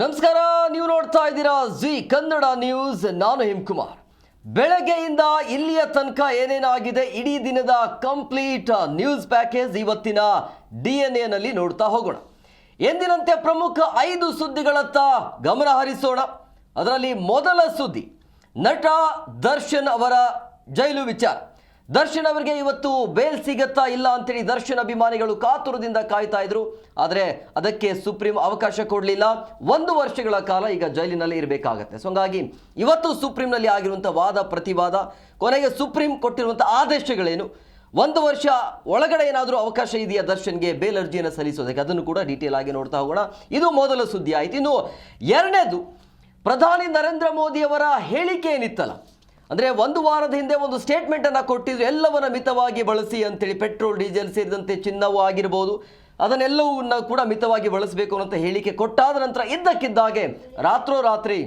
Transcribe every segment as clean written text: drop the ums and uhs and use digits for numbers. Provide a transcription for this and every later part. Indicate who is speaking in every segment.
Speaker 1: ನಮಸ್ಕಾರ, ನೀವು ನೋಡ್ತಾ ಇದ್ದೀರಾ ಜಿ ಕನ್ನಡ ನ್ಯೂಸ್. ನಾನು ಹಿಮಕುಮಾರ್. ಬೆಳಗ್ಗೆಯಿಂದ ಇಲ್ಲಿಯ ತನಕ ಏನೇನಾಗಿದೆ ಇಡೀ ದಿನದ ಕಂಪ್ಲೀಟ್ ನ್ಯೂಸ್ ಪ್ಯಾಕೇಜ್ ಇವತ್ತಿನ DNA ನಲ್ಲಿ ನೋಡ್ತಾ ಹೋಗೋಣ. ಎಂದಿನಂತೆ ಪ್ರಮುಖ 5 ಸುದ್ದಿಗಳತ್ತ ಗಮನ ಹರಿಸೋಣ. ಅದರಲ್ಲಿ ಮೊದಲ ಸುದ್ದಿ ನಟ ದರ್ಶನ್ ಅವರ ಜೈಲು ವಿಚಾರ. ದರ್ಶನ್ ಅವರಿಗೆ ಇವತ್ತು ಬೇಲ್ ಸಿಗತ್ತಾ ಇಲ್ಲ ಅಂತೇಳಿ ದರ್ಶನ್ ಅಭಿಮಾನಿಗಳು ಕಾತುರದಿಂದ ಕಾಯ್ತಾ ಇದ್ರು. ಆದರೆ ಅದಕ್ಕೆ ಸುಪ್ರೀಂ ಅವಕಾಶ ಕೊಡಲಿಲ್ಲ. 1 ವರ್ಷಗಳ ಕಾಲ ಈಗ ಜೈಲಿನಲ್ಲಿ ಇರಬೇಕಾಗತ್ತೆ. ಸೊ ಹಾಗಾಗಿ ಇವತ್ತು ಸುಪ್ರೀಂನಲ್ಲಿ ಆಗಿರುವಂಥ ವಾದ ಪ್ರತಿವಾದ, ಕೊನೆಗೆ ಸುಪ್ರೀಂ ಕೊಟ್ಟಿರುವಂಥ ಆದೇಶಗಳೇನು, 1 ವರ್ಷ ಒಳಗಡೆ ಏನಾದರೂ ಅವಕಾಶ ಇದೆಯಾ ದರ್ಶನ್ಗೆ ಬೇಲ್ ಅರ್ಜಿಯನ್ನು ಸಲ್ಲಿಸೋದಕ್ಕೆ, ಅದನ್ನು ಕೂಡ ಡೀಟೇಲ್ ಆಗಿ ನೋಡ್ತಾ ಹೋಗೋಣ. ಇದು ಮೊದಲ ಸುದ್ದಿ ಆಯಿತು. ಇನ್ನು ಎರಡನೇದು, ಪ್ರಧಾನಿ ನರೇಂದ್ರ ಮೋದಿಯವರ ಹೇಳಿಕೆ ಏನಿತ್ತಲ್ಲ, ಅಂದರೆ 1 ವಾರದ ಹಿಂದೆ ಒಂದು ಸ್ಟೇಟ್ಮೆಂಟನ್ನು ಕೊಟ್ಟಿದ್ರು, ಎಲ್ಲವನ್ನ ಮಿತವಾಗಿ ಬಳಸಿ ಅಂತೇಳಿ. ಪೆಟ್ರೋಲ್ ಡೀಸೆಲ್ ಸೇರಿದಂತೆ ಚಿನ್ನವೂ ಆಗಿರ್ಬೋದು, ಅದನ್ನೆಲ್ಲವನ್ನ ಕೂಡ ಮಿತವಾಗಿ ಬಳಸಬೇಕು ಅನ್ನೋ ಹೇಳಿಕೆ ಕೊಟ್ಟಾದ ನಂತರ ಇದ್ದಕ್ಕಿದ್ದಾಗೆ ರಾತ್ರೋರಾತ್ರಿ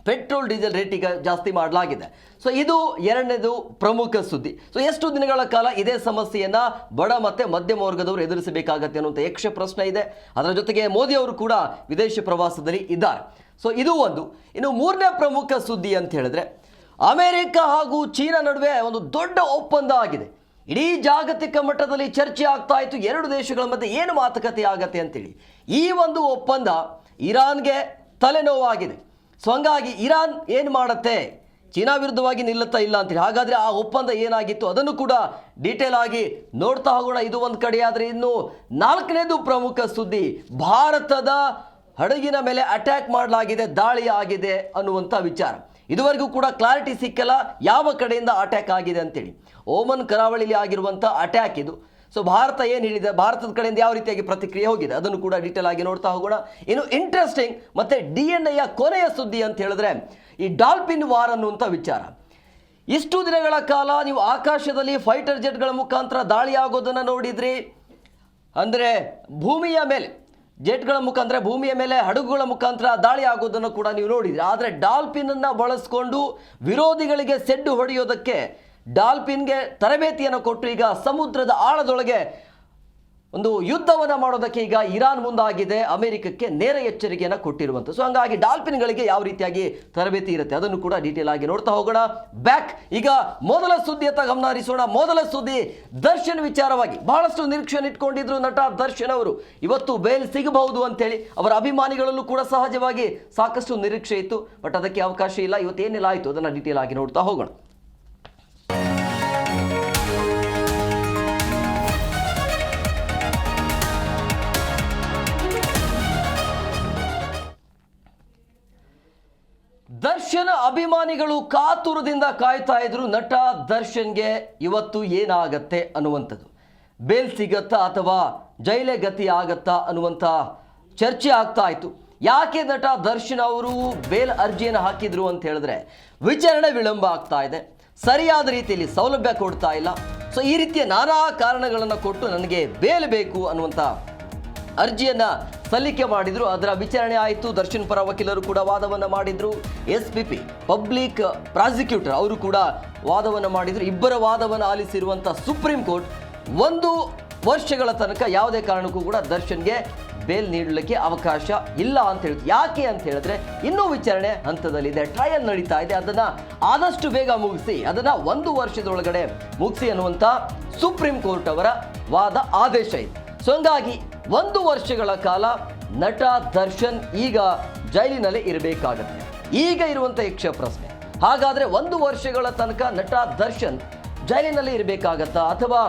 Speaker 1: ಪೆಟ್ರೋಲ್ ಡೀಸೆಲ್ ರೇಟಿಗೆ ಜಾಸ್ತಿ ಮಾಡಲಾಗಿದೆ. ಸೊ ಇದು ಎರಡನೇದು ಪ್ರಮುಖ ಸುದ್ದಿ. ಸೊ ಎಷ್ಟು ದಿನಗಳ ಕಾಲ ಇದೇ ಸಮಸ್ಯೆಯನ್ನು ಬಡ ಮತ್ತು ಮಧ್ಯಮ ವರ್ಗದವರು ಎದುರಿಸಬೇಕಾಗತ್ತೆ ಅನ್ನುವಂಥ ಯಕ್ಷ ಪ್ರಶ್ನೆ ಇದೆ. ಅದರ ಜೊತೆಗೆ ಮೋದಿ ಅವರು ಕೂಡ ವಿದೇಶಿ ಪ್ರವಾಸದಲ್ಲಿ ಇದ್ದಾರೆ. ಸೊ ಇದು ಒಂದು. ಇನ್ನು ಮೂರನೇ ಪ್ರಮುಖ ಸುದ್ದಿ ಅಂತ ಹೇಳಿದ್ರೆ, ಅಮೆರಿಕ ಹಾಗೂ ಚೀನಾ ನಡುವೆ ಒಂದು ದೊಡ್ಡ ಒಪ್ಪಂದ ಆಗಿದೆ. ಇಡೀ ಜಾಗತಿಕ ಮಟ್ಟದಲ್ಲಿ ಚರ್ಚೆ ಆಗ್ತಾ ಇತ್ತು, 2 ದೇಶಗಳ ಮಧ್ಯೆ ಏನು ಮಾತುಕತೆ ಆಗತ್ತೆ ಅಂತೇಳಿ. ಈ ಒಂದು ಒಪ್ಪಂದ ಇರಾನ್ಗೆ ತಲೆನೋವಾಗಿದೆ. ಸೊ ಹಂಗಾಗಿ ಇರಾನ್ ಏನು ಮಾಡುತ್ತೆ, ಚೀನಾ ವಿರುದ್ಧವಾಗಿ ನಿಲ್ಲುತ್ತಾ ಇಲ್ಲ ಅಂತೇಳಿ. ಹಾಗಾದರೆ ಆ ಒಪ್ಪಂದ ಏನಾಗಿತ್ತು ಅದನ್ನು ಕೂಡ ಡೀಟೇಲ್ ಆಗಿ ನೋಡ್ತಾ ಹೋಗೋಣ. ಇದು ಒಂದು ಕಡೆ. ಆದರೆ ಇನ್ನು 4ನೇದು ಪ್ರಮುಖ ಸುದ್ದಿ, ಭಾರತದ ಹಡಗಿನ ಮೇಲೆ ಅಟ್ಯಾಕ್ ಮಾಡಲಾಗಿದೆ, ದಾಳಿ ಆಗಿದೆ ಅನ್ನುವಂಥ ವಿಚಾರ. ಇದುವರೆಗೂ ಕೂಡ ಕ್ಲಾರಿಟಿ ಸಿಕ್ಕಲ್ಲ ಯಾವ ಕಡೆಯಿಂದ ಅಟ್ಯಾಕ್ ಆಗಿದೆ ಅಂತೇಳಿ. ಓಮನ್ ಕರಾವಳಿಯಲ್ಲಿ ಆಗಿರುವಂಥ ಅಟ್ಯಾಕ್ ಇದು. ಸೊ ಭಾರತ ಏನು ಹೇಳಿದೆ, ಭಾರತದ ಕಡೆಯಿಂದ ಯಾವ ರೀತಿಯಾಗಿ ಪ್ರತಿಕ್ರಿಯೆ ಹೋಗಿದೆ, ಅದನ್ನು ಕೂಡ ಡೀಟೇಲ್ ಆಗಿ ನೋಡ್ತಾ ಹೋಗೋಣ. ಇನ್ನು ಇಂಟ್ರೆಸ್ಟಿಂಗ್ ಮತ್ತು DNA ಕೊನೆಯ ಸುದ್ದಿ ಅಂತ ಹೇಳಿದ್ರೆ, ಈ ಡಾಲ್ಫಿನ್ ವಾರ್ ಅನ್ನುವಂಥ ವಿಚಾರ. ಇಷ್ಟು ದಿನಗಳ ಕಾಲ ನೀವು ಆಕಾಶದಲ್ಲಿ ಫೈಟರ್ ಜೆಟ್ಗಳ ಮುಖಾಂತರ ದಾಳಿ ಆಗೋದನ್ನು ನೋಡಿದ್ರಿ. ಅಂದರೆ ಭೂಮಿಯ ಮೇಲೆ ಜೆಟ್ಗಳ ಮುಖಾಂತರ, ಭೂಮಿಯ ಮೇಲೆ ಹಡಗುಗಳ ಮುಖಾಂತರ ದಾಳಿ ಆಗೋದನ್ನು ಕೂಡ ನೀವು ನೋಡಿದ್ರಿ. ಆದರೆ ಡಾಲ್ಫಿನನ್ನು ಬಳಸ್ಕೊಂಡು ವಿರೋಧಿಗಳಿಗೆ ಸೆಡ್ಡು ಹೊಡೆಯೋದಕ್ಕೆ ಡಾಲ್ಫಿನ್ಗೆ ತರಬೇತಿಯನ್ನು ಕೊಟ್ಟು ಈಗ ಸಮುದ್ರದ ಆಳದೊಳಗೆ ಒಂದು ಯುದ್ಧವನ್ನು ಮಾಡೋದಕ್ಕೆ ಈಗ ಇರಾನ್ ಮುಂದಾಗಿದೆ. ಅಮೆರಿಕಕ್ಕೆ ನೇರ ಎಚ್ಚರಿಕೆಯನ್ನು ಕೊಟ್ಟಿರುವಂಥ. ಸೊ ಹಂಗಾಗಿ ಡಾಲ್ಫಿನ್ಗಳಿಗೆ ಯಾವ ರೀತಿಯಾಗಿ ತರಬೇತಿ ಇರುತ್ತೆ ಅದನ್ನು ಕೂಡ ಡೀಟೇಲ್ ಆಗಿ ನೋಡ್ತಾ ಹೋಗೋಣ. ಬ್ಯಾಕ್ ಈಗ ಮೊದಲ ಸುದ್ದಿಯತ್ತ ಗಮನ ಹರಿಸೋಣ. ಮೊದಲ ಸುದ್ದಿ ದರ್ಶನ್ ವಿಚಾರವಾಗಿ. ಬಹಳಷ್ಟು ನಿರೀಕ್ಷೆಯನ್ನು ಇಟ್ಕೊಂಡಿದ್ರು ನಟ ದರ್ಶನ್ ಅವರು, ಇವತ್ತು ಬೇಲ್ ಸಿಗಬಹುದು ಅಂತೇಳಿ. ಅವರ ಅಭಿಮಾನಿಗಳಲ್ಲೂ ಕೂಡ ಸಹಜವಾಗಿ ಸಾಕಷ್ಟು ನಿರೀಕ್ಷೆ ಇತ್ತು. ಬಟ್ ಅದಕ್ಕೆ ಅವಕಾಶ ಇಲ್ಲ. ಇವತ್ತೇನೆಲ್ಲ ಆಯಿತು ಅದನ್ನು ಡೀಟೇಲ್ ಆಗಿ ನೋಡ್ತಾ ಹೋಗೋಣ. ದರ್ಶನ್ ಅಭಿಮಾನಿಗಳು ಕಾತುರದಿಂದ ಕಾಯ್ತಾ ಇದ್ರು, ನಟ ದರ್ಶನ್ಗೆ ಇವತ್ತು ಏನಾಗತ್ತೆ ಅನ್ನುವಂಥದ್ದು. ಬೇಲ್ ಸಿಗತ್ತಾ ಅಥವಾ ಜೈಲೇ ಗತಿ ಆಗತ್ತಾ ಅನ್ನುವಂಥ ಚರ್ಚೆ ಆಗ್ತಾ ಇತ್ತು. ಯಾಕೆ ನಟ ದರ್ಶನ್ ಅವರು ಬೇಲ್ ಅರ್ಜಿಯನ್ನು ಹಾಕಿದ್ರು ಅಂತ ಹೇಳಿದ್ರೆ, ವಿಚಾರಣೆ ವಿಳಂಬ ಆಗ್ತಾ ಇದೆ, ಸರಿಯಾದ ರೀತಿಯಲ್ಲಿ ಸೌಲಭ್ಯ ಕೊಡ್ತಾ ಇಲ್ಲ. ಸೊ ಈ ರೀತಿಯ ನಾನಾ ಕಾರಣಗಳನ್ನು ಕೊಟ್ಟು ನನಗೆ ಬೇಲ್ ಬೇಕು ಅನ್ನುವಂಥ ಅರ್ಜಿಯನ್ನು ಸಲ್ಲಿಕೆ ಮಾಡಿದ್ರು. ಅದರ ವಿಚಾರಣೆ ಆಯಿತು. ದರ್ಶನ್ ಪರ ವಕೀಲರು ಕೂಡ ವಾದವನ್ನು ಮಾಡಿದ್ರು. SPP ಪಬ್ಲಿಕ್ ಪ್ರಾಸಿಕ್ಯೂಟರ್ ಅವರು ಕೂಡ ವಾದವನ್ನು ಮಾಡಿದ್ರು. ಇಬ್ಬರ ವಾದವನ್ನು ಆಲಿಸಿರುವಂಥ ಸುಪ್ರೀಂ ಕೋರ್ಟ್ 1 ವರ್ಷಗಳ ತನಕ ಯಾವುದೇ ಕಾರಣಕ್ಕೂ ಕೂಡ ದರ್ಶನ್ಗೆ ಬೇಲ್ ನೀಡಲಿಕ್ಕೆ ಅವಕಾಶ ಇಲ್ಲ ಅಂತ ಹೇಳ್ತು. ಯಾಕೆ ಅಂತ ಹೇಳಿದ್ರೆ, ಇನ್ನೂ ವಿಚಾರಣೆ ಹಂತದಲ್ಲಿದೆ, ಟ್ರಯಲ್ ನಡೀತಾ ಇದೆ. ಅದನ್ನು ಆದಷ್ಟು ಬೇಗ ಮುಗಿಸಿ, ಅದನ್ನು 1 ವರ್ಷದೊಳಗಡೆ ಮುಗಿಸಿ ಅನ್ನುವಂಥ ಸುಪ್ರೀಂ ಕೋರ್ಟ್ ಅವರ ವಾದ ಆದೇಶ ಇದೆ. ಸೊ ಹಂಗಾಗಿ 1 ವರ್ಷಗಳ ಕಾಲ ನಟ ದರ್ಶನ್ ಈಗ ಜೈಲಿನಲ್ಲೇ ಇರಬೇಕಾಗತ್ತೆ. ಈಗ ಇರುವಂಥ ಯಕ್ಷ ಪ್ರಶ್ನೆ, ಹಾಗಾದರೆ 1 ವರ್ಷಗಳ ತನಕ ನಟ ದರ್ಶನ್ ಜೈಲಿನಲ್ಲೇ ಇರಬೇಕಾಗತ್ತಾ ಅಥವಾ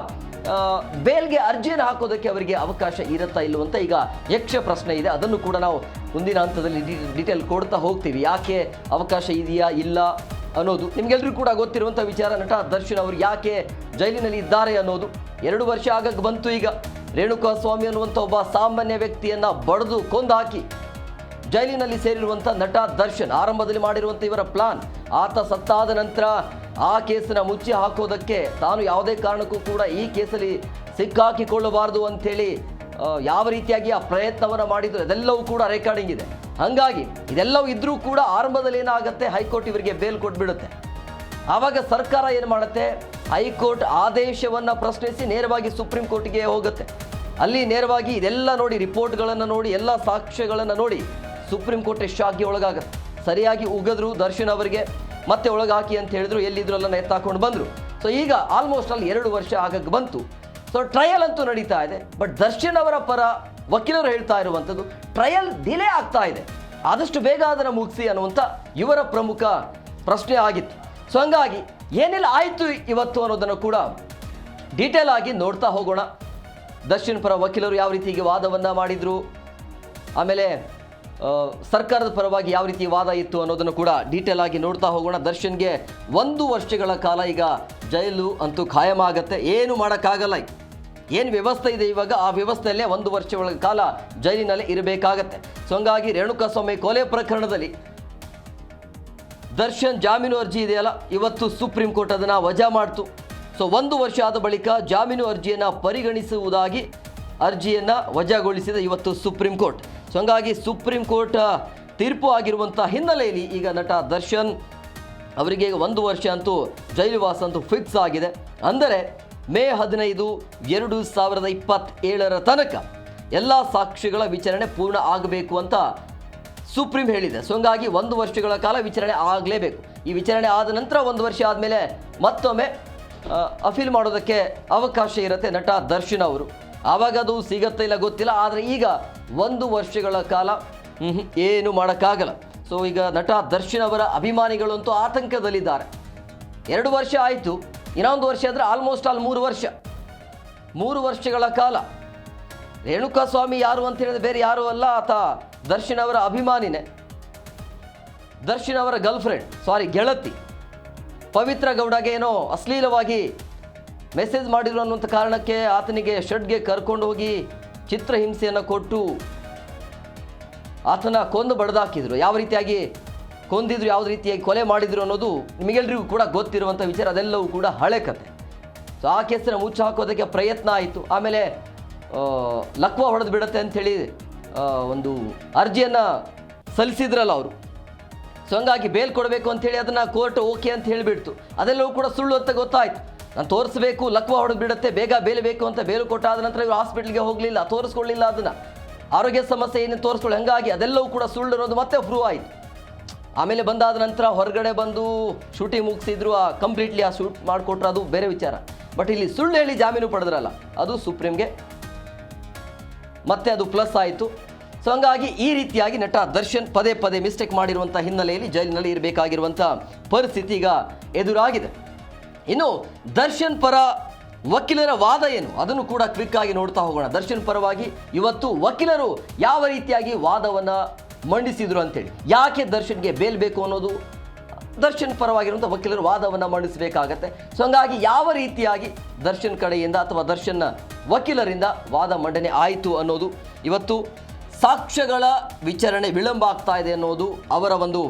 Speaker 1: ಬೇಲ್ಗೆ ಅರ್ಜಿಯನ್ನು ಹಾಕೋದಕ್ಕೆ ಅವರಿಗೆ ಅವಕಾಶ ಇರುತ್ತಾ ಇಲ್ಲವಂತ ಈಗ ಯಕ್ಷ ಪ್ರಶ್ನೆ ಇದೆ. ಅದನ್ನು ಕೂಡ ನಾವು ಮುಂದಿನ ಹಂತದಲ್ಲಿ ಡೀಟೇಲ್ ಕೊಡ್ತಾ ಹೋಗ್ತೀವಿ. ಯಾಕೆ ಅವಕಾಶ ಇದೆಯಾ ಇಲ್ಲ ಅನ್ನೋದು ನಿಮಗೆಲ್ಲರಿಗೂ ಕೂಡ ಗೊತ್ತಿರುವಂಥ ವಿಚಾರ. ನಟ ದರ್ಶನ್ ಅವರು ಯಾಕೆ ಜೈಲಿನಲ್ಲಿ ಇದ್ದಾರೆ ಅನ್ನೋದು 2 ವರ್ಷ ಆಗಕ್ಕೆ ಬಂತು. ಈಗ ರೇಣುಕಾಸ್ವಾಮಿ ಅನ್ನುವಂಥ ಒಬ್ಬ ಸಾಮಾನ್ಯ ವ್ಯಕ್ತಿಯನ್ನು ಬಡಿದು ಕೊಂದು ಹಾಕಿ ಜೈಲಿನಲ್ಲಿ ಸೇರಿರುವಂಥ ನಟ ದರ್ಶನ್ ಆರಂಭದಲ್ಲಿ ಮಾಡಿರುವಂಥ ಇವರ ಪ್ಲಾನ್, ಆತ ಸತ್ತಾದ ನಂತರ ಆ ಕೇಸನ್ನು ಮುಚ್ಚಿ ಹಾಕೋದಕ್ಕೆ ತಾನು ಯಾವುದೇ ಕಾರಣಕ್ಕೂ ಕೂಡ ಈ ಕೇಸಲ್ಲಿ ಸಿಕ್ಕಾಕಿಕೊಳ್ಳಬಾರದು ಅಂಥೇಳಿ ಯಾವ ರೀತಿಯಾಗಿ ಆ ಪ್ರಯತ್ನವನ್ನು ಮಾಡಿದ್ರು ಅದೆಲ್ಲವೂ ಕೂಡ ರೆಕಾರ್ಡಿಂಗ್ ಇದೆ. ಹಾಗಾಗಿ ಇದೆಲ್ಲವೂ ಇದ್ರೂ ಕೂಡ ಆರಂಭದಲ್ಲಿ ಏನಾಗುತ್ತೆ, ಹೈಕೋರ್ಟ್ ಇವರಿಗೆ ಬೇಲ್ ಕೊಟ್ಬಿಡುತ್ತೆ. ಆವಾಗ ಸರ್ಕಾರ ಏನು ಮಾಡುತ್ತೆ, ಹೈಕೋರ್ಟ್ ಆದೇಶವನ್ನು ಪ್ರಶ್ನಿಸಿ ನೇರವಾಗಿ ಸುಪ್ರೀಂ ಕೋರ್ಟ್ಗೆ ಹೋಗುತ್ತೆ. ಅಲ್ಲಿ ನೇರವಾಗಿ ಇದೆಲ್ಲ ನೋಡಿ, ರಿಪೋರ್ಟ್ಗಳನ್ನು ನೋಡಿ, ಎಲ್ಲ ಸಾಕ್ಷ್ಯಗಳನ್ನು ನೋಡಿ ಸುಪ್ರೀಂ ಕೋರ್ಟ್ ಶಾಕ್ಗೆ ಒಳಗಾಗುತ್ತೆ. ಸರಿಯಾಗಿ ಉಗಿದ್ರು ದರ್ಶನ್ ಅವರಿಗೆ, ಮತ್ತೆ ಒಳಗಾಕಿ ಅಂತ ಹೇಳಿದ್ರು, ಎಲ್ಲಿದ್ರು ಎಲ್ಲ ಎತ್ತಾಕೊಂಡು ಬಂದರು. ಸೊ ಈಗ ಆಲ್ಮೋಸ್ಟ್ ಅಲ್ಲಿ 2 ವರ್ಷ ಆಗಕ್ಕೆ ಬಂತು. ಸೊ ಟ್ರಯಲ್ ಅಂತೂ ನಡೀತಾ ಇದೆ. ಬಟ್ ದರ್ಶನ್ ಅವರ ಪರ ವಕೀಲರು ಹೇಳ್ತಾ ಇರುವಂಥದ್ದು ಟ್ರಯಲ್ ಡಿಲೇ ಆಗ್ತಾ ಇದೆ, ಆದಷ್ಟು ಬೇಗ ಅದನ್ನು ಮುಗಿಸಿ ಅನ್ನುವಂಥ ಇವರ ಪ್ರಮುಖ ಪ್ರಶ್ನೆ ಆಗಿತ್ತು. ಸೊ ಹಂಗಾಗಿ ಏನೆಲ್ಲ ಆಯಿತು ಇವತ್ತು ಅನ್ನೋದನ್ನು ಕೂಡ ಡೀಟೇಲ್ ಆಗಿ ನೋಡ್ತಾ ಹೋಗೋಣ. ದರ್ಶನ್ ಪರ ವಕೀಲರು ಯಾವ ರೀತಿಗೆ ವಾದವನ್ನು ಮಾಡಿದರು, ಆಮೇಲೆ ಸರ್ಕಾರದ ಪರವಾಗಿ ಯಾವ ರೀತಿ ವಾದ ಇತ್ತು ಅನ್ನೋದನ್ನು ಕೂಡ ಡೀಟೇಲ್ ಆಗಿ ನೋಡ್ತಾ ಹೋಗೋಣ. ದರ್ಶನ್ಗೆ 1 ವರ್ಷಗಳ ಕಾಲ ಈಗ ಜೈಲು ಅಂತೂ ಖಾಯಂ ಆಗುತ್ತೆ, ಏನು ಮಾಡೋಕ್ಕಾಗಲ್ಲ. ಏನು ವ್ಯವಸ್ಥೆ ಇದೆ ಇವಾಗ, ಆ ವ್ಯವಸ್ಥೆಯಲ್ಲೇ 1 ವರ್ಷಗಳ ಕಾಲ ಜೈಲಿನಲ್ಲೇ ಇರಬೇಕಾಗತ್ತೆ. ಸೊ ಹಂಗಾಗಿ ರೇಣುಕಾಸ್ವಾಮಿ ಕೊಲೆ ಪ್ರಕರಣದಲ್ಲಿ ದರ್ಶನ್ ಜಾಮೀನು ಅರ್ಜಿ ಇದೆಯಲ್ಲ, ಇವತ್ತು ಸುಪ್ರೀಂ ಕೋರ್ಟ್ ಅದನ್ನು ವಜಾ ಮಾಡ್ತು. ಸೊ 1 ವರ್ಷ ಆದ ಬಳಿಕ ಜಾಮೀನು ಅರ್ಜಿಯನ್ನು ಪರಿಗಣಿಸುವುದಾಗಿ ಅರ್ಜಿಯನ್ನು ವಜಾಗೊಳಿಸಿದ ಇವತ್ತು ಸುಪ್ರೀಂ ಕೋರ್ಟ್. ಸೊ ಹಂಗಾಗಿ ಸುಪ್ರೀಂ ಕೋರ್ಟ್ ತೀರ್ಪು ಆಗಿರುವಂಥ ಹಿನ್ನೆಲೆಯಲ್ಲಿ ಈಗ ನಟ ದರ್ಶನ್ ಅವರಿಗೆ 1 ವರ್ಷ ಅಂತೂ ಜೈಲುವಾಸ ಅಂತೂ ಫಿಕ್ಸ್ ಆಗಿದೆ. ಅಂದರೆ ಮೇ 15, 2027 ತನಕ ಎಲ್ಲ ಸಾಕ್ಷಿಗಳ ವಿಚಾರಣೆ ಪೂರ್ಣ ಆಗಬೇಕು ಅಂತ ಸುಪ್ರೀಂ ಹೇಳಿದೆ. ಸೊ ಹಂಗಾಗಿ 1 ವರ್ಷಗಳ ಕಾಲ ವಿಚಾರಣೆ ಆಗಲೇಬೇಕು. ಈ ವಿಚಾರಣೆ ಆದ ನಂತರ 1 ವರ್ಷ ಆದಮೇಲೆ ಮತ್ತೊಮ್ಮೆ ಅಪೀಲ್ ಮಾಡೋದಕ್ಕೆ ಅವಕಾಶ ಇರುತ್ತೆ ನಟ ದರ್ಶನ್ ಅವರು. ಆವಾಗ ಅದು ಸಿಗತ್ತೆ ಇಲ್ಲ ಗೊತ್ತಿಲ್ಲ, ಆದರೆ ಈಗ 1 ವರ್ಷಗಳ ಕಾಲ ಏನು ಮಾಡೋಕ್ಕಾಗಲ್ಲ. ಸೊ ಈಗ ನಟ ದರ್ಶನ್ ಅವರ ಅಭಿಮಾನಿಗಳಂತೂ ಆತಂಕದಲ್ಲಿದ್ದಾರೆ. 2 ವರ್ಷ ಆಯಿತು, ಇನ್ನೊಂದು ವರ್ಷ ಆದರೆ ಆಲ್ಮೋಸ್ಟ್ 3 ವರ್ಷಗಳ ಕಾಲ ರೇಣುಕಾಸ್ವಾಮಿ ಯಾರು ಅಂತ ಹೇಳಿದ್ರೆ ಬೇರೆ ಯಾರೂ ಅಲ್ಲ, ಆತ ದರ್ಶನ್ ಅವರ ಅಭಿಮಾನಿನೇ. ದರ್ಶನ್ ಅವರ ಗೆಳತಿ ಪವಿತ್ರ ಗೌಡಗೆ ಏನೋ ಅಶ್ಲೀಲವಾಗಿ ಮೆಸೇಜ್ ಮಾಡಿದ್ರು ಅನ್ನುವಂಥ ಕಾರಣಕ್ಕೆ ಆತನಿಗೆ ಶೆಡ್ಗೆ ಕರ್ಕೊಂಡು ಹೋಗಿ ಚಿತ್ರಹಿಂಸೆಯನ್ನು ಕೊಟ್ಟು ಆತನ ಕೊಂದು ಬಡ್ದಾಕಿದ್ರು. ಯಾವ ರೀತಿಯಾಗಿ ಕೊಂದಿದ್ರು, ಯಾವ ರೀತಿಯಾಗಿ ಕೊಲೆ ಮಾಡಿದ್ರು ಅನ್ನೋದು ನಿಮಗೆಲ್ಲರಿಗೂ ಕೂಡ ಗೊತ್ತಿರುವಂಥ ವಿಚಾರ, ಅದೆಲ್ಲವೂ ಕೂಡ ಹಳೆ ಕತೆ. ಸೊ ಆ ಕೇಸನ್ನು ಮುಚ್ಚಿ ಹಾಕೋದಕ್ಕೆ ಪ್ರಯತ್ನ ಆಯಿತು. ಆಮೇಲೆ ಲಕ್ವ ಹೊಡೆದು ಬಿಡುತ್ತೆ ಅಂಥೇಳಿ ಒಂದು ಅರ್ಜಿಯನ್ನು ಸಲ್ಲಿಸಿದ್ರಲ್ಲ ಅವರು. ಸೊ ಹಂಗಾಗಿ ಬೇಲ್ ಕೊಡಬೇಕು ಅಂಥೇಳಿ ಅದನ್ನು ಕೋರ್ಟ್ ಓಕೆ ಅಂತ ಹೇಳಿಬಿಡ್ತು. ಅದೆಲ್ಲವೂ ಕೂಡ ಸುಳ್ಳು ಅಂತ ಗೊತ್ತಾಯಿತು. ನಾನು ತೋರಿಸ್ಬೇಕು, ಲಕ್ವ ಹೊಡೆದು ಬಿಡುತ್ತೆ, ಬೇಗ ಬೇಲ್ ಬೇಕು ಅಂತ ಬೇಲು ಕೊಟ್ಟಾದ ನಂತರ ಇವರು ಹಾಸ್ಪಿಟ್ಲಿಗೆ ಹೋಗಲಿಲ್ಲ, ತೋರಿಸ್ಕೊಳ್ಳಿಲ್ಲ, ಅದನ್ನು ಆರೋಗ್ಯ ಸಮಸ್ಯೆ ಏನೇನು ತೋರಿಸ್ಕೊಳ್ಳಿ. ಹಂಗಾಗಿ ಅದೆಲ್ಲವೂ ಕೂಡ ಸುಳ್ಳು ಅನ್ನೋದು ಮತ್ತೆ ಪ್ರೂವ್ ಆಯಿತು. ಆಮೇಲೆ ಬಂದಾದ ನಂತರ ಹೊರಗಡೆ ಬಂದು ಶೂಟಿಂಗ್ ಮುಗಿಸಿದ್ರು, ಕಂಪ್ಲೀಟ್ಲಿ ಆ ಶೂಟ್ ಮಾಡಿಕೊಟ್ರು, ಅದು ಬೇರೆ ವಿಚಾರ. ಬಟ್ ಇಲ್ಲಿ ಸುಳ್ಳು ಹೇಳಿ ಜಾಮೀನು ಪಡೆದ್ರಲ್ಲ, ಅದು ಸುಪ್ರೀಂಗೆ ಮತ್ತೆ ಅದು ಪ್ಲಸ್ ಆಯಿತು. ಸೊ ಹಂಗಾಗಿ ಈ ರೀತಿಯಾಗಿ ನಟ ದರ್ಶನ್ ಪದೇ ಮಿಸ್ಟೇಕ್ ಮಾಡಿರುವಂಥ ಹಿನ್ನೆಲೆಯಲ್ಲಿ ಜೈಲಿನಲ್ಲಿ ಇರಬೇಕಾಗಿರುವಂಥ ಪರಿಸ್ಥಿತಿ ಈಗ ಎದುರಾಗಿದೆ. ಇನ್ನು ದರ್ಶನ್ ಪರ ವಕೀಲರ ವಾದ ಏನು, ಅದನ್ನು ಕೂಡ ಕ್ವಿಕ್ ಆಗಿ ನೋಡ್ತಾ ಹೋಗೋಣ. ದರ್ಶನ್ ಪರವಾಗಿ ಇವತ್ತು ವಕೀಲರು ಯಾವ ರೀತಿಯಾಗಿ ವಾದವನ್ನು ಮಂಡಿಸಿದ್ರು ಅಂತೇಳಿ, ಯಾಕೆ ದರ್ಶನ್ಗೆ ಬೇಲ್ ಬೇಕು ಅನ್ನೋದು ದರ್ಶನ್ ಪರವಾಗಿರುವಂಥ ವಕೀಲರು ವಾದವನ್ನು ಮಂಡಿಸಬೇಕಾಗತ್ತೆ. ಸೊ ಹಂಗಾಗಿ ಯಾವ ರೀತಿಯಾಗಿ ದರ್ಶನ್ ಕಡೆಯಿಂದ ಅಥವಾ ದರ್ಶನ್ ವಕೀಲರಿಂದ ವಾದ ಮಂಡನೆ ಆಯಿತು ಅನ್ನೋದು, ಇವತ್ತು ಸಾಕ್ಷ್ಯಗಳ ವಿಚಾರಣೆ ವಿಳಂಬ ಆಗ್ತಾ ಇದೆ ಅನ್ನೋದು ಅವರ ಒಂದು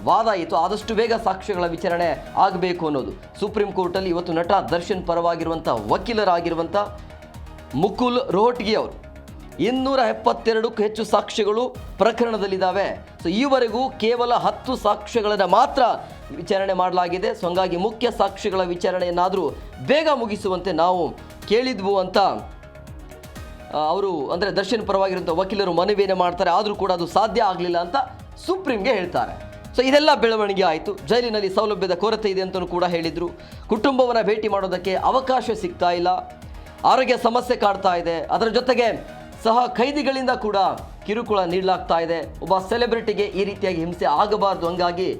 Speaker 1: ವಾದ ಇತ್ತು. ಆದಷ್ಟು ಬೇಗ ಸಾಕ್ಷ್ಯಗಳ ವಿಚಾರಣೆ ಆಗಬೇಕು ಅನ್ನೋದು ಸುಪ್ರೀಂ ಕೋರ್ಟಲ್ಲಿ ಇವತ್ತು ನಟ ದರ್ಶನ್ ಪರವಾಗಿರುವಂಥ ವಕೀಲರಾಗಿರುವಂಥ ಮುಕುಲ್ ರೋಹಟ್ಗಿ ಅವರು 272ಕ್ಕೂ ಹೆಚ್ಚು ಸಾಕ್ಷ್ಯಗಳು ಪ್ರಕರಣದಲ್ಲಿದ್ದಾವೆ. ಸೊ ಈವರೆಗೂ ಕೇವಲ 10 ಸಾಕ್ಷ್ಯಗಳನ್ನು ಮಾತ್ರ ವಿಚಾರಣೆ ಮಾಡಲಾಗಿದೆ. ಸೊ ಹಂಗಾಗಿ ಮುಖ್ಯ ಸಾಕ್ಷ್ಯಗಳ ವಿಚಾರಣೆಯನ್ನಾದರೂ ಬೇಗ ಮುಗಿಸುವಂತೆ ನಾವು ಕೇಳಿದ್ವು ಅಂತ ಅವರು, ಅಂದರೆ ದರ್ಶನ್ ಪರವಾಗಿರುವಂಥ ವಕೀಲರು ಮನವಿಯನ್ನು ಮಾಡ್ತಾರೆ. ಆದರೂ ಕೂಡ ಅದು ಸಾಧ್ಯ ಆಗಲಿಲ್ಲ ಅಂತ ಸುಪ್ರೀಂಗೆ ಹೇಳ್ತಾರೆ. ಸೊ ಇದೆಲ್ಲ ಬೆಳವಣಿಗೆ ಆಯಿತು. ಜೈಲಿನಲ್ಲಿ ಸೌಲಭ್ಯದ ಕೊರತೆ ಇದೆ ಅಂತಲೂ ಕೂಡ ಹೇಳಿದರು. ಕುಟುಂಬವನ್ನು ಭೇಟಿ ಮಾಡೋದಕ್ಕೆ ಅವಕಾಶ ಸಿಗ್ತಾ ಇಲ್ಲ, ಆರೋಗ್ಯ ಸಮಸ್ಯೆ ಕಾಡ್ತಾ ಇದೆ. ಅದರ ಜೊತೆಗೆ ಸಹ ಖೈದಿಗಳಿಂದ ಕೂಡ ಕಿರುಕುಳ ನೀಡಲಾಗ್ತಾ ಇದೆ. ಒಬ್ಬ ಸೆಲೆಬ್ರಿಟಿಗೆ ಈ ರೀತಿಯಾಗಿ ಹಿಂಸೆ ಆಗಬಾರ್ದು, ಹಂಗಾಗಿ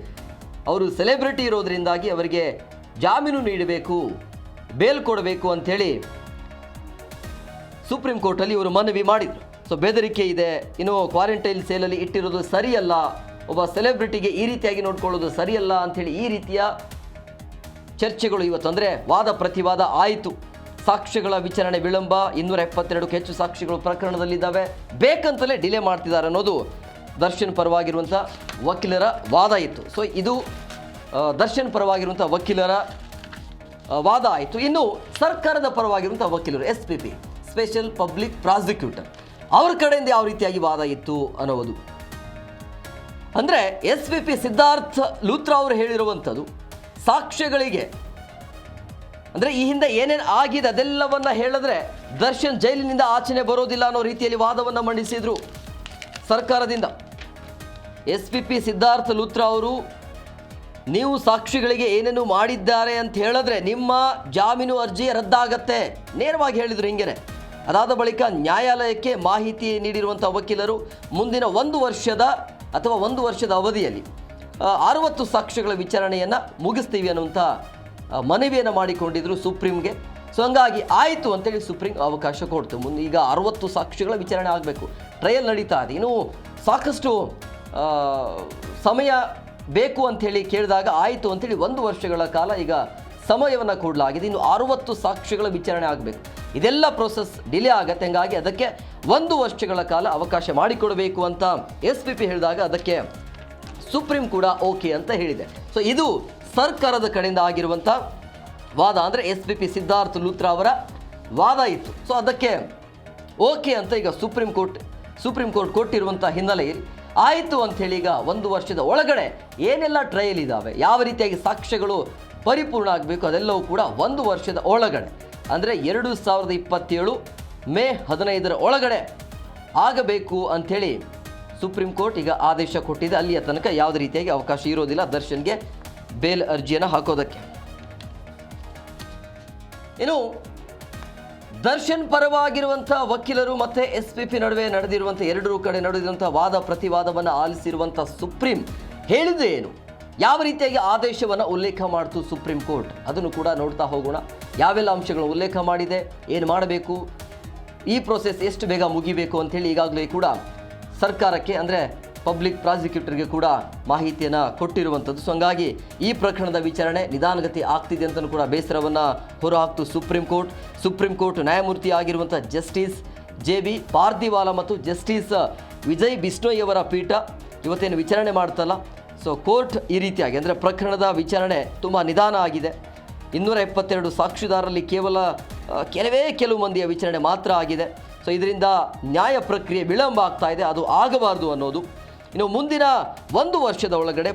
Speaker 1: ಅವರು ಸೆಲೆಬ್ರಿಟಿ ಇರೋದ್ರಿಂದಾಗಿ ಅವರಿಗೆ ಜಾಮೀನು ನೀಡಬೇಕು, ಬೇಲ್ ಕೊಡಬೇಕು ಅಂಥೇಳಿ ಸುಪ್ರೀಂ ಕೋರ್ಟಲ್ಲಿ ಇವರು ಮನವಿ ಮಾಡಿದರು. ಸೊ ಬೆದರಿಕೆ ಇದೆ, ಇನ್ನು ಕ್ವಾರಂಟೈನ್ ಸೇಲಲ್ಲಿ ಇಟ್ಟಿರೋದು ಸರಿಯಲ್ಲ, ಒಬ್ಬ ಸೆಲೆಬ್ರಿಟಿಗೆ ಈ ರೀತಿಯಾಗಿ ನೋಡ್ಕೊಳ್ಳೋದು ಸರಿಯಲ್ಲ ಅಂಥೇಳಿ ಈ ರೀತಿಯ ಚರ್ಚೆಗಳು ಇವತ್ತು, ಅಂದರೆ ವಾದ ಪ್ರತಿವಾದ ಆಯಿತು. ಸಾಕ್ಷ್ಯಗಳ ವಿಚಾರಣೆ ವಿಳಂಬ, 272ಕ್ಕೂ ಹೆಚ್ಚು ಸಾಕ್ಷಿಗಳು ಪ್ರಕರಣದಲ್ಲಿದ್ದಾವೆ, ಬೇಕಂತಲೇ ಡಿಲೇ ಮಾಡ್ತಿದ್ದಾರೆ ಅನ್ನೋದು ದರ್ಶನ್ ಪರವಾಗಿರುವಂಥ ವಕೀಲರ ವಾದ ಇತ್ತು. ಸೊ ಇದು ದರ್ಶನ್ ಪರವಾಗಿರುವಂಥ ವಕೀಲರ ವಾದ ಆಯಿತು. ಇನ್ನು ಸರ್ಕಾರದ ಪರವಾಗಿರುವಂಥ ವಕೀಲರು SPP, ಸ್ಪೆಷಲ್ ಪಬ್ಲಿಕ್ ಪ್ರಾಸಿಕ್ಯೂಟರ್, ಅವ್ರ ಕಡೆಯಿಂದ ಯಾವ ರೀತಿಯಾಗಿ ವಾದ ಇತ್ತು ಅನ್ನೋದು, ಅಂದರೆ SPP ಸಿದ್ಧಾರ್ಥ ಲೂಥ್ರಾ ಅವರು ಹೇಳಿರುವಂಥದ್ದು ಸಾಕ್ಷ್ಯಗಳಿಗೆ, ಅಂದರೆ ಈ ಹಿಂದೆ ಏನೇನು ಆಗಿದೆ ಅದೆಲ್ಲವನ್ನ ಹೇಳಿದ್ರೆ ದರ್ಶನ್ ಜೈಲಿನಿಂದ ಆಚೆನೆ ಬರೋದಿಲ್ಲ ಅನ್ನೋ ರೀತಿಯಲ್ಲಿ ವಾದವನ್ನು ಮಂಡಿಸಿದ್ರು ಸರ್ಕಾರದಿಂದ. SP ಸಿದ್ಧಾರ್ಥ ಲೂಥ್ರಾ ಅವರು ನೀವು ಸಾಕ್ಷಿಗಳಿಗೆ ಏನೇನು ಮಾಡಿದ್ದಾರೆ ಅಂತ ಹೇಳಿದ್ರೆ ನಿಮ್ಮ ಜಾಮೀನು ಅರ್ಜಿ ರದ್ದಾಗತ್ತೆ ನೇರವಾಗಿ ಹೇಳಿದ್ರು ಹಿಂಗೇನೆ. ಅದಾದ ಬಳಿಕ ನ್ಯಾಯಾಲಯಕ್ಕೆ ಮಾಹಿತಿ ನೀಡಿರುವಂಥ ವಕೀಲರು ಮುಂದಿನ 1 ವರ್ಷದ ಅವಧಿಯಲ್ಲಿ 60 ಸಾಕ್ಷಿಗಳ ವಿಚಾರಣೆಯನ್ನು ಮುಗಿಸ್ತೀವಿ ಅನ್ನುವಂಥ ಮನವಿಯನ್ನು ಮಾಡಿಕೊಂಡಿದ್ರು ಸುಪ್ರೀಂಗೆ. ಸೊ ಹಂಗಾಗಿ ಆಯಿತು ಅಂತೇಳಿ ಸುಪ್ರೀಂ ಅವಕಾಶ ಕೊಡ್ತು. ಮುಂದೆ ಈಗ 60 ಸಾಕ್ಷಿಗಳ ವಿಚಾರಣೆ ಆಗಬೇಕು, ಟ್ರಯಲ್ ನಡೀತಾ ಇದೆ. ಇನ್ನೂ ಸಾಕಷ್ಟು ಸಮಯ ಬೇಕು ಅಂಥೇಳಿ ಕೇಳಿದಾಗ ಆಯಿತು ಅಂಥೇಳಿ 1 ವರ್ಷಗಳ ಕಾಲ ಈಗ ಸಮಯವನ್ನು ಕೊಡಲಾಗಿದೆ. ಇನ್ನು 60 ಸಾಕ್ಷಿಗಳ ವಿಚಾರಣೆ ಆಗಬೇಕು. ಇದೆಲ್ಲ ಪ್ರೋಸೆಸ್ ಡಿಲೇ ಆಗತ್ತೆ. ಹಂಗಾಗಿ ಅದಕ್ಕೆ 1 ವರ್ಷಗಳ ಕಾಲ ಅವಕಾಶ ಮಾಡಿಕೊಡಬೇಕು ಅಂತ SPP ಹೇಳಿದಾಗ ಅದಕ್ಕೆ ಸುಪ್ರೀಂ ಕೂಡ ಓಕೆ ಅಂತ ಹೇಳಿದೆ. ಸೊ ಇದು ಸರ್ಕಾರದ ಕಡೆಯಿಂದ ಆಗಿರುವಂಥ ವಾದ, ಅಂದರೆ SPP ಸಿದ್ಧಾರ್ಥ ಲೂಥ್ರಾ ಅವರ ವಾದ ಇತ್ತು. ಸೊ ಅದಕ್ಕೆ ಓಕೆ ಅಂತ ಈಗ ಸುಪ್ರೀಂ ಕೋರ್ಟ್ ಕೊಟ್ಟಿರುವಂಥ ಹಿನ್ನೆಲೆಯಲ್ಲಿ ಆಯಿತು ಅಂಥೇಳಿ ಈಗ 1 ವರ್ಷದ ಒಳಗಡೆ ಏನೆಲ್ಲ ಟ್ರಯಲ್ ಇದ್ದಾವೆ, ಯಾವ ರೀತಿಯಾಗಿ ಸಾಕ್ಷ್ಯಗಳು ಪರಿಪೂರ್ಣ ಆಗಬೇಕು ಅದೆಲ್ಲವೂ ಕೂಡ 1 ವರ್ಷದ ಒಳಗಡೆ, ಅಂದರೆ 2027 ಮೇ 15ರ ಒಳಗಡೆ ಆಗಬೇಕು ಅಂಥೇಳಿ ಸುಪ್ರೀಂ ಕೋರ್ಟ್ ಈಗ ಆದೇಶ ಕೊಟ್ಟಿದೆ. ಅಲ್ಲಿಯ ತನಕ ಯಾವುದೇ ರೀತಿಯಾಗಿ ಅವಕಾಶ ಇರೋದಿಲ್ಲ ದರ್ಶನ್ಗೆ ಬೇಲ್ ಅರ್ಜಿಯನ್ನು ಹಾಕೋದಕ್ಕೆ. ಇನ್ನು ದರ್ಶನ್ ಪರವಾಗಿರುವಂಥ ವಕೀಲರು ಮತ್ತು SPP ನಡುವೆ ನಡೆದಿರುವಂಥ ಎರಡೂ ಕಡೆ ನಡೆದಿರುವಂಥ ವಾದ ಪ್ರತಿವಾದವನ್ನು ಆಲಿಸಿರುವಂಥ ಸುಪ್ರೀಂ ಹೇಳಿದೆ ಏನು, ಯಾವ ರೀತಿಯಾಗಿ ಆದೇಶವನ್ನು ಉಲ್ಲೇಖ ಮಾಡಿತು ಸುಪ್ರೀಂ ಕೋರ್ಟ್, ಅದನ್ನು ಕೂಡ ನೋಡ್ತಾ ಹೋಗೋಣ. ಯಾವೆಲ್ಲ ಅಂಶಗಳನ್ನು ಉಲ್ಲೇಖ ಮಾಡಿದೆ, ಏನು ಮಾಡಬೇಕು, ಈ ಪ್ರೋಸೆಸ್ ಎಷ್ಟು ಬೇಗ ಮುಗಿಬೇಕು ಅಂಥೇಳಿ ಈಗಾಗಲೇ ಕೂಡ ಸರ್ಕಾರಕ್ಕೆ ಅಂದರೆ ಪಬ್ಲಿಕ್ ಪ್ರಾಸಿಕ್ಯೂಟರ್ಗೆ ಕೂಡ ಮಾಹಿತಿಯನ್ನು ಕೊಟ್ಟಿರುವಂಥದ್ದು. ಸೊ ಹಂಗಾಗಿ ಈ ಪ್ರಕರಣದ ವಿಚಾರಣೆ ನಿಧಾನಗತಿ ಆಗ್ತಿದೆ ಅಂತಲೂ ಕೂಡ ಬೇಸರವನ್ನು ಹೊರಹಾಕ್ತು ಸುಪ್ರೀಂ ಕೋರ್ಟ್ ನ್ಯಾಯಮೂರ್ತಿ ಆಗಿರುವಂಥ ಜಸ್ಟಿಸ್ JB ಪಾರ್ದಿವಾಲಾ ಮತ್ತು ಜಸ್ಟಿಸ್ ವಿಜಯ್ ಬಿಷ್ಣೋಯ್ ಅವರ ಪೀಠ ಇವತ್ತೇನು ವಿಚಾರಣೆ ಮಾಡ್ತಲ್ಲ. ಸೊ ಕೋರ್ಟ್ ಈ ರೀತಿಯಾಗಿ ಅಂದರೆ ಪ್ರಕರಣದ ವಿಚಾರಣೆ ತುಂಬ ನಿಧಾನ ಆಗಿದೆ. 272 ಸಾಕ್ಷಿದಾರರಲ್ಲಿ ಕೇವಲ ಕೆಲವು ಮಂದಿಯ ವಿಚಾರಣೆ ಮಾತ್ರ ಆಗಿದೆ. ಸೊ ಇದರಿಂದ ನ್ಯಾಯ ಪ್ರಕ್ರಿಯೆ ವಿಳಂಬ ಆಗ್ತಾ ಇದೆ, ಅದು ಆಗಬಾರ್ದು ಅನ್ನೋದು. ಇನ್ನು ಮುಂದಿನ 1 ವರ್ಷದ ಒಳಗಡೆ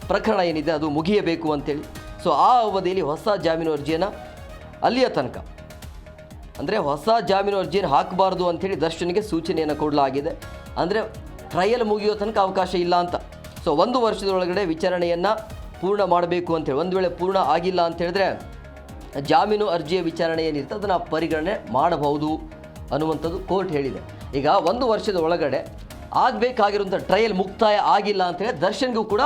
Speaker 1: ಪ್ರಕರಣ ಏನಿದೆ ಅದು ಮುಗಿಯಬೇಕು ಅಂತೇಳಿ. ಸೊ ಆ ಅವಧಿಯಲ್ಲಿ ಹೊಸ ಜಾಮೀನು ಅರ್ಜಿಯನ್ನು ಅಲ್ಲಿಯ ತನಕ ಅಂದರೆ ಹೊಸ ಜಾಮೀನು ಅರ್ಜಿಯನ್ನು ಹಾಕಬಾರ್ದು ಅಂಥೇಳಿ ದರ್ಶನ್ಗೆ ಸೂಚನೆಯನ್ನು ಕೊಡಲಾಗಿದೆ. ಅಂದರೆ ಟ್ರಯಲ್ ಮುಗಿಯೋ ತನಕ ಅವಕಾಶ ಇಲ್ಲ ಅಂತ. ಸೊ 1 ವರ್ಷದೊಳಗಡೆ ವಿಚಾರಣೆಯನ್ನು ಪೂರ್ಣ ಮಾಡಬೇಕು ಅಂತೇಳಿ, ಒಂದು ವೇಳೆ ಪೂರ್ಣ ಆಗಿಲ್ಲ ಅಂತ ಹೇಳಿದ್ರೆ ಜಾಮೀನು ಅರ್ಜಿಯ ವಿಚಾರಣೆ ಏನಿರುತ್ತೆ ಅದನ್ನು ಪರಿಗಣನೆ ಮಾಡಬಹುದು ಅನ್ನುವಂಥದ್ದು ಕೋರ್ಟ್ ಹೇಳಿದೆ. ಈಗ 1 ವರ್ಷದ ಒಳಗಡೆ ಆಗಬೇಕಾಗಿರುವಂಥ ಟ್ರಯಲ್ ಮುಕ್ತಾಯ ಆಗಿಲ್ಲ ಅಂತೇಳಿ ದರ್ಶನ್ಗೂ ಕೂಡ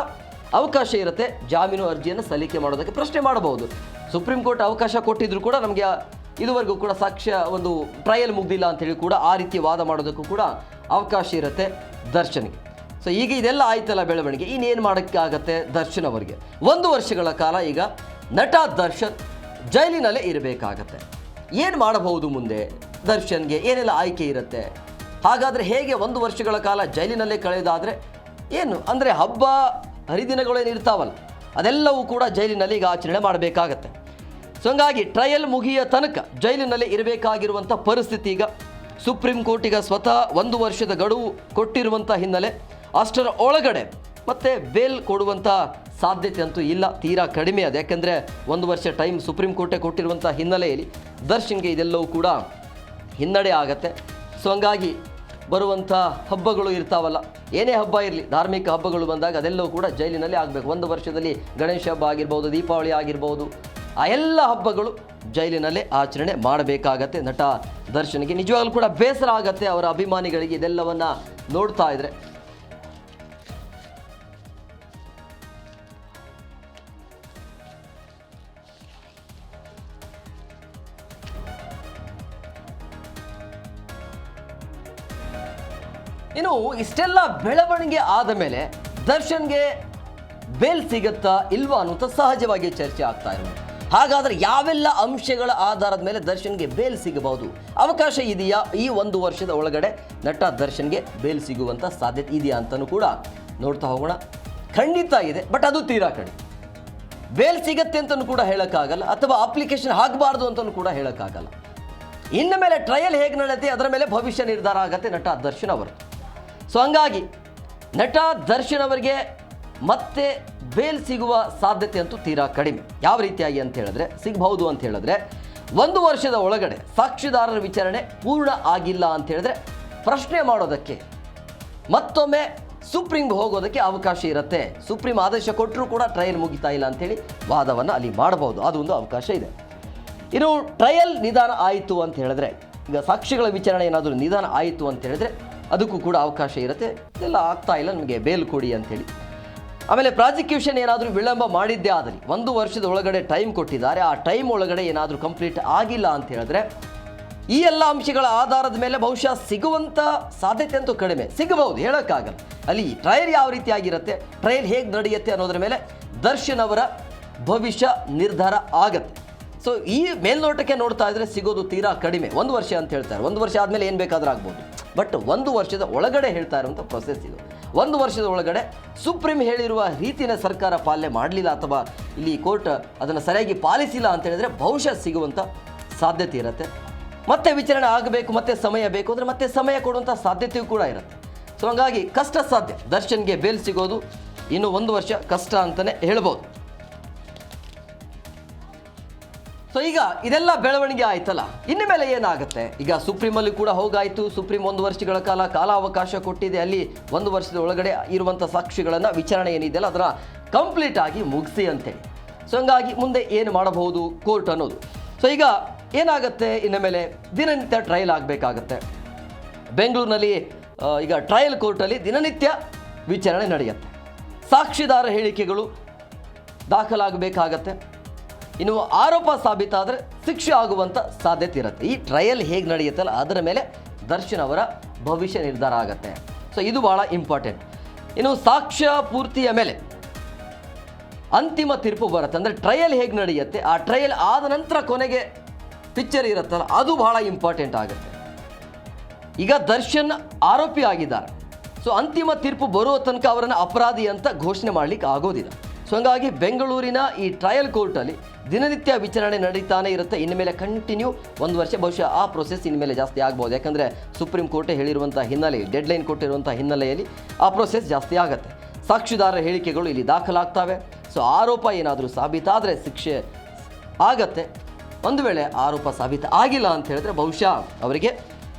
Speaker 1: ಅವಕಾಶ ಇರುತ್ತೆ ಜಾಮೀನು ಅರ್ಜಿಯನ್ನು ಸಲ್ಲಿಕೆ ಮಾಡೋದಕ್ಕೆ, ಪ್ರಶ್ನೆ ಮಾಡಬಹುದು. ಸುಪ್ರೀಂ ಕೋರ್ಟ್ ಅವಕಾಶ ಕೊಟ್ಟಿದ್ರು ಕೂಡ ನಮಗೆ ಇದುವರೆಗೂ ಕೂಡ ಒಂದು ಟ್ರಯಲ್ ಮುಗ್ದಿಲ್ಲ ಅಂತೇಳಿ ಕೂಡ ಆ ರೀತಿ ವಾದ ಮಾಡೋದಕ್ಕೂ ಕೂಡ ಅವಕಾಶ ಇರುತ್ತೆ ದರ್ಶನ್ಗೆ. ಸೊ ಈಗ ಇದೆಲ್ಲ ಆಯ್ತಲ್ಲ ಬೆಳವಣಿಗೆ, ಇನ್ನೇನು ಮಾಡೋಕ್ಕಾಗತ್ತೆ ದರ್ಶನ್ ಅವರಿಗೆ? 1 ವರ್ಷಗಳ ಕಾಲ ಈಗ ನಟ ದರ್ಶನ್ ಜೈಲಿನಲ್ಲೇ ಇರಬೇಕಾಗತ್ತೆ. ಏನು ಮಾಡಬಹುದು ಮುಂದೆ ದರ್ಶನ್ಗೆ, ಏನೆಲ್ಲ ಆಯ್ಕೆ ಇರುತ್ತೆ? ಹಾಗಾದರೆ ಹೇಗೆ 1 ವರ್ಷಗಳ ಕಾಲ ಜೈಲಿನಲ್ಲೇ ಕಳೆಯೋದಾದರೆ ಏನು ಅಂದರೆ ಹಬ್ಬ ಹರಿದಿನಗಳೇನಿರ್ತಾವಲ್ಲ ಅದೆಲ್ಲವೂ ಕೂಡ ಜೈಲಿನಲ್ಲಿ ಈಗ ಆಚರಣೆ ಮಾಡಬೇಕಾಗತ್ತೆ. ಸೊ ಹಂಗಾಗಿ ಟ್ರಯಲ್ ಮುಗಿಯ ತನಕ ಜೈಲಿನಲ್ಲೇ ಇರಬೇಕಾಗಿರುವಂಥ ಪರಿಸ್ಥಿತಿ ಈಗ ಸುಪ್ರೀಂ ಕೋರ್ಟ್ ಈಗ ಸ್ವತಃ 1 ವರ್ಷದ ಗಡುವು ಕೊಟ್ಟಿರುವಂಥ ಹಿನ್ನೆಲೆ ಅಷ್ಟರ ಒಳಗಡೆ ಮತ್ತೆ ಬೇಲ್ ಕೊಡುವಂಥ ಸಾಧ್ಯತೆ ಅಂತೂ ಇಲ್ಲ, ತೀರಾ ಕಡಿಮೆ ಅದು. ಯಾಕೆಂದರೆ 1 ವರ್ಷ ಟೈಮ್ ಸುಪ್ರೀಂ ಕೋರ್ಟೇ ಕೊಟ್ಟಿರುವಂಥ ಹಿನ್ನೆಲೆಯಲ್ಲಿ ದರ್ಶನ್ಗೆ ಇದೆಲ್ಲವೂ ಕೂಡ ಹಿನ್ನಡೆ ಆಗತ್ತೆ. ಸೊ ಹಂಗಾಗಿ ಬರುವಂಥ ಹಬ್ಬಗಳು ಇರ್ತಾವಲ್ಲ, ಏನೇ ಹಬ್ಬ ಇರಲಿ, ಧಾರ್ಮಿಕ ಹಬ್ಬಗಳು ಬಂದಾಗ ಅದೆಲ್ಲವೂ ಕೂಡ ಜೈಲಿನಲ್ಲಿ ಆಗಬೇಕು. 1 ವರ್ಷದಲ್ಲಿ ಗಣೇಶ ಹಬ್ಬ ಆಗಿರ್ಬೋದು, ದೀಪಾವಳಿ ಆಗಿರ್ಬೋದು, ಆ ಎಲ್ಲ ಹಬ್ಬಗಳು ಜೈಲಿನಲ್ಲೇ ಆಚರಣೆ ಮಾಡಬೇಕಾಗತ್ತೆ ನಟ ದರ್ಶನ್ಗೆ. ನಿಜವಾಗ್ಲೂ ಕೂಡ ಬೇಸರ ಆಗತ್ತೆ ಅವರ ಅಭಿಮಾನಿಗಳಿಗೆ ಇದೆಲ್ಲವನ್ನು ನೋಡ್ತಾ ಇದ್ರೆ. ಇನ್ನು ಇಷ್ಟೆಲ್ಲ ಬೆಳವಣಿಗೆ ಆದ ಮೇಲೆ ದರ್ಶನ್ಗೆ ಬೇಲ್ ಸಿಗುತ್ತಾ ಇಲ್ವಾ ಅನ್ನುವಂಥ ಸಹಜವಾಗಿ ಚರ್ಚೆ ಆಗ್ತಾ ಇರೋದು. ಹಾಗಾದರೆ ಯಾವೆಲ್ಲ ಅಂಶಗಳ ಆಧಾರದ ಮೇಲೆ ದರ್ಶನ್ಗೆ ಬೇಲ್ ಸಿಗಬಹುದು, ಅವಕಾಶ ಇದೆಯಾ? ಈ 1 ವರ್ಷದ ಒಳಗಡೆ ನಟ ದರ್ಶನ್ಗೆ ಬೇಲ್ ಸಿಗುವಂಥ ಸಾಧ್ಯತೆ ಇದೆಯಾ ಅಂತಲೂ ಕೂಡ ನೋಡ್ತಾ ಹೋಗೋಣ. ಖಂಡಿತ ಇದೆ, ಬಟ್ ಅದು ತೀರಾ ಕಡಿಮೆ. ಬೇಲ್ ಸಿಗತ್ತೆ ಅಂತಲೂ ಕೂಡ ಹೇಳೋಕ್ಕಾಗಲ್ಲ, ಅಥವಾ ಅಪ್ಲಿಕೇಶನ್ ಹಾಕಬಾರ್ದು ಅಂತಲೂ ಕೂಡ ಹೇಳೋಕ್ಕಾಗಲ್ಲ. ಇನ್ನು ಮೇಲೆ ಟ್ರಯಲ್ ಹೇಗೆ ನಡೆಯುತ್ತೆ ಅದರ ಮೇಲೆ ಭವಿಷ್ಯ ನಿರ್ಧಾರ ಆಗುತ್ತೆ ನಟ ದರ್ಶನ್ ಅವರು. ಸೊ ಹಂಗಾಗಿ ನಟ ದರ್ಶನ್ ಅವರಿಗೆ ಮತ್ತೆ ಬೇಲ್ ಸಿಗುವ ಸಾಧ್ಯತೆ ಅಂತೂ ತೀರಾ ಕಡಿಮೆ. ಯಾವ ರೀತಿಯಾಗಿ ಅಂತ ಹೇಳಿದ್ರೆ ಸಿಗಬಹುದು ಅಂತ ಹೇಳಿದ್ರೆ 1 ವರ್ಷದ ಒಳಗಡೆ ಸಾಕ್ಷಿದಾರರ ವಿಚಾರಣೆ ಪೂರ್ಣ ಆಗಿಲ್ಲ ಅಂತ ಹೇಳಿದ್ರೆ ಪ್ರಶ್ನೆ ಮಾಡೋದಕ್ಕೆ ಮತ್ತೊಮ್ಮೆ ಸುಪ್ರೀಂಗೆ ಹೋಗೋದಕ್ಕೆ ಅವಕಾಶ ಇರುತ್ತೆ. ಸುಪ್ರೀಂ ಆದೇಶ ಕೊಟ್ಟರೂ ಕೂಡ ಟ್ರಯಲ್ ಮುಗಿತಾ ಇಲ್ಲ ಅಂಥೇಳಿ ವಾದವನ್ನು ಅಲ್ಲಿ ಮಾಡಬಹುದು, ಅದೊಂದು ಅವಕಾಶ ಇದೆ. ಇನ್ನು ಟ್ರಯಲ್ ನಿಧಾನ ಆಯಿತು ಅಂತ ಹೇಳಿದ್ರೆ, ಈಗ ಸಾಕ್ಷಿಗಳ ವಿಚಾರಣೆ ಏನಾದರೂ ನಿಧಾನ ಆಯಿತು ಅಂತ ಹೇಳಿದ್ರೆ ಅದಕ್ಕೂ ಕೂಡ ಅವಕಾಶ ಇರುತ್ತೆ. ಇದೆಲ್ಲ ಆಗ್ತಾ ಇಲ್ಲ, ನಮಗೆ ಬೇಲ್ ಕೊಡಿ ಅಂಥೇಳಿ. ಆಮೇಲೆ ಪ್ರಾಸಿಕ್ಯೂಷನ್ ಏನಾದರೂ ವಿಳಂಬ ಮಾಡಿದ್ದೇ ಆದಲ್ಲಿ 1 ವರ್ಷದ ಒಳಗಡೆ ಟೈಮ್ ಕೊಟ್ಟಿದ್ದಾರೆ, ಆ ಟೈಮ್ ಒಳಗಡೆ ಏನಾದರೂ ಕಂಪ್ಲೀಟ್ ಆಗಿಲ್ಲ ಅಂತ ಹೇಳಿದ್ರೆ ಈ ಎಲ್ಲ ಅಂಶಗಳ ಆಧಾರದ ಮೇಲೆ ಬಹುಶಃ ಸಿಗುವಂಥ ಸಾಧ್ಯತೆ ಅಂತೂ ಕಡಿಮೆ, ಸಿಗಬಹುದು, ಹೇಳೋಕ್ಕಾಗಲ್ಲ. ಅಲ್ಲಿ ಟ್ರಯಲ್ ಯಾವ ರೀತಿಯಾಗಿರುತ್ತೆ, ಟ್ರಯಲ್ ಹೇಗೆ ನಡೆಯುತ್ತೆ ಅನ್ನೋದ್ರ ಮೇಲೆ ದರ್ಶನ್ ಅವರ ಭವಿಷ್ಯ ನಿರ್ಧಾರ ಆಗತ್ತೆ. ಸೊ ಈ ಮೇಲ್ನೋಟಕ್ಕೆ ನೋಡ್ತಾ ಇದ್ರೆ ಸಿಗೋದು ತೀರಾ ಕಡಿಮೆ. 1 ವರ್ಷ ಅಂತ ಹೇಳ್ತಾರೆ, 1 ವರ್ಷ ಆದಮೇಲೆ ಏನು ಬೇಕಾದರೂ ಆಗ್ಬೋದು. ಬಟ್ 1 ವರ್ಷದ ಒಳಗಡೆ ಹೇಳ್ತಾ ಇರುವಂಥ ಪ್ರೊಸೆಸ್ ಇದು. 1 ವರ್ಷದ ಒಳಗಡೆ ಸುಪ್ರೀಂ ಹೇಳಿರುವ ರೀತಿಯ ಸರ್ಕಾರ ಪಾಲನೆ ಮಾಡಲಿಲ್ಲ ಅಥವಾ ಇಲ್ಲಿ ಕೋರ್ಟ್ ಅದನ್ನು ಸರಿಯಾಗಿ ಪಾಲಿಸಿಲ್ಲ ಅಂತ ಹೇಳಿದ್ರೆ ಬಹುಶಃ ಸಿಗುವಂಥ ಸಾಧ್ಯತೆ ಇರುತ್ತೆ. ಮತ್ತೆ ವಿಚಾರಣೆ ಆಗಬೇಕು, ಮತ್ತೆ ಸಮಯ ಬೇಕು ಅಂದರೆ ಮತ್ತೆ ಸಮಯ ಕೊಡುವಂಥ ಸಾಧ್ಯತೆಯೂ ಕೂಡ ಇರುತ್ತೆ. ಸೊ ಹಾಗಾಗಿ ಕಷ್ಟ ಸಾಧ್ಯ, ದರ್ಶನ್ಗೆ ಬೇಲ್ ಸಿಗೋದು ಇನ್ನು 1 ವರ್ಷ ಕಷ್ಟ ಅಂತಲೇ ಹೇಳ್ಬೋದು. ಸೊ ಈಗ ಇದೆಲ್ಲ ಬೆಳವಣಿಗೆ ಆಯ್ತಲ್ಲ, ಇನ್ನು ಮೇಲೆ ಏನಾಗುತ್ತೆ? ಈಗ ಸುಪ್ರೀಮಲ್ಲಿ ಕೂಡ ಹೋಗಾಯಿತು, ಸುಪ್ರೀಂ 1 ವರ್ಷಗಳ ಕಾಲಾವಕಾಶ ಕೊಟ್ಟಿದೆ. ಅಲ್ಲಿ 1 ವರ್ಷದ ಒಳಗಡೆ ಇರುವಂಥ ಸಾಕ್ಷಿಗಳನ್ನು ವಿಚಾರಣೆ ಏನಿದೆಯಲ್ಲ ಅದನ್ನು ಕಂಪ್ಲೀಟ್ ಆಗಿ ಮುಗಿಸಿ ಅಂತೇಳಿ. ಸೊ ಹಂಗಾಗಿ ಮುಂದೆ ಏನು ಮಾಡಬಹುದು ಕೋರ್ಟ್ ಅನ್ನೋದು. ಸೊ ಈಗ ಏನಾಗುತ್ತೆ, ಇನ್ನು ಮೇಲೆ ದಿನನಿತ್ಯ ಟ್ರಯಲ್ ಆಗಬೇಕಾಗತ್ತೆ. ಬೆಂಗಳೂರಿನಲ್ಲಿ ಈಗ ಟ್ರಯಲ್ ಕೋರ್ಟಲ್ಲಿ ದಿನನಿತ್ಯ ವಿಚಾರಣೆ ನಡೆಯುತ್ತೆ. ಸಾಕ್ಷಿದಾರ ಹೇಳಿಕೆಗಳು ದಾಖಲಾಗಬೇಕಾಗತ್ತೆ. ಇನ್ನು ಆರೋಪ ಸಾಬೀತಾದರೆ ಶಿಕ್ಷೆ ಆಗುವಂಥ ಸಾಧ್ಯತೆ ಇರುತ್ತೆ. ಈ ಟ್ರಯಲ್ ಹೇಗೆ ನಡೆಯುತ್ತಲ್ಲ ಅದರ ಮೇಲೆ ದರ್ಶನ್ ಅವರ ಭವಿಷ್ಯ ನಿರ್ಧಾರ ಆಗುತ್ತೆ. ಸೊ ಇದು ಭಾಳ ಇಂಪಾರ್ಟೆಂಟ್. ಇನ್ನು ಸಾಕ್ಷ್ಯ ಪೂರ್ತಿಯ ಮೇಲೆ ಅಂತಿಮ ತೀರ್ಪು ಬರುತ್ತೆ. ಅಂದರೆ ಟ್ರಯಲ್ ಹೇಗೆ ನಡೆಯುತ್ತೆ, ಆ ಟ್ರಯಲ್ ಆದ ನಂತರ ಕೊನೆಗೆ ಪಿಕ್ಚರ್ ಇರುತ್ತಲ್ಲ ಅದು ಬಹಳ ಇಂಪಾರ್ಟೆಂಟ್ ಆಗುತ್ತೆ. ಈಗ ದರ್ಶನ್ ಆರೋಪಿ ಆಗಿದ್ದಾರೆ. ಸೊ ಅಂತಿಮ ತೀರ್ಪು ಬರುವ ತನಕ ಅವರನ್ನು ಅಪರಾಧಿ ಅಂತ ಘೋಷಣೆ ಮಾಡಲಿಕ್ಕೆ ಆಗೋದಿಲ್ಲ. ಸೊ ಹಂಗಾಗಿ ಬೆಂಗಳೂರಿನ ಈ ಟ್ರಯಲ್ ಕೋರ್ಟಲ್ಲಿ ದಿನನಿತ್ಯ ವಿಚಾರಣೆ ನಡೀತಾನೆ ಇರುತ್ತೆ. ಇನ್ಮೇಲೆ ಕಂಟಿನ್ಯೂ 1 ವರ್ಷ, ಬಹುಶಃ ಆ ಪ್ರೊಸೆಸ್ ಇನ್ಮೇಲೆ ಜಾಸ್ತಿ ಆಗ್ಬೋದು. ಯಾಕಂದರೆ ಸುಪ್ರೀಂ ಕೋರ್ಟೇ ಹೇಳಿರುವಂಥ ಹಿನ್ನೆಲೆಯಲ್ಲಿ, ಡೆಡ್ಲೈನ್ ಕೊಟ್ಟಿರುವಂಥ ಹಿನ್ನೆಲೆಯಲ್ಲಿ ಆ ಪ್ರೊಸೆಸ್ ಜಾಸ್ತಿ ಆಗುತ್ತೆ. ಸಾಕ್ಷಿದಾರರ ಹೇಳಿಕೆಗಳು ಇಲ್ಲಿ ದಾಖಲಾಗ್ತವೆ. ಸೊ ಆರೋಪ ಏನಾದರೂ ಸಾಬೀತಾದರೆ ಶಿಕ್ಷೆ ಆಗತ್ತೆ. ಒಂದು ವೇಳೆ ಆರೋಪ ಸಾಬೀತು ಆಗಿಲ್ಲ ಅಂತ ಹೇಳಿದ್ರೆ ಬಹುಶಃ ಅವರಿಗೆ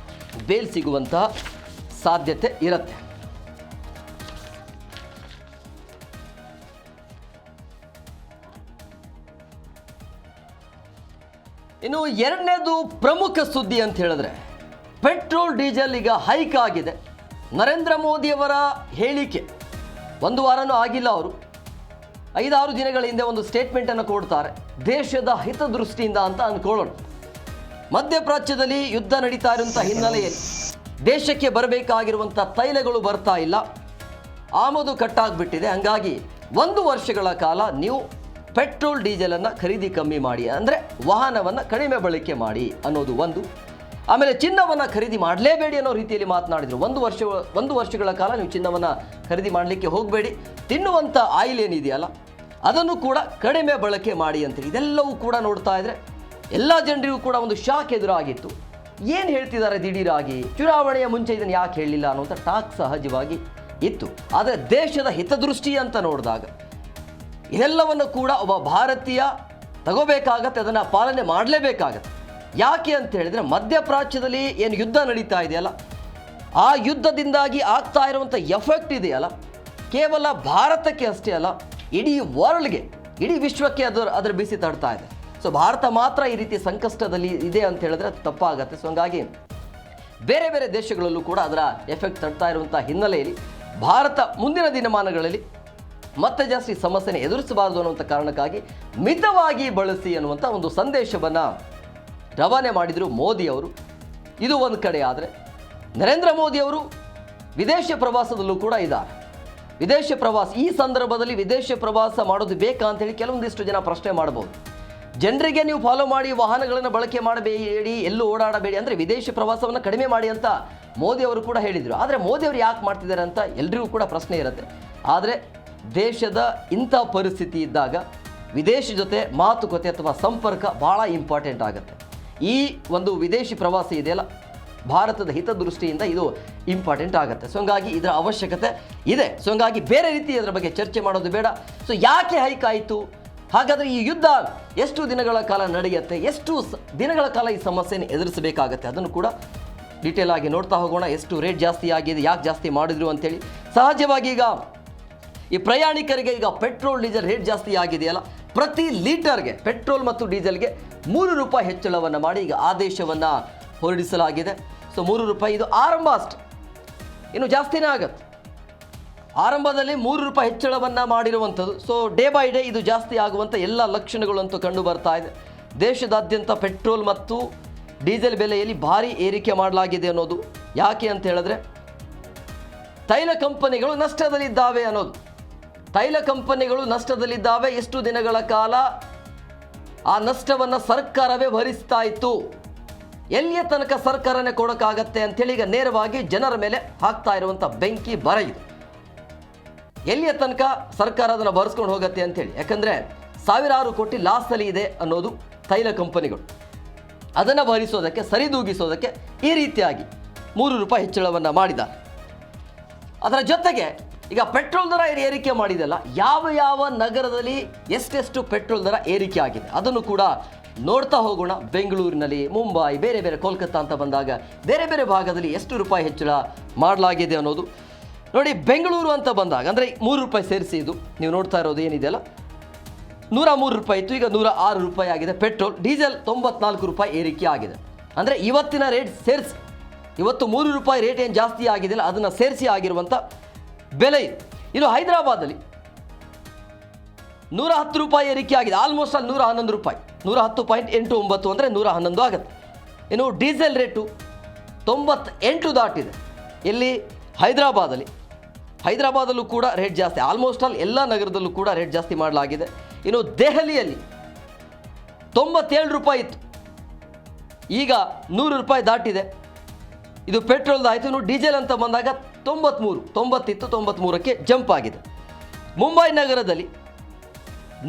Speaker 1: ಬೇಲ್ ಸಿಗುವಂತಹ ಸಾಧ್ಯತೆ ಇರುತ್ತೆ. ಇನ್ನು ಎರಡನೇದು ಪ್ರಮುಖ ಸುದ್ದಿ ಅಂತ ಹೇಳಿದ್ರೆ ಪೆಟ್ರೋಲ್ ಡೀಸೆಲ್ ಈಗ ಹೈಕ್ ಆಗಿದೆ. ನರೇಂದ್ರ ಮೋದಿಯವರ ಹೇಳಿಕೆ 1 ವಾರನೂ ಆಗಿಲ್ಲ, ಅವರು 5-6 ದಿನಗಳ ಹಿಂದೆ ಒಂದು ಸ್ಟೇಟ್ಮೆಂಟನ್ನು ಕೊಡ್ತಾರೆ, ದೇಶದ ಹಿತದೃಷ್ಟಿಯಿಂದ ಅಂತ ಅಂದ್ಕೊಳ್ಳೋಣ. ಮಧ್ಯಪ್ರಾಚ್ಯದಲ್ಲಿ ಯುದ್ಧ ನಡೀತಾ ಇರುವಂಥ ಹಿನ್ನೆಲೆಯಲ್ಲಿ ದೇಶಕ್ಕೆ ಬರಬೇಕಾಗಿರುವಂಥ ತೈಲಗಳು ಬರ್ತಾ ಇಲ್ಲ, ಆಮದು ಕಟ್ಟಾಗ್ಬಿಟ್ಟಿದೆ. ಹಂಗಾಗಿ 1 ವರ್ಷಗಳ ಕಾಲ ನೀವು ಪೆಟ್ರೋಲ್ ಡೀಸೆಲನ್ನು ಖರೀದಿ ಕಮ್ಮಿ ಮಾಡಿ, ಅಂದರೆ ವಾಹನವನ್ನು ಕಡಿಮೆ ಬಳಕೆ ಮಾಡಿ ಅನ್ನೋದು ಒಂದು. ಆಮೇಲೆ ಚಿನ್ನವನ್ನು ಖರೀದಿ ಮಾಡಲೇಬೇಡಿ ಅನ್ನೋ ರೀತಿಯಲ್ಲಿ ಮಾತನಾಡಿದರು. 1 ವರ್ಷಗಳ ಕಾಲ ನೀವು ಚಿನ್ನವನ್ನು ಖರೀದಿ ಮಾಡಲಿಕ್ಕೆ ಹೋಗಬೇಡಿ, ತಿನ್ನುವಂಥ ಆಯಿಲ್ ಏನಿದೆಯಲ್ಲ ಅದನ್ನು ಕೂಡ ಕಡಿಮೆ ಬಳಕೆ ಮಾಡಿ ಅಂತ. ಇದೆಲ್ಲವೂ ಕೂಡ ನೋಡ್ತಾ ಇದ್ರೆ ಎಲ್ಲ ಜನರಿಗೂ ಕೂಡ ಒಂದು ಶಾಕ್ ಎದುರಾಗಿತ್ತು. ಏನು ಹೇಳ್ತಿದ್ದಾರೆ ದಿಢೀರಾಗಿ, ಚುನಾವಣೆಯ ಮುಂಚೆ ಇದನ್ನು ಯಾಕೆ ಹೇಳಲಿಲ್ಲ ಅನ್ನುವಂಥ ಟಾಕ್ ಸಹಜವಾಗಿ ಇತ್ತು. ಆದರೆ ದೇಶದ ಹಿತದೃಷ್ಟಿ ಅಂತ ನೋಡಿದಾಗ ಇದೆಲ್ಲವನ್ನು ಕೂಡ ಒಬ್ಬ ಭಾರತೀಯ ತಗೋಬೇಕಾಗತ್ತೆ, ಅದನ್ನು ಪಾಲನೆ ಮಾಡಲೇಬೇಕಾಗತ್ತೆ. ಯಾಕೆ ಅಂತ ಹೇಳಿದರೆ ಮಧ್ಯಪ್ರಾಚ್ಯದಲ್ಲಿ ಏನು ಯುದ್ಧ ನಡೀತಾ ಇದೆಯಲ್ಲ, ಆ ಯುದ್ಧದಿಂದಾಗಿ ಆಗ್ತಾ ಇರುವಂಥ ಎಫೆಕ್ಟ್ ಇದೆಯಲ್ಲ ಕೇವಲ ಭಾರತಕ್ಕೆ ಅಷ್ಟೇ ಅಲ್ಲ, ಇಡೀ ವರ್ಲ್ಡ್ಗೆ, ಇಡೀ ವಿಶ್ವಕ್ಕೆ ಅದರ ಬಿಸಿ ತಡ್ತಾ ಇದೆ. ಸೊ ಭಾರತ ಮಾತ್ರ ಈ ರೀತಿ ಸಂಕಷ್ಟದಲ್ಲಿ ಇದೆ ಅಂತ ಹೇಳಿದ್ರೆ ತಪ್ಪಾಗತ್ತೆ. ಸೊ ಹಂಗಾಗಿ ಬೇರೆ ಬೇರೆ ದೇಶಗಳಲ್ಲೂ ಕೂಡ ಅದರ ಎಫೆಕ್ಟ್ ತಡ್ತಾ ಇರುವಂಥ ಹಿನ್ನೆಲೆಯಲ್ಲಿ ಭಾರತ ಮುಂದಿನ ದಿನಮಾನಗಳಲ್ಲಿ ಮತ್ತೆ ಜಾಸ್ತಿ ಸಮಸ್ಯೆನ ಎದುರಿಸಬಾರದು ಅನ್ನುವಂಥ ಕಾರಣಕ್ಕಾಗಿ ಮಿತವಾಗಿ ಬಳಸಿ ಅನ್ನುವಂಥ ಒಂದು ಸಂದೇಶವನ್ನು ರವಾನೆ ಮಾಡಿದರು ಮೋದಿಯವರು. ಇದು ಒಂದು ಕಡೆ. ಆದರೆ ನರೇಂದ್ರ ಮೋದಿಯವರು ವಿದೇಶ ಪ್ರವಾಸದಲ್ಲೂ ಕೂಡ ಇದ್ದಾರೆ. ವಿದೇಶ ಪ್ರವಾಸ, ಈ ಸಂದರ್ಭದಲ್ಲಿ ವಿದೇಶ ಪ್ರವಾಸ ಮಾಡೋದು ಬೇಕಾ ಅಂತೇಳಿ ಕೆಲವೊಂದಿಷ್ಟು ಜನ ಪ್ರಶ್ನೆ ಮಾಡ್ಬೋದು. ಜನರಿಗೆ ನೀವು ಫಾಲೋ ಮಾಡಿ, ವಾಹನಗಳನ್ನು ಬಳಕೆ ಮಾಡಬೇಡಿ, ಎಲ್ಲೂ ಓಡಾಡಬೇಡಿ, ಅಂದರೆ ವಿದೇಶ ಪ್ರವಾಸವನ್ನು ಕಡಿಮೆ ಮಾಡಿ ಅಂತ ಮೋದಿಯವರು ಕೂಡ ಹೇಳಿದರು. ಆದರೆ ಮೋದಿಯವರು ಯಾಕೆ ಮಾಡ್ತಿದ್ದಾರೆ ಅಂತ ಎಲ್ರಿಗೂ ಕೂಡ ಪ್ರಶ್ನೆ ಇರುತ್ತೆ. ಆದರೆ ದೇಶದ ಇಂಥ ಪರಿಸ್ಥಿತಿ ಇದ್ದಾಗ ವಿದೇಶ ಜೊತೆ ಮಾತುಕತೆ ಅಥವಾ ಸಂಪರ್ಕ ಭಾಳ ಇಂಪಾರ್ಟೆಂಟ್ ಆಗುತ್ತೆ. ಈ ಒಂದು ವಿದೇಶಿ ಪ್ರವಾಸ ಇದೆಯಲ್ಲ ಭಾರತದ ಹಿತದೃಷ್ಟಿಯಿಂದ ಇದು ಇಂಪಾರ್ಟೆಂಟ್ ಆಗುತ್ತೆ. ಸೊ ಹಂಗಾಗಿ ಇದರ ಅವಶ್ಯಕತೆ ಇದೆ. ಸೊ ಹಂಗಾಗಿ ಬೇರೆ ರೀತಿ ಅದರ ಬಗ್ಗೆ ಚರ್ಚೆ ಮಾಡೋದು ಬೇಡ. ಸೊ ಯಾಕೆ ಹೈಕ್ ಆಯಿತು, ಹಾಗಾದರೆ ಈ ಯುದ್ಧ ಎಷ್ಟು ದಿನಗಳ ಕಾಲ ನಡೆಯುತ್ತೆ, ಎಷ್ಟು ದಿನಗಳ ಕಾಲ ಈ ಸಮಸ್ಯೆಯನ್ನು ಎದುರಿಸಬೇಕಾಗತ್ತೆ, ಅದನ್ನು ಕೂಡ ಡೀಟೇಲ್ ಆಗಿ ನೋಡ್ತಾ ಹೋಗೋಣ. ಎಷ್ಟು ರೇಟ್ ಜಾಸ್ತಿ ಆಗಿದೆ, ಯಾಕೆ ಜಾಸ್ತಿ ಮಾಡಿದ್ರು ಅಂತೇಳಿ. ಸಹಜವಾಗಿ ಈಗ ಈ ಪ್ರಯಾಣಿಕರಿಗೆ ಈಗ ಪೆಟ್ರೋಲ್ ಡೀಸೆಲ್ ರೇಟ್ ಜಾಸ್ತಿ ಆಗಿದೆಯಲ್ಲ, ಪ್ರತಿ ಲೀಟರ್ಗೆ ಪೆಟ್ರೋಲ್ ಮತ್ತು ಡೀಸೆಲ್ಗೆ 3 ರೂಪಾಯಿ ಹೆಚ್ಚಳವನ್ನು ಮಾಡಿ ಈಗ ಆದೇಶವನ್ನು ಹೊರಡಿಸಲಾಗಿದೆ. ಸೊ 3 ರೂಪಾಯಿ ಇದು ಆರಂಭ ಅಷ್ಟೆ, ಇನ್ನು ಜಾಸ್ತಿನೇ ಆಗುತ್ತೆ. ಆರಂಭದಲ್ಲಿ 3 ರೂಪಾಯಿ ಹೆಚ್ಚಳವನ್ನು ಮಾಡಿರುವಂಥದ್ದು. ಸೊ ಡೇ ಬೈ ಡೇ ಇದು ಜಾಸ್ತಿ ಆಗುವಂಥ ಎಲ್ಲ ಲಕ್ಷಣಗಳಂತೂ ಕಂಡು ಬರ್ತಾ ಇದೆ. ದೇಶದಾದ್ಯಂತ ಪೆಟ್ರೋಲ್ ಮತ್ತು ಡೀಸೆಲ್ ಬೆಲೆಯಲ್ಲಿ ಭಾರಿ ಏರಿಕೆ ಮಾಡಲಾಗಿದೆ ಅನ್ನೋದು ಯಾಕೆ ಅಂತ ಹೇಳಿದ್ರೆ, ತೈಲ ಕಂಪನಿಗಳು ನಷ್ಟದಲ್ಲಿದ್ದಾವೆ ಅನ್ನೋದು. ತೈಲ ಕಂಪನಿಗಳು ನಷ್ಟದಲ್ಲಿದ್ದಾವೆ. ಎಷ್ಟು ದಿನಗಳ ಕಾಲ ಆ ನಷ್ಟವನ್ನು ಸರ್ಕಾರವೇ ಭರಿಸ್ತಾ ಇತ್ತು. ಎಲ್ಲಿಯ ತನಕ ಸರ್ಕಾರನೇ ಕೊಡೋಕ್ಕಾಗತ್ತೆ ಅಂತೇಳಿ ಈಗ ನೇರವಾಗಿ ಜನರ ಮೇಲೆ ಹಾಕ್ತಾ ಇರುವಂಥ ಬೆಂಕಿ ಬರ ಇದು. ಎಲ್ಲಿಯ ತನಕ ಸರ್ಕಾರ ಅದನ್ನು ಭರಿಸ್ಕೊಂಡು ಹೋಗುತ್ತೆ ಅಂತೇಳಿ. ಯಾಕಂದರೆ ಸಾವಿರಾರು ಕೋಟಿ ಲಾಸಲ್ಲಿ ಇದೆ ಅನ್ನೋದು ತೈಲ ಕಂಪನಿಗಳು. ಅದನ್ನು ಭರಿಸೋದಕ್ಕೆ, ಸರಿದೂಗಿಸೋದಕ್ಕೆ ಈ ರೀತಿಯಾಗಿ 3 ರೂಪಾಯಿ ಹೆಚ್ಚಳವನ್ನು ಮಾಡಿದ್ದಾರೆ. ಅದರ ಜೊತೆಗೆ ಈಗ ಪೆಟ್ರೋಲ್ ದರ ಏರಿಕೆ ಮಾಡಿದೆಲ್ಲ, ಯಾವ ಯಾವ ನಗರದಲ್ಲಿ ಎಷ್ಟೆಷ್ಟು ಪೆಟ್ರೋಲ್ ದರ ಏರಿಕೆ ಆಗಿದೆ ಅದನ್ನು ಕೂಡ ನೋಡ್ತಾ ಹೋಗೋಣ. ಬೆಂಗಳೂರಿನಲ್ಲಿ, ಮುಂಬೈ, ಬೇರೆ ಬೇರೆ ಕೋಲ್ಕತ್ತಾ ಅಂತ ಬಂದಾಗ ಬೇರೆ ಬೇರೆ ಭಾಗದಲ್ಲಿ ಎಷ್ಟು ರೂಪಾಯಿ ಹೆಚ್ಚಳ ಮಾಡಲಾಗಿದೆ ಅನ್ನೋದು ನೋಡಿ. ಬೆಂಗಳೂರು ಅಂತ ಬಂದಾಗ ಅಂದರೆ 3 ರೂಪಾಯಿ ಸೇರಿಸಿ ಇದು ನೀವು ನೋಡ್ತಾ ಇರೋದು ಏನಿದೆಯಲ್ಲ, 103 ರೂಪಾಯಿ ಇತ್ತು, ಈಗ 106 ರೂಪಾಯಿ ಆಗಿದೆ. ಪೆಟ್ರೋಲ್, ಡೀಸೆಲ್ 94 ರೂಪಾಯಿ ಏರಿಕೆ ಆಗಿದೆ. ಅಂದರೆ ಇವತ್ತಿನ ರೇಟ್ ಸೇರಿಸಿ, ಇವತ್ತು 3 ರೂಪಾಯಿ ರೇಟ್ ಏನು ಜಾಸ್ತಿ ಆಗಿದೆಯಲ್ಲ ಅದನ್ನು ಸೇರಿಸಿ ಆಗಿರುವಂಥ ಬೆಲೆ ಇದು. ಇನ್ನು ಹೈದರಾಬಾದಲ್ಲಿ 110 ರೂಪಾಯಿ ಏರಿಕೆ ಆಗಿದೆ. ಆಲ್ಮೋಸ್ಟ್ ಅಲ್ಲಿ 111 ರೂಪಾಯಿ, 110.89 ಅಂದರೆ 111 ಆಗುತ್ತೆ. ಇನ್ನು ಡೀಸೆಲ್ ರೇಟು 98 ದಾಟಿದೆ. ಎಲ್ಲಿ? ಹೈದರಾಬಾದಲ್ಲೂ ಕೂಡ ರೇಟ್ ಜಾಸ್ತಿ. ಆಲ್ಮೋಸ್ಟ್ ಆಲ್ ಎಲ್ಲ ನಗರದಲ್ಲೂ ಕೂಡ ರೇಟ್ ಜಾಸ್ತಿ ಮಾಡಲಾಗಿದೆ. ಇನ್ನು ದೆಹಲಿಯಲ್ಲಿ 97 ರೂಪಾಯಿ ಇತ್ತು, ಈಗ 100 ರೂಪಾಯಿ ದಾಟಿದೆ. ಇದು ಪೆಟ್ರೋಲ್ದು ಆಯಿತು. ಇನ್ನು ಡೀಸೆಲ್ ಅಂತ ಬಂದಾಗ 90 ಇತ್ತು, 93ಕ್ಕೆ ಜಂಪ್ ಆಗಿದೆ. ಮುಂಬೈ ನಗರದಲ್ಲಿ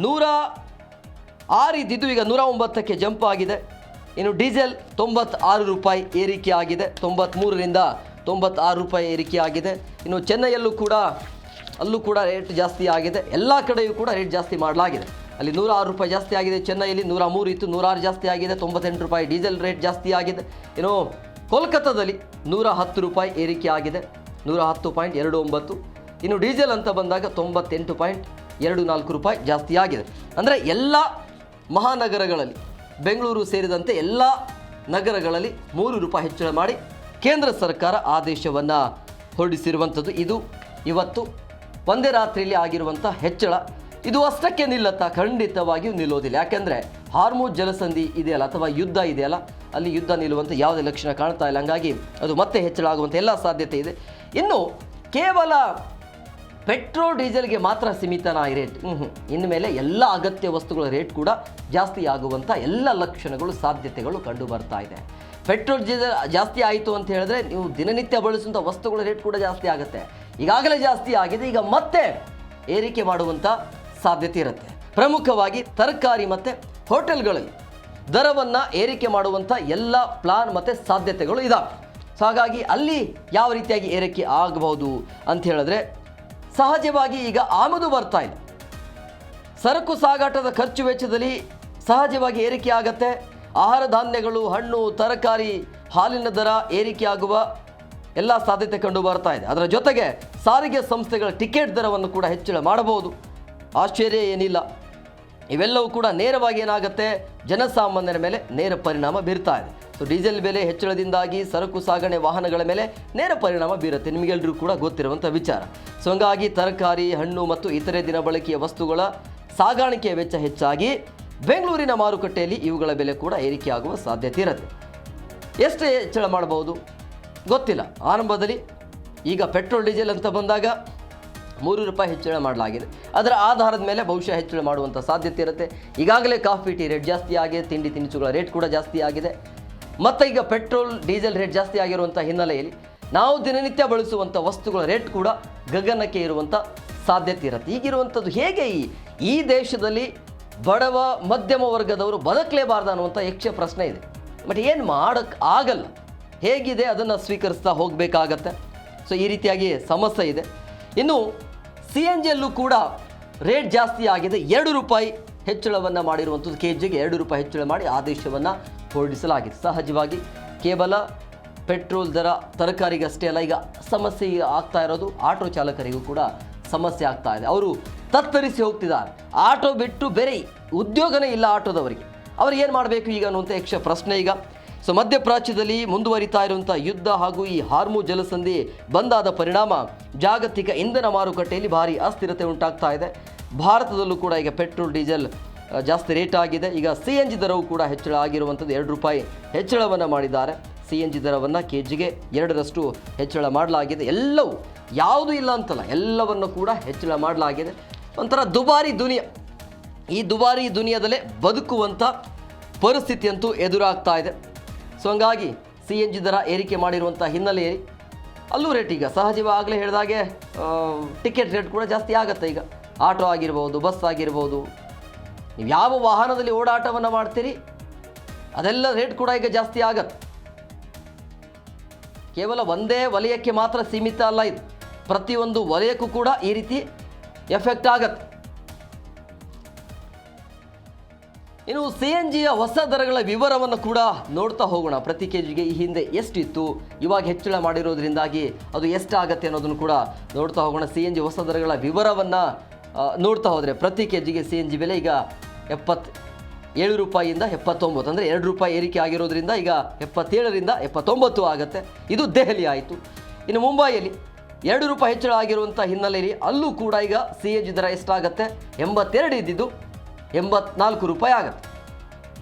Speaker 1: 106 ಇದ್ದಿದ್ದು ಈಗ 109ಕ್ಕೆ ಜಂಪ್ ಆಗಿದೆ. ಇನ್ನು ಡೀಸೆಲ್ 96 ರೂಪಾಯಿ ಏರಿಕೆ ಆಗಿದೆ, 93ರಿಂದ 96 ರೂಪಾಯಿ ಏರಿಕೆ ಆಗಿದೆ. ಇನ್ನು ಚೆನ್ನೈಯಲ್ಲೂ ಕೂಡ ರೇಟ್ ಜಾಸ್ತಿ ಆಗಿದೆ. ಎಲ್ಲ ಕಡೆಯೂ ಕೂಡ ರೇಟ್ ಜಾಸ್ತಿ ಮಾಡಲಾಗಿದೆ. ಅಲ್ಲಿ 106 ರೂಪಾಯಿ ಜಾಸ್ತಿ ಆಗಿದೆ, ಚೆನ್ನೈಯಲ್ಲಿ 103 ಇತ್ತು, 106 ಜಾಸ್ತಿ ಆಗಿದೆ, 98 ರೂಪಾಯಿ ಡೀಸೆಲ್ ರೇಟ್ ಜಾಸ್ತಿ ಆಗಿದೆ. ಇನ್ನು ಕೋಲ್ಕತ್ತಾದಲ್ಲಿ 110 ರೂಪಾಯಿ ಏರಿಕೆ ಆಗಿದೆ, 110.29. ಇನ್ನು ಡೀಸೆಲ್ ಅಂತ ಬಂದಾಗ 98.24 ರೂಪಾಯಿ ಜಾಸ್ತಿ ಆಗಿದೆ. ಅಂದರೆ ಎಲ್ಲ ಮಹಾನಗರಗಳಲ್ಲಿ, ಬೆಂಗಳೂರು ಸೇರಿದಂತೆ ಎಲ್ಲ ನಗರಗಳಲ್ಲಿ 3 ರೂಪಾಯಿ ಹೆಚ್ಚಳ ಮಾಡಿ ಕೇಂದ್ರ ಸರ್ಕಾರ ಆದೇಶವನ್ನು ಹೊರಡಿಸಿರುವಂಥದ್ದು. ಇದು ಇವತ್ತು ಒಂದೇ ರಾತ್ರಿಯಲ್ಲಿ ಆಗಿರುವಂಥ ಹೆಚ್ಚಳ. ಇದು ಅಷ್ಟಕ್ಕೆ ನಿಲ್ಲತ್ತಾ? ಖಂಡಿತವಾಗಿಯೂ ನಿಲ್ಲೋದಿಲ್ಲ. ಯಾಕೆಂದರೆ ಹಾರ್ಮುಜ್ ಜಲಸಂಧಿ ಇದೆಯಲ್ಲ, ಅಥವಾ ಯುದ್ಧ ಇದೆಯಲ್ಲ, ಅಲ್ಲಿ ಯುದ್ಧ ನಿಲ್ಲುವಂಥ ಯಾವುದೇ ಲಕ್ಷಣ ಕಾಣ್ತಾ ಇಲ್ಲ. ಹಾಗಾಗಿ ಅದು ಮತ್ತೆ ಹೆಚ್ಚಳ ಆಗುವಂಥ ಎಲ್ಲ ಸಾಧ್ಯತೆ ಇದೆ. ಇನ್ನು ಕೇವಲ ಪೆಟ್ರೋಲ್ ಡೀಸೆಲ್ಗೆ ಮಾತ್ರ ಸೀಮಿತನ ಈ ರೇಟ್? ಇನ್ನು ಮೇಲೆ ಎಲ್ಲ ಅಗತ್ಯ ವಸ್ತುಗಳ ರೇಟ್ ಕೂಡ ಜಾಸ್ತಿ ಆಗುವಂಥ ಎಲ್ಲ ಲಕ್ಷಣಗಳು, ಸಾಧ್ಯತೆಗಳು ಕಂಡು ಬರ್ತಾ ಇದೆ. ಪೆಟ್ರೋಲ್ ಡೀಸೆಲ್ ಜಾಸ್ತಿ ಆಯಿತು ಅಂತ ಹೇಳಿದ್ರೆ ನೀವು ದಿನನಿತ್ಯ ಬಳಸುವಂಥ ವಸ್ತುಗಳ ರೇಟ್ ಕೂಡ ಜಾಸ್ತಿ ಆಗುತ್ತೆ. ಈಗಾಗಲೇ ಜಾಸ್ತಿ ಆಗಿದೆ, ಈಗ ಮತ್ತೆ ಏರಿಕೆ ಮಾಡುವಂಥ ಸಾಧ್ಯತೆ ಇರುತ್ತೆ. ಪ್ರಮುಖವಾಗಿ ತರಕಾರಿ ಮತ್ತು ಹೋಟೆಲ್ಗಳಲ್ಲಿ ದರವನ್ನು ಏರಿಕೆ ಮಾಡುವಂಥ ಎಲ್ಲ ಪ್ಲಾನ್ ಮತ್ತು ಸಾಧ್ಯತೆಗಳು ಇದ್ದಾವೆ. ಸೊ ಹಾಗಾಗಿ ಅಲ್ಲಿ ಯಾವ ರೀತಿಯಾಗಿ ಏರಿಕೆ ಆಗಬಹುದು ಅಂತ ಹೇಳಿದ್ರೆ, ಸಹಜವಾಗಿ ಈಗ ಆಮದು ಬರ್ತಾ ಇದೆ, ಸರಕು ಸಾಗಾಟದ ಖರ್ಚು ವೆಚ್ಚದಲ್ಲಿ ಸಹಜವಾಗಿ ಏರಿಕೆ ಆಗತ್ತೆ. ಆಹಾರ ಧಾನ್ಯಗಳು, ಹಣ್ಣು, ತರಕಾರಿ, ಹಾಲಿನ ದರ ಏರಿಕೆ ಆಗುವ ಎಲ್ಲ ಸಾಧ್ಯತೆ ಕಂಡು ಬರ್ತಾ ಇದೆ. ಅದರ ಜೊತೆಗೆ ಸಾರಿಗೆ ಸಂಸ್ಥೆಗಳ ಟಿಕೆಟ್ ದರವನ್ನು ಕೂಡ ಹೆಚ್ಚಳ ಮಾಡಬಹುದು, ಆಶ್ಚರ್ಯ ಏನಿಲ್ಲ. ಇವೆಲ್ಲವೂ ಕೂಡ ನೇರವಾಗಿ ಏನಾಗುತ್ತೆ, ಜನಸಾಮಾನ್ಯರ ಮೇಲೆ ನೇರ ಪರಿಣಾಮ ಬೀರ್ತಾ ಇದೆ. ಸೊ ಡೀಸೆಲ್ ಬೆಲೆ ಹೆಚ್ಚಳದಿಂದಾಗಿ ಸರಕು ಸಾಗಣೆ ವಾಹನಗಳ ಮೇಲೆ ನೇರ ಪರಿಣಾಮ ಬೀರುತ್ತೆ, ನಿಮಗೆಲ್ಲರಿಗೂ ಕೂಡ ಗೊತ್ತಿರುವಂಥ ವಿಚಾರ. ಸೊ ಹಂಗಾಗಿ ತರಕಾರಿ, ಹಣ್ಣು ಮತ್ತು ಇತರೆ ದಿನಬಳಕೆಯ ವಸ್ತುಗಳ ಸಾಗಾಣಿಕೆಯ ವೆಚ್ಚ ಹೆಚ್ಚಾಗಿ ಬೆಂಗಳೂರಿನ ಮಾರುಕಟ್ಟೆಯಲ್ಲಿ ಇವುಗಳ ಬೆಲೆ ಕೂಡ ಏರಿಕೆಯಾಗುವ ಸಾಧ್ಯತೆ ಇರುತ್ತೆ. ಎಷ್ಟು ಹೆಚ್ಚಳ ಮಾಡಬಹುದು ಗೊತ್ತಿಲ್ಲ. ಆರಂಭದಲ್ಲಿ ಈಗ ಪೆಟ್ರೋಲ್ ಡೀಸೆಲ್ ಅಂತ ಬಂದಾಗ 3 ರೂಪಾಯಿ ಹೆಚ್ಚಳ ಮಾಡಲಾಗಿದೆ. ಅದರ ಆಧಾರದ ಮೇಲೆ ಬಹುಶಃ ಹೆಚ್ಚಳ ಮಾಡುವಂಥ ಸಾಧ್ಯತೆ ಇರುತ್ತೆ. ಈಗಾಗಲೇ ಕಾಫಿ ಟೀ ರೇಟ್ ಜಾಸ್ತಿ ಆಗಿದೆ, ತಿಂಡಿ ತಿನಿಸುಗಳ ರೇಟ್ ಕೂಡ ಜಾಸ್ತಿ ಆಗಿದೆ. ಮತ್ತು ಈಗ ಪೆಟ್ರೋಲ್ ಡೀಸೆಲ್ ರೇಟ್ ಜಾಸ್ತಿ ಆಗಿರುವಂಥ ಹಿನ್ನೆಲೆಯಲ್ಲಿ ನಾವು ದಿನನಿತ್ಯ ಬಳಸುವಂಥ ವಸ್ತುಗಳ ರೇಟ್ ಕೂಡ ಗಗನಕ್ಕೆ ಇರುವಂಥ ಸಾಧ್ಯತೆ ಇರುತ್ತೆ. ಈಗಿರುವಂಥದ್ದು ಹೇಗೆ ಈ ದೇಶದಲ್ಲಿ ಬಡವ ಮಧ್ಯಮ ವರ್ಗದವರು ಬದುಕಲೇಬಾರ್ದು ಅನ್ನುವಂಥ ಯಕ್ಷ ಪ್ರಶ್ನೆ ಇದೆ. ಬಟ್ ಏನು ಮಾಡೋಕ್ಕೆ ಆಗಲ್ಲ, ಹೇಗಿದೆ ಅದನ್ನು ಸ್ವೀಕರಿಸ್ತಾ ಹೋಗಬೇಕಾಗತ್ತೆ. ಸೊ ಈ ರೀತಿಯಾಗಿ ಸಮಸ್ಯೆ ಇದೆ. ಇನ್ನು CNGಯಲ್ಲೂ ಕೂಡ ರೇಟ್ ಜಾಸ್ತಿ ಆಗಿದೆ, 2 ರೂಪಾಯಿ ಹೆಚ್ಚಳವನ್ನು ಮಾಡಿರುವಂಥದ್ದು. KGಗೆ 2 ರೂಪಾಯಿ ಹೆಚ್ಚಳ ಮಾಡಿ ಆದೇಶವನ್ನು ಹೊರಡಿಸಲಾಗಿದೆ. ಸಹಜವಾಗಿ ಕೇವಲ ಪೆಟ್ರೋಲ್ ದರ ತರಕಾರಿಗಷ್ಟೇ ಅಲ್ಲ, ಈಗ ಸಮಸ್ಯೆ ಆಗ್ತಾ ಇರೋದು ಆಟೋ ಚಾಲಕರಿಗೂ ಕೂಡ ಸಮಸ್ಯೆ ಆಗ್ತಾ ಇದೆ. ಅವರು ತತ್ತರಿಸಿ ಹೋಗ್ತಿದ್ದಾರೆ. ಆಟೋ ಬಿಟ್ಟು ಬೇರೆ ಉದ್ಯೋಗನೇ ಇಲ್ಲ ಆಟೋದವರಿಗೆ. ಅವ್ರು ಏನು ಮಾಡಬೇಕು ಈಗ ಅನ್ನುವಂಥ ಯಕ್ಷ ಪ್ರಶ್ನೆ ಈಗ. ಸೊ ಮಧ್ಯಪ್ರಾಚ್ಯದಲ್ಲಿ ಮುಂದುವರಿತಾ ಇರುವಂಥ ಯುದ್ಧ ಹಾಗೂ ಈ ಹಾರ್ಮುಜ್ ಜಲಸಂಧಿ ಬಂದಾದ ಪರಿಣಾಮ ಜಾಗತಿಕ ಇಂಧನ ಮಾರುಕಟ್ಟೆಯಲ್ಲಿ ಭಾರಿ ಅಸ್ಥಿರತೆ ಉಂಟಾಗ್ತಾ ಇದೆ. ಭಾರತದಲ್ಲೂ ಕೂಡ ಈಗ ಪೆಟ್ರೋಲ್ ಡೀಸೆಲ್ ಜಾಸ್ತಿ ರೇಟ್ ಆಗಿದೆ. ಈಗ CNG ದರವು ಕೂಡ ಹೆಚ್ಚಳ ಆಗಿರುವಂಥದ್ದು. 2 ರೂಪಾಯಿ ಹೆಚ್ಚಳವನ್ನು ಮಾಡಿದ್ದಾರೆ. CNG ದರವನ್ನು ಕೆಜಿಗೆ 2ರಷ್ಟು ಹೆಚ್ಚಳ ಮಾಡಲಾಗಿದೆ. ಎಲ್ಲವೂ ಯಾವುದೂ ಇಲ್ಲ ಅಂತಲ್ಲ, ಎಲ್ಲವನ್ನು ಕೂಡ ಹೆಚ್ಚಳ ಮಾಡಲಾಗಿದೆ. ಒಂಥರ ದುಬಾರಿ ದುನಿಯಾ. ಈ ದುಬಾರಿ ದುನಿಯಾದಲ್ಲೇ ಬದುಕುವಂಥ ಪರಿಸ್ಥಿತಿಯಂತೂ ಎದುರಾಗ್ತಾ ಇದೆ. ಸೊ ಹಂಗಾಗಿ CNG ದರ ಏರಿಕೆ ಮಾಡಿರುವಂಥ ಹಿನ್ನೆಲೆಯಲ್ಲಿ ಅಲ್ಲೂ ರೇಟ್ ಈಗ ಸಹಜವಾಗಲೇ ಹೇಳಿದಾಗೆ ಟಿಕೆಟ್ ರೇಟ್ ಕೂಡ ಜಾಸ್ತಿ ಆಗುತ್ತೆ. ಈಗ ಆಟೋ ಆಗಿರ್ಬೋದು, ಬಸ್ ಆಗಿರ್ಬೋದು, ನೀವು ಯಾವ ವಾಹನದಲ್ಲಿ ಓಡಾಟವನ್ನು ಮಾಡ್ತೀರಿ ಅದೆಲ್ಲ ರೇಟ್ ಕೂಡ ಈಗ ಜಾಸ್ತಿ ಆಗತ್ತೆ. ಕೇವಲ ಒಂದೇ ವಲಯಕ್ಕೆ ಮಾತ್ರ ಸೀಮಿತ ಅಲ್ಲ ಇದು, ಪ್ರತಿಯೊಂದು ವಲಯಕ್ಕೂ ಕೂಡ ಈ ರೀತಿ ಎಫೆಕ್ಟ್ ಆಗತ್ತೆ. ಇನ್ನು CNGಯ ಹೊಸ ದರಗಳ ವಿವರವನ್ನು ಕೂಡ ನೋಡ್ತಾ ಹೋಗೋಣ. ಪ್ರತಿ ಕೆಜಿಗೆ ಈ ಹಿಂದೆ ಎಷ್ಟಿತ್ತು, ಇವಾಗ ಹೆಚ್ಚಳ ಮಾಡಿರೋದ್ರಿಂದಾಗಿ ಅದು ಎಷ್ಟಾಗತ್ತೆ ಅನ್ನೋದನ್ನು ಕೂಡ ನೋಡ್ತಾ ಹೋಗೋಣ. CNG ಹೊಸ ದರಗಳ ವಿವರವನ್ನು ನೋಡ್ತಾ ಹೋದರೆ ಪ್ರತಿ ಕೆಜಿಗೆ CNG ಬೆಲೆ ಈಗ 77 ರೂಪಾಯಿಯಿಂದ 79, ಅಂದರೆ 2 ರೂಪಾಯಿ ಏರಿಕೆ ಆಗಿರೋದ್ರಿಂದ ಈಗ 77ರಿಂದ 79 ಆಗುತ್ತೆ. ಇದು ದೆಹಲಿ ಆಯಿತು. ಇನ್ನು ಮುಂಬೈಯಲ್ಲಿ 2 ರೂಪಾಯಿ ಹೆಚ್ಚಳ ಆಗಿರುವಂಥ ಹಿನ್ನೆಲೆಯಲ್ಲಿ ಅಲ್ಲೂ ಕೂಡ ಈಗ CNG ದರ ಎಷ್ಟಾಗುತ್ತೆ, 82 ಇದ್ದಿದ್ದು 84 ರೂಪಾಯಿ ಆಗುತ್ತೆ.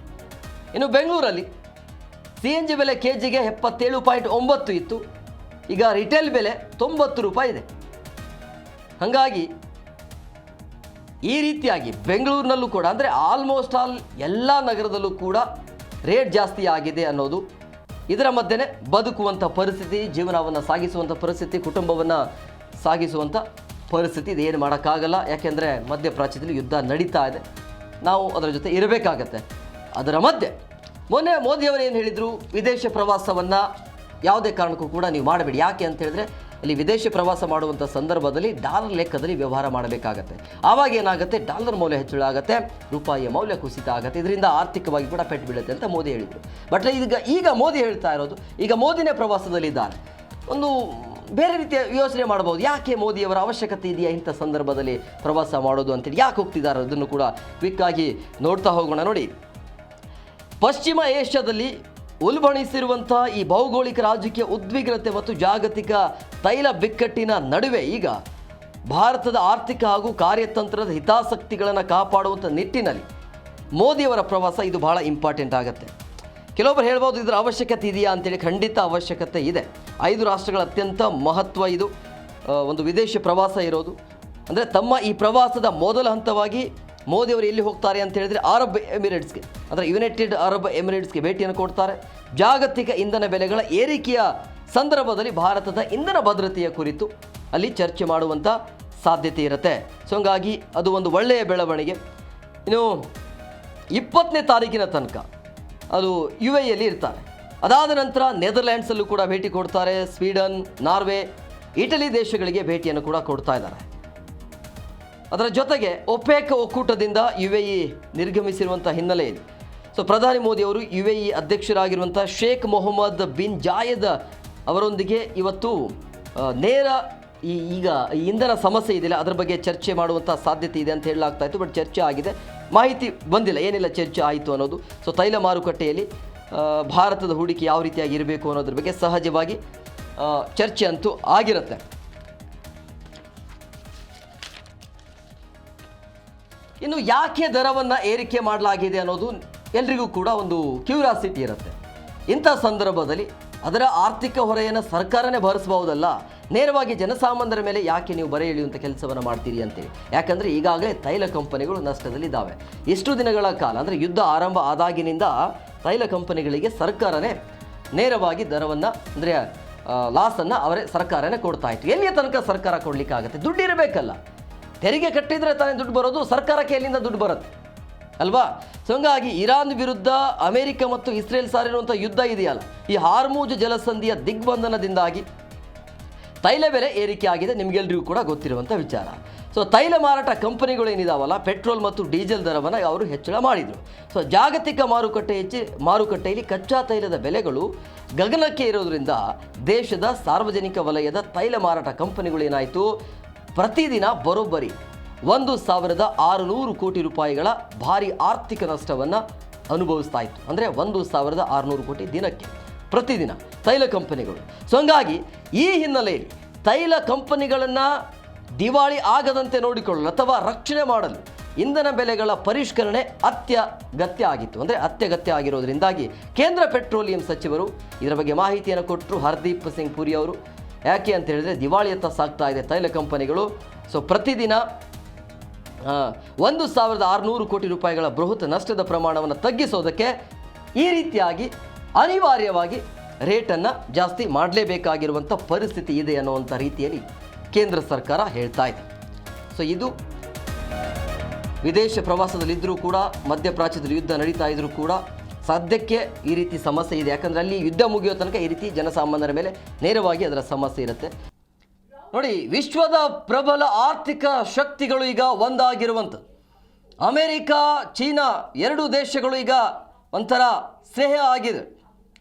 Speaker 1: ಇನ್ನು ಬೆಂಗಳೂರಲ್ಲಿ CNG ಬೆಲೆ ಕೆಜಿಗೆ 77.9 ಇತ್ತು, ಈಗ ರಿಟೇಲ್ ಬೆಲೆ 90 ರೂಪಾಯಿ ಇದೆ. ಹಾಗಾಗಿ ಈ ರೀತಿಯಾಗಿ ಬೆಂಗಳೂರಿನಲ್ಲೂ ಕೂಡ, ಅಂದರೆ ಆಲ್ಮೋಸ್ಟ್ ಆಲ್ ಎಲ್ಲ ನಗರದಲ್ಲೂ ಕೂಡ ರೇಟ್ ಜಾಸ್ತಿ ಆಗಿದೆ ಅನ್ನೋದು. ಇದರ ಮಧ್ಯೆ ಬದುಕುವಂಥ ಪರಿಸ್ಥಿತಿ, ಜೀವನವನ್ನು ಸಾಗಿಸುವಂಥ ಪರಿಸ್ಥಿತಿ, ಕುಟುಂಬವನ್ನು ಸಾಗಿಸುವಂಥ ಪರಿಸ್ಥಿತಿ, ಇದೇನು ಮಾಡೋಕ್ಕಾಗಲ್ಲ. ಯಾಕೆಂದರೆ ಮಧ್ಯಪ್ರಾಚ್ಯದಲ್ಲಿ ಯುದ್ಧ ನಡೀತಾ ಇದೆ, ನಾವು ಅದರ ಜೊತೆ ಇರಬೇಕಾಗತ್ತೆ. ಅದರ ಮಧ್ಯೆ ಮೊನ್ನೆ ಮೋದಿಯವರು ಏನು ಹೇಳಿದರು, ವಿದೇಶ ಪ್ರವಾಸವನ್ನು ಯಾವುದೇ ಕಾರಣಕ್ಕೂ ಕೂಡ ನೀವು ಮಾಡಬೇಡಿ. ಯಾಕೆ ಅಂತ ಹೇಳಿದ್ರೆ ಅಲ್ಲಿ ವಿದೇಶಿ ಪ್ರವಾಸ ಮಾಡುವಂಥ ಸಂದರ್ಭದಲ್ಲಿ ಡಾಲರ್ ಲೆಕ್ಕದಲ್ಲಿ ವ್ಯವಹಾರ ಮಾಡಬೇಕಾಗತ್ತೆ. ಆವಾಗ ಏನಾಗುತ್ತೆ, ಡಾಲರ್ ಮೌಲ್ಯ ಹೆಚ್ಚಳ ಆಗುತ್ತೆ, ರೂಪಾಯಿಯ ಮೌಲ್ಯ ಕುಸಿತ ಆಗುತ್ತೆ, ಇದರಿಂದ ಆರ್ಥಿಕವಾಗಿ ಕೂಡ ಪೆಟ್ಟು ಬೀಳುತ್ತೆ ಅಂತ ಮೋದಿ ಹೇಳಿದರು. ಬಟ್ ಈಗ ಮೋದಿ ಹೇಳ್ತಾ ಇರೋದು, ಈಗ ಮೋದಿನೇ ಪ್ರವಾಸದಲ್ಲಿದ್ದಾರೆ, ಒಂದು ಬೇರೆ ರೀತಿಯ ಯೋಚನೆ ಮಾಡ್ಬೋದು. ಯಾಕೆ ಮೋದಿಯವರ ಅವಶ್ಯಕತೆ ಇದೆಯಾ ಇಂಥ ಸಂದರ್ಭದಲ್ಲಿ ಪ್ರವಾಸ ಮಾಡೋದು ಅಂತೇಳಿ, ಯಾಕೆ ಹೋಗ್ತಿದ್ದಾರೆ ಅದನ್ನು ಕೂಡ ಕ್ವಿಕ್ಕಾಗಿ ನೋಡ್ತಾ ಹೋಗೋಣ. ನೋಡಿ, ಪಶ್ಚಿಮ ಏಷ್ಯಾದಲ್ಲಿ ಉಲ್ಬಣಿಸಿರುವಂಥ ಈ ಭೌಗೋಳಿಕ ರಾಜಕೀಯ ಉದ್ವಿಗ್ನತೆ ಮತ್ತು ಜಾಗತಿಕ ತೈಲ ಬಿಕ್ಕಟ್ಟಿನ ನಡುವೆ ಈಗ ಭಾರತದ ಆರ್ಥಿಕ ಹಾಗೂ ಕಾರ್ಯತಂತ್ರದ ಹಿತಾಸಕ್ತಿಗಳನ್ನು ಕಾಪಾಡುವಂಥ ನಿಟ್ಟಿನಲ್ಲಿ ಮೋದಿಯವರ ಪ್ರವಾಸ ಇದು ಬಹಳ ಇಂಪಾರ್ಟೆಂಟ್ ಆಗುತ್ತೆ. ಕೆಲವೊಬ್ಬರು ಹೇಳ್ಬೋದು ಇದರ ಅವಶ್ಯಕತೆ ಇದೆಯಾ ಅಂತೇಳಿ. ಖಂಡಿತ ಅವಶ್ಯಕತೆ ಇದೆ. 5 ರಾಷ್ಟ್ರಗಳ ಅತ್ಯಂತ ಮಹತ್ವ ಇದು ಒಂದು ವಿದೇಶಿ ಪ್ರವಾಸ ಇರೋದು. ಅಂದರೆ ತಮ್ಮ ಈ ಪ್ರವಾಸದ ಮೊದಲ ಹಂತವಾಗಿ ಮೋದಿಯವರು ಎಲ್ಲಿ ಹೋಗ್ತಾರೆ ಅಂತ ಹೇಳಿದರೆ ಅರಬ್ ಎಮಿರೇಟ್ಸ್ಗೆ, ಅಂದರೆ ಯುನೈಟೆಡ್ ಅರಬ್ ಎಮಿರೇಟ್ಸ್ಗೆ ಭೇಟಿಯನ್ನು ಕೊಡ್ತಾರೆ. ಜಾಗತಿಕ ಇಂಧನ ಬೆಲೆಗಳ ಏರಿಕೆಯ ಸಂದರ್ಭದಲ್ಲಿ ಭಾರತದ ಇಂಧನ ಭದ್ರತೆಯ ಕುರಿತು ಅಲ್ಲಿ ಚರ್ಚೆ ಮಾಡುವಂಥ ಸಾಧ್ಯತೆ ಇರುತ್ತೆ. ಸೊ ಹಂಗಾಗಿ ಅದು ಒಂದು ಒಳ್ಳೆಯ ಬೆಳವಣಿಗೆ. ಇನ್ನು 20ನೇ ತಾರೀಕಿನ ತನಕ ಅದು UAEಯಲ್ಲಿ ಇರ್ತಾರೆ. ಅದಾದ ನಂತರ ನೆದರ್ಲ್ಯಾಂಡ್ಸಲ್ಲೂ ಕೂಡ ಭೇಟಿ ಕೊಡ್ತಾರೆ. ಸ್ವೀಡನ್, ನಾರ್ವೆ, ಇಟಲಿ ದೇಶಗಳಿಗೆ ಭೇಟಿಯನ್ನು ಕೂಡ ಕೊಡ್ತಾ ಇದ್ದಾರೆ. ಅದರ ಜೊತೆಗೆ ಒಪೆಕ್ ಒಕ್ಕೂಟದಿಂದ UAE ನಿರ್ಗಮಿಸಿರುವಂಥ ಹಿನ್ನೆಲೆಯಲ್ಲಿ ಸೊ ಪ್ರಧಾನಿ ಮೋದಿಯವರು UAE ಅಧ್ಯಕ್ಷರಾಗಿರುವಂಥ ಶೇಖ್ ಮೊಹಮ್ಮದ್ ಬಿನ್ ಜಾಯದ್ ಅವರೊಂದಿಗೆ ಇವತ್ತು ನೇರ ಈಗ ಇಂಧನ ಸಮಸ್ಯೆ ಇದೆಯಲ್ಲ ಅದರ ಬಗ್ಗೆ ಚರ್ಚೆ ಮಾಡುವಂಥ ಸಾಧ್ಯತೆ ಇದೆ ಅಂತ ಹೇಳಲಾಗ್ತಾ ಇತ್ತು. ಬಟ್ ಚರ್ಚೆ ಆಗಿದೆ, ಮಾಹಿತಿ ಬಂದಿಲ್ಲ ಏನೆಲ್ಲ ಚರ್ಚೆ ಆಯಿತು ಅನ್ನೋದು. ಸೊ ತೈಲ ಮಾರುಕಟ್ಟೆಯಲ್ಲಿ ಭಾರತದ ಹೂಡಿಕೆ ಯಾವ ರೀತಿಯಾಗಿ ಇರಬೇಕು ಅನ್ನೋದ್ರ ಬಗ್ಗೆ ಸಹಜವಾಗಿ ಚರ್ಚೆ ಅಂತೂ ಆಗಿರುತ್ತೆ. ಇನ್ನು ಯಾಕೆ ದರವನ್ನು ಏರಿಕೆ ಮಾಡಲಾಗಿದೆ ಅನ್ನೋದು ಎಲ್ರಿಗೂ ಕೂಡ ಒಂದು ಕ್ಯೂರಿಯಾಸಿಟಿ ಇರುತ್ತೆ. ಇಂಥ ಸಂದರ್ಭದಲ್ಲಿ ಅದರ ಆರ್ಥಿಕ ಹೊರೆಯನ್ನು ಸರ್ಕಾರನೇ ಭರಿಸಬಹುದಲ್ಲ, ನೇರವಾಗಿ ಜನಸಾಮಾನ್ಯರ ಮೇಲೆ ಯಾಕೆ ನೀವು ಬರೆ ಎಳೆಯುವಂಥ ಕೆಲಸವನ್ನು ಮಾಡ್ತೀರಿ ಅಂತೇಳಿ. ಯಾಕಂದರೆ ಈಗಾಗಲೇ ತೈಲ ಕಂಪನಿಗಳು ನಷ್ಟದಲ್ಲಿದ್ದಾವೆ. ಇಷ್ಟು ದಿನಗಳ ಕಾಲ ಅಂದರೆ ಯುದ್ಧ ಆರಂಭ ಆದಾಗಿನಿಂದ ತೈಲ ಕಂಪನಿಗಳಿಗೆ ಸರ್ಕಾರನೇ ನೇರವಾಗಿ ದರವನ್ನು ಅಂದರೆ ಲಾಸನ್ನು ಅವರೇ ಸರ್ಕಾರನೇ ಕೊಡ್ತಾ ಇತ್ತು. ಎಲ್ಲಿಯ ತನಕ ಸರ್ಕಾರ ಕೊಡಲಿಕ್ಕಾಗತ್ತೆ? ದುಡ್ಡು ಇರಬೇಕಲ್ಲ, ತೆರಿಗೆ ಕಟ್ಟಿದರೆ ತಾನೇ ದುಡ್ಡು ಬರೋದು, ಸರ್ಕಾರಕ್ಕೆ ಎಲ್ಲಿಂದ ದುಡ್ಡು ಬರುತ್ತೆ ಅಲ್ವಾ? ಸೊ ಹಂಗಾಗಿ ಇರಾನ್ ವಿರುದ್ಧ ಅಮೆರಿಕ ಮತ್ತು ಇಸ್ರೇಲ್ ಸಾರಿರುವಂಥ ಯುದ್ಧ ಇದೆಯಲ್ಲ, ಈ ಹಾರ್ಮುಜ್ ಜಲಸಂಧಿಯ ದಿಗ್ಬಂಧನದಿಂದಾಗಿ ತೈಲ ಬೆಲೆ ಏರಿಕೆ ಆಗಿದೆ, ನಿಮಗೆಲ್ಲರಿಗೂ ಕೂಡ ಗೊತ್ತಿರುವಂಥ ವಿಚಾರ. ಸೊ ತೈಲ ಮಾರಾಟ ಕಂಪನಿಗಳು ಏನಿದಾವಲ್ಲ, ಪೆಟ್ರೋಲ್ ಮತ್ತು ಡೀಸೆಲ್ ದರವನ್ನು ಅವರು ಹೆಚ್ಚಳ ಮಾಡಿದರು. ಸೊ ಜಾಗತಿಕ ಮಾರುಕಟ್ಟೆಯಲ್ಲಿ ಕಚ್ಚಾ ತೈಲದ ಬೆಲೆಗಳು ಗಗನಕ್ಕೆ ಇರೋದ್ರಿಂದ ದೇಶದ ಸಾರ್ವಜನಿಕ ವಲಯದ ತೈಲ ಮಾರಾಟ ಕಂಪನಿಗಳು ಏನಾಯಿತು, ಪ್ರತಿದಿನ ಬರೋಬ್ಬರಿ 1,600 ಕೋಟಿ ರೂಪಾಯಿಗಳ ಭಾರಿ ಆರ್ಥಿಕ ನಷ್ಟವನ್ನು ಅನುಭವಿಸ್ತಾ ಇತ್ತು. ಅಂದರೆ 1,600 ಕೋಟಿ ದಿನಕ್ಕೆ ಪ್ರತಿದಿನ ತೈಲ ಕಂಪನಿಗಳು. ಸೊ ಹಂಗಾಗಿ ಈ ಹಿನ್ನೆಲೆಯಲ್ಲಿ ತೈಲ ಕಂಪನಿಗಳನ್ನು ದಿವಾಳಿ ಆಗದಂತೆ ನೋಡಿಕೊಳ್ಳಲು ಅಥವಾ ರಕ್ಷಣೆ ಮಾಡಲು ಇಂಧನ ಬೆಲೆಗಳ ಪರಿಷ್ಕರಣೆ ಅತ್ಯಗತ್ಯ ಆಗಿತ್ತು. ಅಂದರೆ ಅತ್ಯಗತ್ಯ ಆಗಿರೋದ್ರಿಂದಾಗಿ ಕೇಂದ್ರ ಪೆಟ್ರೋಲಿಯಂ ಸಚಿವರು ಇದರ ಬಗ್ಗೆ ಮಾಹಿತಿಯನ್ನು ಕೊಟ್ಟರು, ಹರ್ದೀಪ್ ಸಿಂಗ್ ಪುರಿ ಅವರು. ಯಾಕೆ ಅಂತ ಹೇಳಿದ್ರೆ ದಿವಾಳಿಯತ್ತ ಸಾಗ್ತಾ ಇದೆ ತೈಲ ಕಂಪನಿಗಳು. ಸೊ ಪ್ರತಿದಿನ 1,600 ಕೋಟಿ ರೂಪಾಯಿಗಳ ಬೃಹತ್ ನಷ್ಟದ ಪ್ರಮಾಣವನ್ನು ತಗ್ಗಿಸೋದಕ್ಕೆ ಈ ರೀತಿಯಾಗಿ ಅನಿವಾರ್ಯವಾಗಿ ರೇಟನ್ನು ಜಾಸ್ತಿ ಮಾಡಲೇಬೇಕಾಗಿರುವಂಥ ಪರಿಸ್ಥಿತಿ ಇದೆ ಅನ್ನುವಂಥ ರೀತಿಯಲ್ಲಿ ಕೇಂದ್ರ ಸರ್ಕಾರ ಹೇಳ್ತಾ ಇದೆ. ಸೊ ಇದು ವಿದೇಶ ಪ್ರವಾಸದಲ್ಲಿದ್ದರೂ ಕೂಡ, ಮಧ್ಯಪ್ರಾಚ್ಯದಲ್ಲಿ ಯುದ್ಧ ನಡೀತಾ ಇದ್ದರೂ ಕೂಡ ಸದ್ಯಕ್ಕೆ ಈ ರೀತಿ ಸಮಸ್ಯೆ ಇದೆ. ಯಾಕಂದರೆ ಅಲ್ಲಿ ಯುದ್ಧ ಮುಗಿಯೋ ತನಕ ಈ ರೀತಿ ಜನಸಾಮಾನ್ಯರ ಮೇಲೆ ನೇರವಾಗಿ ಅದರ ಸಮಸ್ಯೆ ಇರುತ್ತೆ. ನೋಡಿ, ವಿಶ್ವದ ಪ್ರಬಲ ಆರ್ಥಿಕ ಶಕ್ತಿಗಳು ಈಗ ಒಂದಾಗಿರುವಂಥದ್ದು. ಅಮೇರಿಕ, ಚೀನಾ ಎರಡೂ ದೇಶಗಳು ಈಗ ಒಂಥರ ಸ್ನೇಹ ಆಗಿದೆ.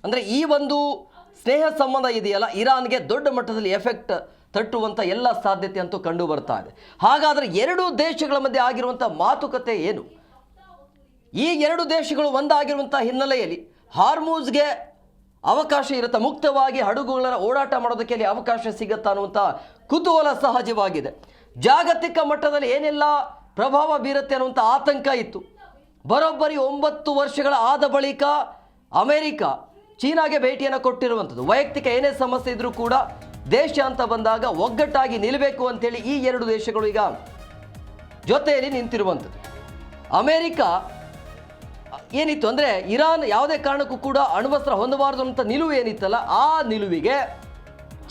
Speaker 1: ಅಂದರೆ ಈ ಒಂದು ಸ್ನೇಹ ಸಂಬಂಧ ಇದೆಯಲ್ಲ, ಇರಾನ್ಗೆ ದೊಡ್ಡ ಮಟ್ಟದಲ್ಲಿ ಎಫೆಕ್ಟ್ ತಟ್ಟುವಂಥ ಎಲ್ಲ ಸಾಧ್ಯತೆ ಅಂತೂ ಕಂಡು ಬರ್ತಾ ಇದೆ. ಹಾಗಾದರೆ ಎರಡೂ ದೇಶಗಳ ಮಧ್ಯೆ ಆಗಿರುವಂಥ ಮಾತುಕತೆ ಏನು? ಈ ಎರಡು ದೇಶಗಳು ಒಂದಾಗಿರುವಂಥ ಹಿನ್ನೆಲೆಯಲ್ಲಿ ಹಾರ್ಮೂಜ್ಗೆ ಅವಕಾಶ ಇರುತ್ತೆ, ಮುಕ್ತವಾಗಿ ಹಡಗುಗಳ ಓಡಾಟ ಮಾಡೋದಕ್ಕೆ ಅಲ್ಲಿ ಅವಕಾಶ ಸಿಗುತ್ತಾ ಅನ್ನುವಂಥ ಕುತೂಹಲ ಸಹಜವಾಗಿದೆ. ಜಾಗತಿಕ ಮಟ್ಟದಲ್ಲಿ ಏನೆಲ್ಲ ಪ್ರಭಾವ ಬೀರುತ್ತೆ ಅನ್ನುವಂಥ ಆತಂಕ ಇತ್ತು. ಬರೋಬ್ಬರಿ 9 ವರ್ಷಗಳ ಆದ ಬಳಿಕ ಅಮೇರಿಕ ಚೀನಾಗೆ ಭೇಟಿಯನ್ನು ಕೊಟ್ಟಿರುವಂಥದ್ದು. ವೈಯಕ್ತಿಕ ಏನೇ ಸಮಸ್ಯೆ ಇದ್ರೂ ಕೂಡ ದೇಶ ಅಂತ ಬಂದಾಗ ಒಗ್ಗಟ್ಟಾಗಿ ನಿಲ್ಲಬೇಕು ಅಂತೇಳಿ ಈ ಎರಡು ದೇಶಗಳು ಈಗ ಜೊತೆಯಲ್ಲಿ ನಿಂತಿರುವಂಥದ್ದು. ಅಮೇರಿಕ ಏನಿತ್ತು ಅಂದರೆ ಇರಾನ್ ಯಾವುದೇ ಕಾರಣಕ್ಕೂ ಕೂಡ ಅಣ್ವಸ್ತ್ರ ಹೊಂದಬಾರದು ಅಂತ ನಿಲುವು ಏನಿತ್ತಲ್ಲ, ಆ ನಿಲುವಿಗೆ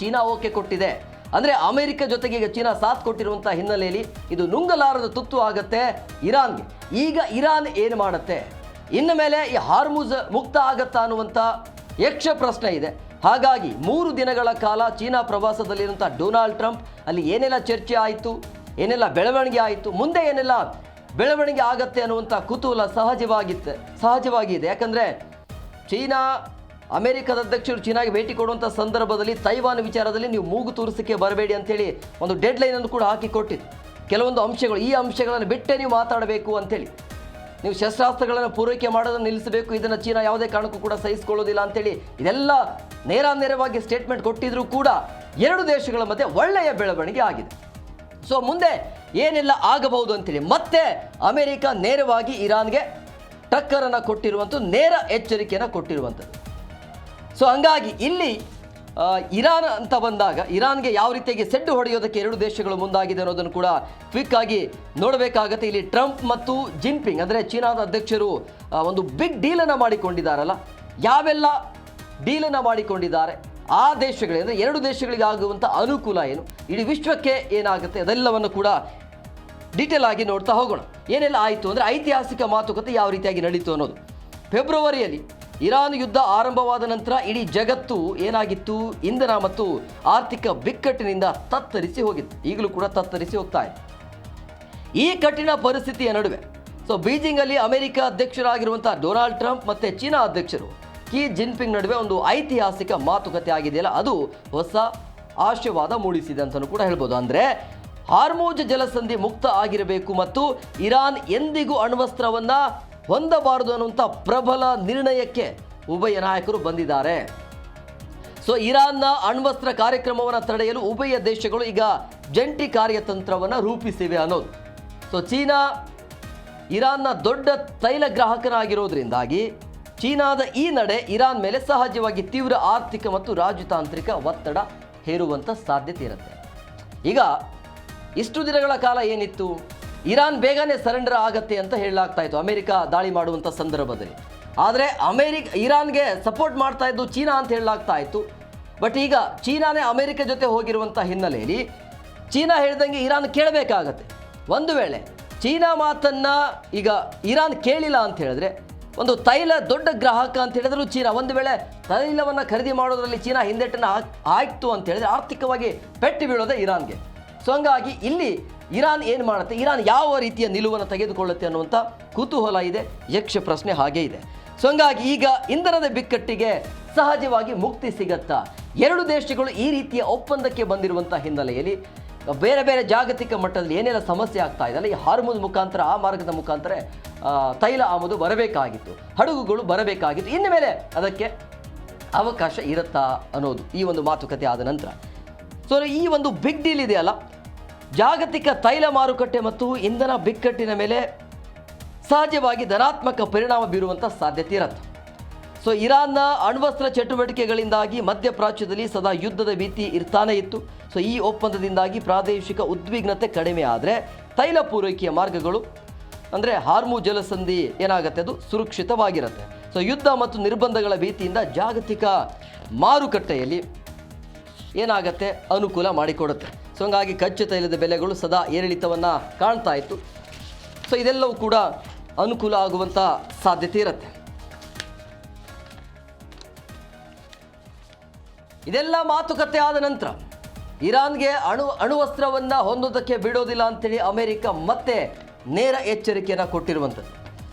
Speaker 1: ಚೀನಾ ಓಕೆ ಕೊಟ್ಟಿದೆ. ಅಂದರೆ ಅಮೇರಿಕ ಜೊತೆಗೆ ಈಗ ಚೀನಾ ಸಾಥ್ ಕೊಟ್ಟಿರುವಂಥ ಹಿನ್ನೆಲೆಯಲ್ಲಿ ಇದು ನುಂಗಲಾರದ ತುತ್ತು ಆಗುತ್ತೆ ಇರಾನ್ಗೆ. ಈಗ ಇರಾನ್ ಏನು ಮಾಡುತ್ತೆ, ಇನ್ನು ಮೇಲೆ ಈ ಹಾರ್ಮುಜ್ ಮುಕ್ತ ಆಗತ್ತಾ ಅನ್ನುವಂಥ ಯಕ್ಷ ಪ್ರಶ್ನೆ ಇದೆ. ಹಾಗಾಗಿ 3 ದಿನಗಳ ಕಾಲ ಚೀನಾ ಪ್ರವಾಸದಲ್ಲಿರುವಂಥ ಡೊನಾಲ್ಡ್ ಟ್ರಂಪ್ ಅಲ್ಲಿ ಏನೆಲ್ಲ ಚರ್ಚೆ ಆಯಿತು, ಏನೆಲ್ಲ ಬೆಳವಣಿಗೆ ಆಯಿತು, ಮುಂದೆ ಏನೆಲ್ಲ ಬೆಳವಣಿಗೆ ಆಗತ್ತೆ ಅನ್ನುವಂಥ ಕುತೂಹಲ ಸಹಜವಾಗಿದೆ. ಯಾಕಂದರೆ ಚೀನಾ ಅಮೆರಿಕದ ಅಧ್ಯಕ್ಷರು ಚೀನಾಗೆ ಭೇಟಿ ಕೊಡುವಂಥ ಸಂದರ್ಭದಲ್ಲಿ ತೈವಾನ್ ವಿಚಾರದಲ್ಲಿ ನೀವು ಮೂಗು ತೂರಿಸಕ್ಕೆ ಬರಬೇಡಿ ಅಂತೇಳಿ ಒಂದು ಡೆಡ್ಲೈನನ್ನು ಕೂಡ ಹಾಕಿಕೊಟ್ಟಿದ್ದು. ಕೆಲವೊಂದು ಅಂಶಗಳು, ಈ ಅಂಶಗಳನ್ನು ಬಿಟ್ಟೇ ನೀವು ಮಾತಾಡಬೇಕು ಅಂತೇಳಿ, ನೀವು ಶಸ್ತ್ರಾಸ್ತ್ರಗಳನ್ನು ಪೂರೈಕೆ ಮಾಡೋದನ್ನು ನಿಲ್ಲಿಸಬೇಕು, ಇದನ್ನು ಚೀನಾ ಯಾವುದೇ ಕಾರಣಕ್ಕೂ ಕೂಡ ಸಹಿಸಿಕೊಳ್ಳೋದಿಲ್ಲ ಅಂತೇಳಿ ಇದೆಲ್ಲ ನೇರವಾಗಿ ಸ್ಟೇಟ್ಮೆಂಟ್ ಕೊಟ್ಟಿದ್ರೂ ಕೂಡ ಎರಡು ದೇಶಗಳ ಮಧ್ಯೆ ಒಳ್ಳೆಯ ಬೆಳವಣಿಗೆ ಆಗಿದೆ. ಸೊ ಮುಂದೆ ಏನೆಲ್ಲ ಆಗಬಹುದು ಅಂತೇಳಿ ಮತ್ತೆ ಅಮೆರಿಕ ನೇರವಾಗಿ ಇರಾನ್ಗೆ ಟಕ್ಕರನ್ನು ಕೊಟ್ಟಿರುವಂಥದ್ದು, ನೇರ ಎಚ್ಚರಿಕೆಯನ್ನು ಕೊಟ್ಟಿರುವಂಥದ್ದು. ಸೊ ಹಂಗಾಗಿ ಇಲ್ಲಿ ಇರಾನ್ ಅಂತ ಬಂದಾಗ ಇರಾನ್ಗೆ ಯಾವ ರೀತಿಯಾಗಿ ಸೆಡ್ಡು ಹೊಡೆಯೋದಕ್ಕೆ ಎರಡು ದೇಶಗಳು ಮುಂದಾಗಿದೆ ಅನ್ನೋದನ್ನು ಕೂಡ ಕ್ವಿಕ್ ಆಗಿ ನೋಡಬೇಕಾಗತ್ತೆ. ಇಲ್ಲಿ ಟ್ರಂಪ್ ಮತ್ತು ಜಿನ್ಪಿಂಗ್ ಅಂದರೆ ಚೀನಾದ ಅಧ್ಯಕ್ಷರು ಒಂದು ಬಿಗ್ ಡೀಲನ್ನು ಮಾಡಿಕೊಂಡಿದ್ದಾರಲ್ಲ, ಯಾವೆಲ್ಲ ಡೀಲನ್ನು ಮಾಡಿಕೊಂಡಿದ್ದಾರೆ, ಆ ದೇಶಗಳಿಗೆ ಅಂದರೆ ಎರಡು ದೇಶಗಳಿಗೆ ಆಗುವಂಥ ಅನುಕೂಲ ಏನು, ಇಡೀ ವಿಶ್ವಕ್ಕೆ ಏನಾಗುತ್ತೆ, ಅದೆಲ್ಲವನ್ನು ಕೂಡ ಡೀಟೇಲ್ ಆಗಿ ನೋಡ್ತಾ ಹೋಗೋಣ. ಏನೆಲ್ಲ ಆಯಿತು ಅಂದರೆ ಐತಿಹಾಸಿಕ ಮಾತುಕತೆ ಯಾವ ರೀತಿಯಾಗಿ ನಡೀತು ಅನ್ನೋದು. ಫೆಬ್ರವರಿಯಲ್ಲಿ ಇರಾನ್ ಯುದ್ಧ ಆರಂಭವಾದ ನಂತರ ಇಡೀ ಜಗತ್ತು ಏನಾಗಿತ್ತು, ಇಂಧನ ಮತ್ತು ಆರ್ಥಿಕ ಬಿಕ್ಕಟ್ಟಿನಿಂದ ತತ್ತರಿಸಿ ಹೋಗಿತ್ತು, ಈಗಲೂ ಕೂಡ ತತ್ತರಿಸಿ ಹೋಗ್ತಾ ಇದೆ. ಈ ಕಠಿಣ ಪರಿಸ್ಥಿತಿಯ ನಡುವೆ ಬೀಜಿಂಗಲ್ಲಿ ಅಮೆರಿಕ ಅಧ್ಯಕ್ಷರಾಗಿರುವಂಥ ಡೊನಾಲ್ಡ್ ಟ್ರಂಪ್ ಮತ್ತು ಚೀನಾ ಅಧ್ಯಕ್ಷರು ಕ್ಸಿ ಜಿನ್ಪಿಂಗ್ ನಡುವೆ ಒಂದು ಐತಿಹಾಸಿಕ ಮಾತುಕತೆ ಆಗಿದೆಯಲ್ಲ, ಅದು ಹೊಸ ಆಶಯವಾದ ಮೂಡಿಸಿದೆ ಅಂತಲೂ ಕೂಡ ಹೇಳ್ಬೋದು. ಅಂದರೆ ಹಾರ್ಮುಜ್ ಜಲಸಂಧಿ ಮುಕ್ತ ಆಗಿರಬೇಕು ಮತ್ತು ಇರಾನ್ ಎಂದಿಗೂ ಅಣ್ವಸ್ತ್ರವನ್ನು ಹೊಂದಬಾರದು ಅನ್ನುವಂಥ ಪ್ರಬಲ ನಿರ್ಣಯಕ್ಕೆ ಉಭಯ ನಾಯಕರು ಬಂದಿದ್ದಾರೆ. ಸೊ ಇರಾನ್ನ ಅಣ್ವಸ್ತ್ರ ಕಾರ್ಯಕ್ರಮವನ್ನು ತಡೆಯಲು ಉಭಯ ದೇಶಗಳು ಈಗ ಜಂಟಿ ಕಾರ್ಯತಂತ್ರವನ್ನು ರೂಪಿಸಿವೆ ಅನ್ನೋದು. ಸೊ ಚೀನಾ ಇರಾನ್ನ ದೊಡ್ಡ ತೈಲ ಗ್ರಾಹಕನಾಗಿರೋದ್ರಿಂದಾಗಿ ಚೀನಾದ ಈ ನಡೆ ಇರಾನ್ ಮೇಲೆ ಸಹಜವಾಗಿ ತೀವ್ರ ಆರ್ಥಿಕ ಮತ್ತು ರಾಜತಾಂತ್ರಿಕ ಒತ್ತಡ ಹೇರುವಂಥ ಸಾಧ್ಯತೆ ಇರುತ್ತೆ. ಈಗ ಇಷ್ಟು ದಿನಗಳ ಕಾಲ ಏನಿತ್ತು, ಇರಾನ್ ಬೇಗನೆ ಸರೆಂಡರ್ ಆಗತ್ತೆ ಅಂತ ಹೇಳಲಾಗ್ತಾ ಇತ್ತು ಅಮೆರಿಕ ದಾಳಿ ಮಾಡುವಂಥ ಸಂದರ್ಭದಲ್ಲಿ. ಆದರೆ ಇರಾನ್ಗೆ ಸಪೋರ್ಟ್ ಮಾಡ್ತಾ ಇದ್ದು ಚೀನಾ ಅಂತ ಹೇಳಲಾಗ್ತಾ ಇತ್ತು. ಬಟ್ ಈಗ ಚೀನಾನೇ ಅಮೆರಿಕ ಜೊತೆ ಹೋಗಿರುವಂಥ ಹಿನ್ನೆಲೆಯಲ್ಲಿ ಚೀನಾ ಹೇಳ್ದಂಗೆ ಇರಾನ್ ಕೇಳಬೇಕಾಗತ್ತೆ. ಒಂದು ವೇಳೆ ಚೀನಾ ಮಾತನ್ನು ಈಗ ಇರಾನ್ ಕೇಳಿಲ್ಲ ಅಂತ ಹೇಳಿದ್ರೆ, ಒಂದು ತೈಲ ದೊಡ್ಡ ಗ್ರಾಹಕ ಅಂತ ಹೇಳಿದ್ರು ಚೀನಾ, ಒಂದು ವೇಳೆ ತೈಲವನ್ನು ಖರೀದಿ ಮಾಡೋದ್ರಲ್ಲಿ ಚೀನಾ ಹಿಂದೆಟ್ಟನ್ನು ಹಾಕ್ತು ಅಂತ ಹೇಳಿದ್ರೆ ಆರ್ಥಿಕವಾಗಿ ಪೆಟ್ಟು ಬೀಳೋದೇ ಇರಾನ್ಗೆ. ಸೊ ಹಂಗಾಗಿ ಇಲ್ಲಿ ಇರಾನ್ ಏನು ಮಾಡುತ್ತೆ, ಇರಾನ್ ಯಾವ ರೀತಿಯ ನಿಲುವನ್ನು ತೆಗೆದುಕೊಳ್ಳುತ್ತೆ ಅನ್ನುವಂಥ ಕುತೂಹಲ ಇದೆ, ಯಕ್ಷ ಪ್ರಶ್ನೆ ಹಾಗೇ ಇದೆ. ಸೊ ಹಂಗಾಗಿ ಈಗ ಇಂಧನದ ಬಿಕ್ಕಟ್ಟಿಗೆ ಸಹಜವಾಗಿ ಮುಕ್ತಿ ಸಿಗತ್ತಾ? ಎರಡು ದೇಶಗಳು ಈ ರೀತಿಯ ಒಪ್ಪಂದಕ್ಕೆ ಬಂದಿರುವಂಥ ಹಿನ್ನೆಲೆಯಲ್ಲಿ ಬೇರೆ ಬೇರೆ ಜಾಗತಿಕ ಮಟ್ಟದಲ್ಲಿ ಏನೆಲ್ಲ ಸಮಸ್ಯೆ ಆಗ್ತಾ ಇದೆ ಅಲ್ಲ, ಈ ಹಾರ್ಮುಜ್ ಮುಖಾಂತರ, ಆ ಮಾರ್ಗದ ಮುಖಾಂತರ ತೈಲ ಆಮದು ಬರಬೇಕಾಗಿತ್ತು, ಹಡಗುಗಳು ಬರಬೇಕಾಗಿತ್ತು, ಇನ್ನು ಮೇಲೆ ಅದಕ್ಕೆ ಅವಕಾಶ ಇರುತ್ತಾ ಅನ್ನೋದು ಈ ಒಂದು ಮಾತುಕತೆ ಆದ ನಂತರ. ಸೊ ಈ ಒಂದು ಬಿಗ್ ಡೀಲ್ ಇದೆಯಲ್ಲ, ಜಾಗತಿಕ ತೈಲ ಮಾರುಕಟ್ಟೆ ಮತ್ತು ಇಂಧನ ಬಿಕ್ಕಟ್ಟಿನ ಮೇಲೆ ಸಹಜವಾಗಿ ಧನಾತ್ಮಕ ಪರಿಣಾಮ ಬೀರುವಂಥ ಸಾಧ್ಯತೆ ಇರುತ್ತೆ. ಸೊ ಇರಾನ್ನ ಅಣ್ವಸ್ತ್ರ ಚಟುವಟಿಕೆಗಳಿಂದಾಗಿ ಮಧ್ಯಪ್ರಾಚ್ಯದಲ್ಲಿ ಸದಾ ಯುದ್ಧದ ಭೀತಿ ಇರ್ತಾನೆ ಇತ್ತು. ಸೊ ಈ ಒಪ್ಪಂದದಿಂದಾಗಿ ಪ್ರಾದೇಶಿಕ ಉದ್ವಿಗ್ನತೆ ಕಡಿಮೆ ಆದರೆ ತೈಲ ಪೂರೈಕೆಯ ಮಾರ್ಗಗಳು ಅಂದರೆ ಹಾರ್ಮುಜ್ ಜಲಸಂಧಿ ಏನಾಗುತ್ತೆ, ಅದು ಸುರಕ್ಷಿತವಾಗಿರುತ್ತೆ. ಸೊ ಯುದ್ಧ ಮತ್ತು ನಿರ್ಬಂಧಗಳ ಭೀತಿಯಿಂದ ಜಾಗತಿಕ ಮಾರುಕಟ್ಟೆಯಲ್ಲಿ ಏನಾಗುತ್ತೆ, ಅನುಕೂಲ ಮಾಡಿಕೊಡುತ್ತೆ. ಸೊ ಹಂಗಾಗಿ ಕಚ್ಚಾ ತೈಲದ ಬೆಲೆಗಳು ಸದಾ ಏರಿಳಿತವನ್ನು ಕಾಣ್ತಾ ಇತ್ತು. ಸೊ ಇದೆಲ್ಲವೂ ಕೂಡ ಅನುಕೂಲ ಆಗುವಂಥ ಸಾಧ್ಯತೆ ಇರುತ್ತೆ. ಇದೆಲ್ಲ ಮಾತುಕತೆ ಆದ ನಂತರ ಇರಾನ್ಗೆ ಅಣುವಸ್ತ್ರವನ್ನು ಹೊಂದೋದಕ್ಕೆ ಬಿಡೋದಿಲ್ಲ ಅಂತೇಳಿ ಅಮೆರಿಕ ಮತ್ತೆ ನೇರ ಎಚ್ಚರಿಕೆಯನ್ನು ಕೊಟ್ಟಿರುವಂಥದ್ದು.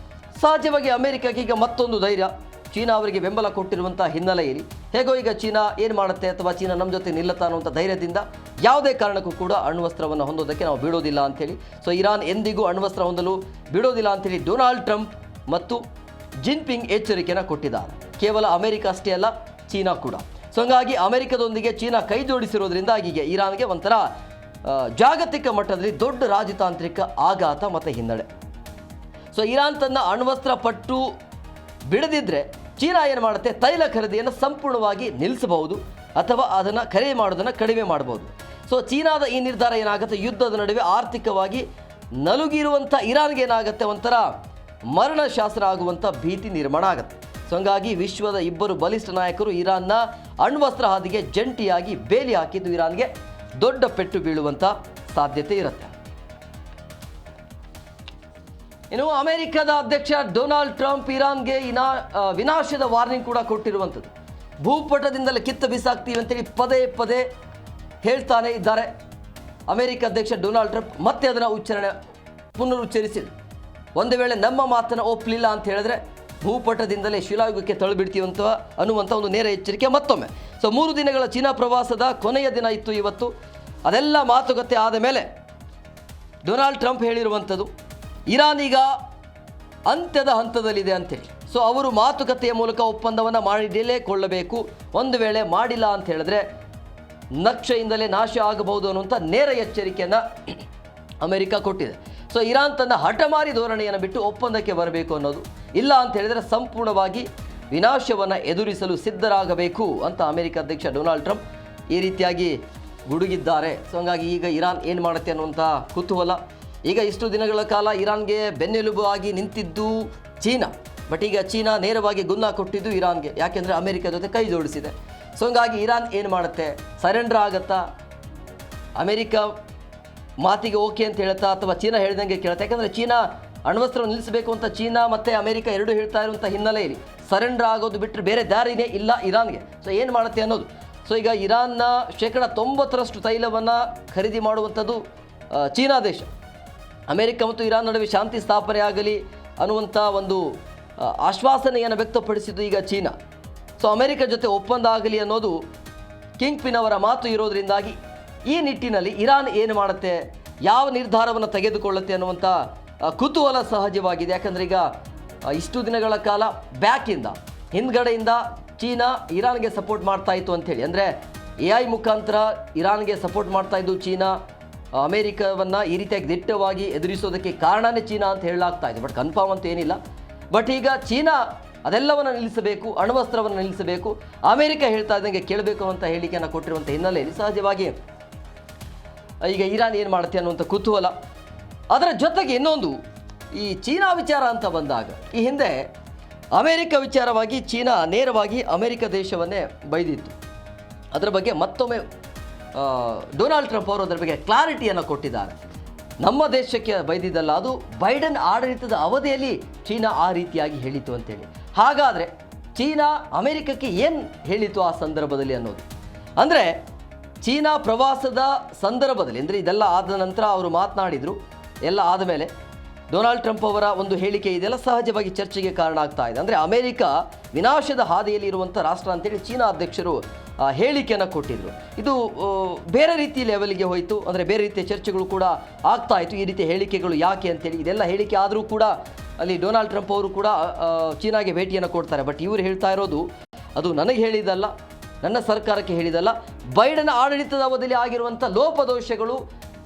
Speaker 1: ಸಹಜವಾಗಿ ಅಮೆರಿಕಕ್ಕೆ ಈಗ ಮತ್ತೊಂದು ಧೈರ್ಯ, ಚೀನಾ ಅವರಿಗೆ ಬೆಂಬಲ ಕೊಟ್ಟಿರುವಂಥ ಹಿನ್ನೆಲೆಯಲ್ಲಿ ಹೇಗೋ ಈಗ ಚೀನಾ ಏನು ಮಾಡುತ್ತೆ ಅಥವಾ ಚೀನಾ ನಮ್ಮ ಜೊತೆ ನಿಲ್ಲುತ್ತಾ ಅನ್ನುವಂಥ ಧೈರ್ಯದಿಂದ ಯಾವುದೇ ಕಾರಣಕ್ಕೂ ಕೂಡ ಅಣ್ವಸ್ತ್ರವನ್ನು ಹೊಂದೋದಕ್ಕೆ ನಾವು ಬಿಡೋದಿಲ್ಲ ಅಂಥೇಳಿ. ಸೊ ಇರಾನ್ ಎಂದಿಗೂ ಅಣ್ವಸ್ತ್ರ ಹೊಂದಲು ಬಿಡೋದಿಲ್ಲ ಅಂಥೇಳಿ ಡೊನಾಲ್ಡ್ ಟ್ರಂಪ್ ಮತ್ತು ಜಿನ್ಪಿಂಗ್ ಎಚ್ಚರಿಕೆಯನ್ನು ಕೊಟ್ಟಿದ್ದಾರೆ. ಕೇವಲ ಅಮೆರಿಕ ಅಷ್ಟೇ ಅಲ್ಲ, ಚೀನಾ ಕೂಡ. ಸೊ ಹಂಗಾಗಿ ಅಮೆರಿಕದೊಂದಿಗೆ ಚೀನಾ ಕೈ ಜೋಡಿಸಿರೋದ್ರಿಂದ ಈಗ ಇರಾನ್ಗೆ ಒಂಥರ ಜಾಗತಿಕ ಮಟ್ಟದಲ್ಲಿ ದೊಡ್ಡ ರಾಜತಾಂತ್ರಿಕ ಆಘಾತ ಮತ್ತು ಹಿನ್ನಡೆ. ಸೊ ಇರಾನ್ ತನ್ನ ಅಣ್ವಸ್ತ್ರ ಪಟ್ಟು ಬಿಡದಿದ್ದರೆ ಚೀನಾ ಏನು ಮಾಡುತ್ತೆ, ತೈಲ ಖರೀದಿಯನ್ನು ಸಂಪೂರ್ಣವಾಗಿ ನಿಲ್ಲಿಸಬಹುದು ಅಥವಾ ಅದನ್ನು ಖರೀದಿ ಮಾಡೋದನ್ನು ಕಡಿಮೆ ಮಾಡಬಹುದು. ಸೊ ಚೀನಾದ ಈ ನಿರ್ಧಾರ ಏನಾಗುತ್ತೆ, ಯುದ್ಧದ ನಡುವೆ ಆರ್ಥಿಕವಾಗಿ ನಲುಗಿರುವಂಥ ಇರಾನ್ಗೆ ಏನಾಗುತ್ತೆ, ಒಂಥರ ಮರಣಶಾಸ್ತ್ರ ಆಗುವಂಥ ಭೀತಿ ನಿರ್ಮಾಣ ಆಗುತ್ತೆ. ಸೊ ಹಂಗಾಗಿ ವಿಶ್ವದ ಇಬ್ಬರು ಬಲಿಷ್ಠ ನಾಯಕರು ಇರಾನ್ನ ಅಣ್ವಸ್ತ್ರ ಹಾದಿಗೆ ಜಂಟಿಯಾಗಿ ಬೇಲಿ ಹಾಕಿದ್ದು ಇರಾನ್ಗೆ ದೊಡ್ಡ ಪೆಟ್ಟು ಬೀಳುವಂಥ ಸಾಧ್ಯತೆ ಇರುತ್ತೆ. ಇನ್ನು ಅಮೆರಿಕದ ಅಧ್ಯಕ್ಷ ಡೊನಾಲ್ಡ್ ಟ್ರಂಪ್ ಇರಾನ್ಗೆ ವಿನಾಶದ ವಾರ್ನಿಂಗ್ ಕೂಡ ಕೊಟ್ಟಿರುವಂಥದ್ದು. ಭೂಪಟದಿಂದಲೇ ಕಿತ್ತು ಬಿಸಾಕ್ತೀವಿ ಅಂತೇಳಿ ಪದೇ ಪದೇ ಹೇಳ್ತಾನೆ ಇದ್ದಾರೆ. ಅಮೆರಿಕ ಅಧ್ಯಕ್ಷ ಡೊನಾಲ್ಡ್ ಟ್ರಂಪ್ ಮತ್ತೆ ಅದನ್ನು ಪುನರುಚ್ಚರಿಸಿದ್ರು. ಒಂದು ವೇಳೆ ನಮ್ಮ ಮಾತನ್ನು ಒಪ್ಪಲಿಲ್ಲ ಅಂತ ಹೇಳಿದ್ರೆ ಭೂಪಟದಿಂದಲೇ ಶಿಲಾಯುಗಕ್ಕೆ ತಳ್ಳಿಬಿಡ್ತೀವಿ ಅನ್ನುವಂಥ ಒಂದು ನೇರ ಎಚ್ಚರಿಕೆ ಮತ್ತೊಮ್ಮೆ. ಸೊ 3 ದಿನಗಳ ಚೀನಾ ಪ್ರವಾಸದ ಕೊನೆಯ ದಿನ ಇತ್ತು ಇವತ್ತು. ಅದೆಲ್ಲ ಮಾತುಕತೆ ಆದ ಮೇಲೆ ಡೊನಾಲ್ಡ್ ಟ್ರಂಪ್ ಹೇಳಿರುವಂಥದ್ದು, ಇರಾನ್ ಈಗ ಅಂತ್ಯದ ಹಂತದಲ್ಲಿದೆ ಅಂತೇಳಿ. ಸೊ ಅವರು ಮಾತುಕತೆಯ ಮೂಲಕ ಒಪ್ಪಂದವನ್ನು ಮಾಡಿಕೊಳ್ಳಬೇಕು, ಒಂದು ವೇಳೆ ಮಾಡಿಲ್ಲ ಅಂತ ಹೇಳಿದ್ರೆ ನಕ್ಷೆಯಿಂದಲೇ ನಾಶ ಆಗಬಹುದು ಅನ್ನುವಂಥ ನೇರ ಎಚ್ಚರಿಕೆಯನ್ನು ಅಮೆರಿಕ ಕೊಟ್ಟಿದೆ. ಸೊ ಇರಾನ್ ತನ್ನ ಹಠಮಾರಿ ಧೋರಣೆಯನ್ನು ಬಿಟ್ಟು ಒಪ್ಪಂದಕ್ಕೆ ಬರಬೇಕು ಅನ್ನೋದು, ಇಲ್ಲ ಅಂತ ಹೇಳಿದರೆ ಸಂಪೂರ್ಣವಾಗಿ ವಿನಾಶವನ್ನು ಎದುರಿಸಲು ಸಿದ್ಧರಾಗಬೇಕು ಅಂತ ಅಮೆರಿಕ ಅಧ್ಯಕ್ಷ ಡೊನಾಲ್ಡ್ ಟ್ರಂಪ್ ಈ ರೀತಿಯಾಗಿ ಗುಡುಗಿದ್ದಾರೆ. ಸೊ ಹಂಗಾಗಿ ಈಗ ಇರಾನ್ ಏನು ಮಾಡುತ್ತೆ ಅನ್ನುವಂಥ ಕುತೂಹಲ. ಈಗ ಇಷ್ಟು ದಿನಗಳ ಕಾಲ ಇರಾನ್ಗೆ ಬೆನ್ನೆಲುಬು ಆಗಿ ನಿಂತಿದ್ದು ಚೀನಾ, ಬಟ್ ಈಗ ಚೀನಾ ನೇರವಾಗಿ ಗುನ್ನ ಕೊಟ್ಟಿದ್ದು ಇರಾನ್ಗೆ, ಯಾಕೆಂದರೆ ಅಮೆರಿಕ ಜೊತೆ ಕೈ ಜೋಡಿಸಿದೆ. ಸೊ ಹಂಗಾಗಿ ಇರಾನ್ ಏನು ಮಾಡುತ್ತೆ, ಸರೆಂಡರ್ ಆಗುತ್ತಾ, ಅಮೆರಿಕ ಮಾತಿಗೆ ಓಕೆ ಅಂತ ಹೇಳ್ತಾ ಅಥವಾ ಚೀನಾ ಹೇಳ್ದಂಗೆ ಕೇಳುತ್ತೆ. ಯಾಕಂದರೆ ಚೀನಾ ಅಣ್ವಸ್ತ್ರವನ್ನು ನಿಲ್ಲಿಸಬೇಕು ಅಂತ ಚೀನಾ ಮತ್ತು ಅಮೆರಿಕ ಎರಡೂ ಹೇಳ್ತಾ ಇರುವಂಥ ಹಿನ್ನೆಲೆಯಲ್ಲಿ ಸರೆಂಡರ್ ಆಗೋದು ಬಿಟ್ಟರೆ ಬೇರೆ ದಾರಿನೇ ಇಲ್ಲ ಇರಾನ್ಗೆ. ಸೊ ಏನು ಮಾಡುತ್ತೆ ಅನ್ನೋದು. ಸೊ ಈಗ ಇರಾನ್ನ 90% ತೈಲವನ್ನು ಖರೀದಿ ಮಾಡುವಂಥದ್ದು ಚೀನಾ ದೇಶ. ಅಮೆರಿಕ ಮತ್ತು ಇರಾನ್ ನಡುವೆ ಶಾಂತಿ ಸ್ಥಾಪನೆ ಆಗಲಿ ಅನ್ನುವಂಥ ಒಂದು ಆಶ್ವಾಸನೆಯನ್ನು ವ್ಯಕ್ತಪಡಿಸಿದ್ದು ಈಗ ಚೀನಾ. ಸೊ ಅಮೆರಿಕ ಜೊತೆ ಒಪ್ಪಂದ ಆಗಲಿ ಅನ್ನೋದು ಕಿಂಗ್ ಪಿನ್ ಅವರ ಮಾತು ಇರೋದ್ರಿಂದಾಗಿ ಈ ನಿಟ್ಟಿನಲ್ಲಿ ಇರಾನ್ ಏನು ಮಾಡುತ್ತೆ, ಯಾವ ನಿರ್ಧಾರವನ್ನು ತೆಗೆದುಕೊಳ್ಳುತ್ತೆ ಅನ್ನುವಂಥ ಕುತೂಹಲ ಸಹಜವಾಗಿದೆ. ಯಾಕಂದರೆ ಈಗ ಇಷ್ಟು ದಿನಗಳ ಕಾಲ ಹಿಂದ್ಗಡೆಯಿಂದ ಚೀನಾ ಇರಾನ್ಗೆ ಸಪೋರ್ಟ್ ಮಾಡ್ತಾ ಇತ್ತು ಅಂಥೇಳಿ, ಅಂದರೆ AI ಮುಖಾಂತರ ಇರಾನ್ಗೆ ಸಪೋರ್ಟ್ ಮಾಡ್ತಾ ಇದ್ದು ಚೀನಾ. ಅಮೆರಿಕವನ್ನು ಈ ರೀತಿಯಾಗಿ ದಿಟ್ಟವಾಗಿ ಎದುರಿಸೋದಕ್ಕೆ ಕಾರಣನೇ ಚೀನಾ ಅಂತ ಹೇಳಲಾಗ್ತಾ ಇದೆ, ಬಟ್ ಕನ್ಫರ್ಮ್ ಅಂತ ಏನಿಲ್ಲ. ಬಟ್ ಈಗ ಚೀನಾ ಅದೆಲ್ಲವನ್ನು ನಿಲ್ಲಿಸಬೇಕು, ಅಣ್ವಸ್ತ್ರವನ್ನು ನಿಲ್ಲಿಸಬೇಕು, ಅಮೆರಿಕ ಹೇಳ್ತಾ ಇದ್ದಂಗೆ ಕೇಳಬೇಕು ಅಂತ ಹೇಳಿಕೆಯನ್ನು ಕೊಟ್ಟಿರುವಂಥ ಹಿನ್ನೆಲೆಯಲ್ಲಿ ಸಹಜವಾಗಿ ಈಗ ಇರಾನ್ ಏನು ಮಾಡುತ್ತೆ ಅನ್ನುವಂಥ ಕುತೂಹಲ. ಅದರ ಜೊತೆಗೆ ಇನ್ನೊಂದು, ಈ ಚೀನಾ ವಿಚಾರ ಅಂತ ಬಂದಾಗ ಈ ಹಿಂದೆ ಅಮೆರಿಕ ವಿಚಾರವಾಗಿ ಚೀನಾ ನೇರವಾಗಿ ಅಮೆರಿಕ ದೇಶವನ್ನೇ ಬೈದಿತ್ತು. ಅದರ ಬಗ್ಗೆ ಮತ್ತೊಮ್ಮೆ ಡೊನಾಲ್ಡ್ ಟ್ರಂಪ್ ಅವರು ಅದರ ಬಗ್ಗೆ ಕ್ಲಾರಿಟಿಯನ್ನು ಕೊಟ್ಟಿದ್ದಾರೆ. ನಮ್ಮ ದೇಶಕ್ಕೆ ಬೈದಿದ್ದಲ್ಲ, ಅದು ಬೈಡನ್ ಆಡಳಿತದ ಅವಧಿಯಲ್ಲಿ ಚೀನಾ ಆ ರೀತಿಯಾಗಿ ಹೇಳಿತು ಅಂತೇಳಿ. ಹಾಗಾದರೆ ಚೀನಾ ಅಮೆರಿಕಕ್ಕೆ ಏನು ಹೇಳಿತು ಆ ಸಂದರ್ಭದಲ್ಲಿ ಅನ್ನೋದು. ಅಂದರೆ ಚೀನಾ ಪ್ರವಾಸದ ಸಂದರ್ಭದಲ್ಲಿ, ಅಂದರೆ ಇದೆಲ್ಲ ಆದ ನಂತರ ಅವರು ಮಾತನಾಡಿದರು, ಎಲ್ಲ ಆದಮೇಲೆ ಡೊನಾಲ್ಡ್ ಟ್ರಂಪ್ ಅವರ ಒಂದು ಹೇಳಿಕೆ ಇದೆಲ್ಲ ಸಹಜವಾಗಿ ಚರ್ಚೆಗೆ ಕಾರಣ ಆಗ್ತಾ ಇದೆ. ಅಂದರೆ ಅಮೆರಿಕ ವಿನಾಶದ ಹಾದಿಯಲ್ಲಿ ಇರುವಂಥ ರಾಷ್ಟ್ರ ಅಂತೇಳಿ ಚೀನಾ ಅಧ್ಯಕ್ಷರು ಹೇಳಿಕೆಯನ್ನು ಕೊಟ್ಟಿದ್ದರು. ಇದು ಬೇರೆ ರೀತಿ ಲೆವೆಲ್ಗೆ ಹೋಯಿತು, ಅಂದರೆ ಬೇರೆ ರೀತಿಯ ಚರ್ಚೆಗಳು ಕೂಡ ಆಗ್ತಾ ಇತ್ತು. ಈ ರೀತಿಯ ಹೇಳಿಕೆಗಳು ಯಾಕೆ ಅಂತೇಳಿ, ಇದೆಲ್ಲ ಹೇಳಿಕೆ ಆದರೂ ಕೂಡ ಅಲ್ಲಿ ಡೊನಾಲ್ಡ್ ಟ್ರಂಪ್ ಅವರು ಕೂಡ ಚೀನಾಗೆ ಭೇಟಿಯನ್ನು ಕೊಡ್ತಾರೆ. ಬಟ್ ಇವರು ಹೇಳ್ತಾ ಇರೋದು ಅದು ನನಗೆ ಹೇಳಿದಲ್ಲ, ನನ್ನ ಸರ್ಕಾರಕ್ಕೆ ಹೇಳಿದಲ್ಲ, ಬೈಡನ್ ಆಡಳಿತದ ಅವಧಿಯಲ್ಲಿ ಆಗಿರುವಂಥ ಲೋಪದೋಷಗಳು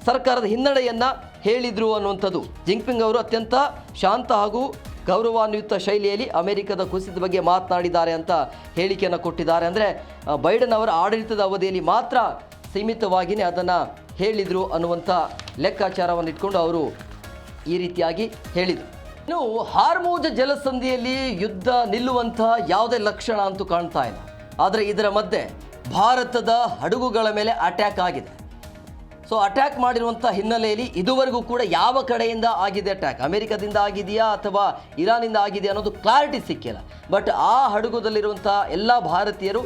Speaker 1: ಸರ್ಕಾರದ ಹಿನ್ನಡೆಯನ್ನು ಹೇಳಿದರು ಅನ್ನುವಂಥದ್ದು. ಜಿಂಗ್ಪಿಂಗ್ ಅವರು ಅತ್ಯಂತ ಶಾಂತ ಹಾಗೂ ಗೌರವಾನ್ವಿತ ಶೈಲಿಯಲ್ಲಿ ಅಮೆರಿಕದ ಕುಸಿತದ ಬಗ್ಗೆ ಮಾತನಾಡಿದ್ದಾರೆ ಅಂತ ಹೇಳಿಕೆಯನ್ನು ಕೊಟ್ಟಿದ್ದಾರೆ. ಅಂದರೆ ಬೈಡನ್ ಅವರ ಆಡಳಿತದ ಅವಧಿಯಲ್ಲಿ ಮಾತ್ರ ಸೀಮಿತವಾಗಿಯೇ ಅದನ್ನು ಹೇಳಿದರು ಅನ್ನುವಂಥ ಲೆಕ್ಕಾಚಾರವನ್ನು ಇಟ್ಕೊಂಡು ಅವರು ಈ ರೀತಿಯಾಗಿ ಹೇಳಿದರು. ಇನ್ನು ಹಾರ್ಮುಜ್ ಜಲಸಂಧಿಯಲ್ಲಿ ಯುದ್ಧ ನಿಲ್ಲುವಂಥ ಯಾವುದೇ ಲಕ್ಷಣ ಅಂತೂ ಕಾಣ್ತಾ ಇಲ್ಲ. ಆದರೆ ಇದರ ಮಧ್ಯೆ ಭಾರತದ ಹಡಗುಗಳ ಮೇಲೆ ಅಟ್ಯಾಕ್ ಆಗಿದೆ. ಸೊ ಅಟ್ಯಾಕ್ ಮಾಡಿರುವಂಥ ಹಿನ್ನೆಲೆಯಲ್ಲಿ ಇದುವರೆಗೂ ಕೂಡ ಯಾವ ಕಡೆಯಿಂದ ಆಗಿದೆ ಅಟ್ಯಾಕ್, ಅಮೆರಿಕದಿಂದ ಆಗಿದೆಯಾ ಅಥವಾ ಇರಾನಿಂದ ಆಗಿದೆಯಾ ಅನ್ನೋದು ಕ್ಲಾರಿಟಿ ಸಿಕ್ಕಿಲ್ಲ. ಬಟ್ ಆ ಹಡಗುದಲ್ಲಿರುವಂಥ ಎಲ್ಲ ಭಾರತೀಯರು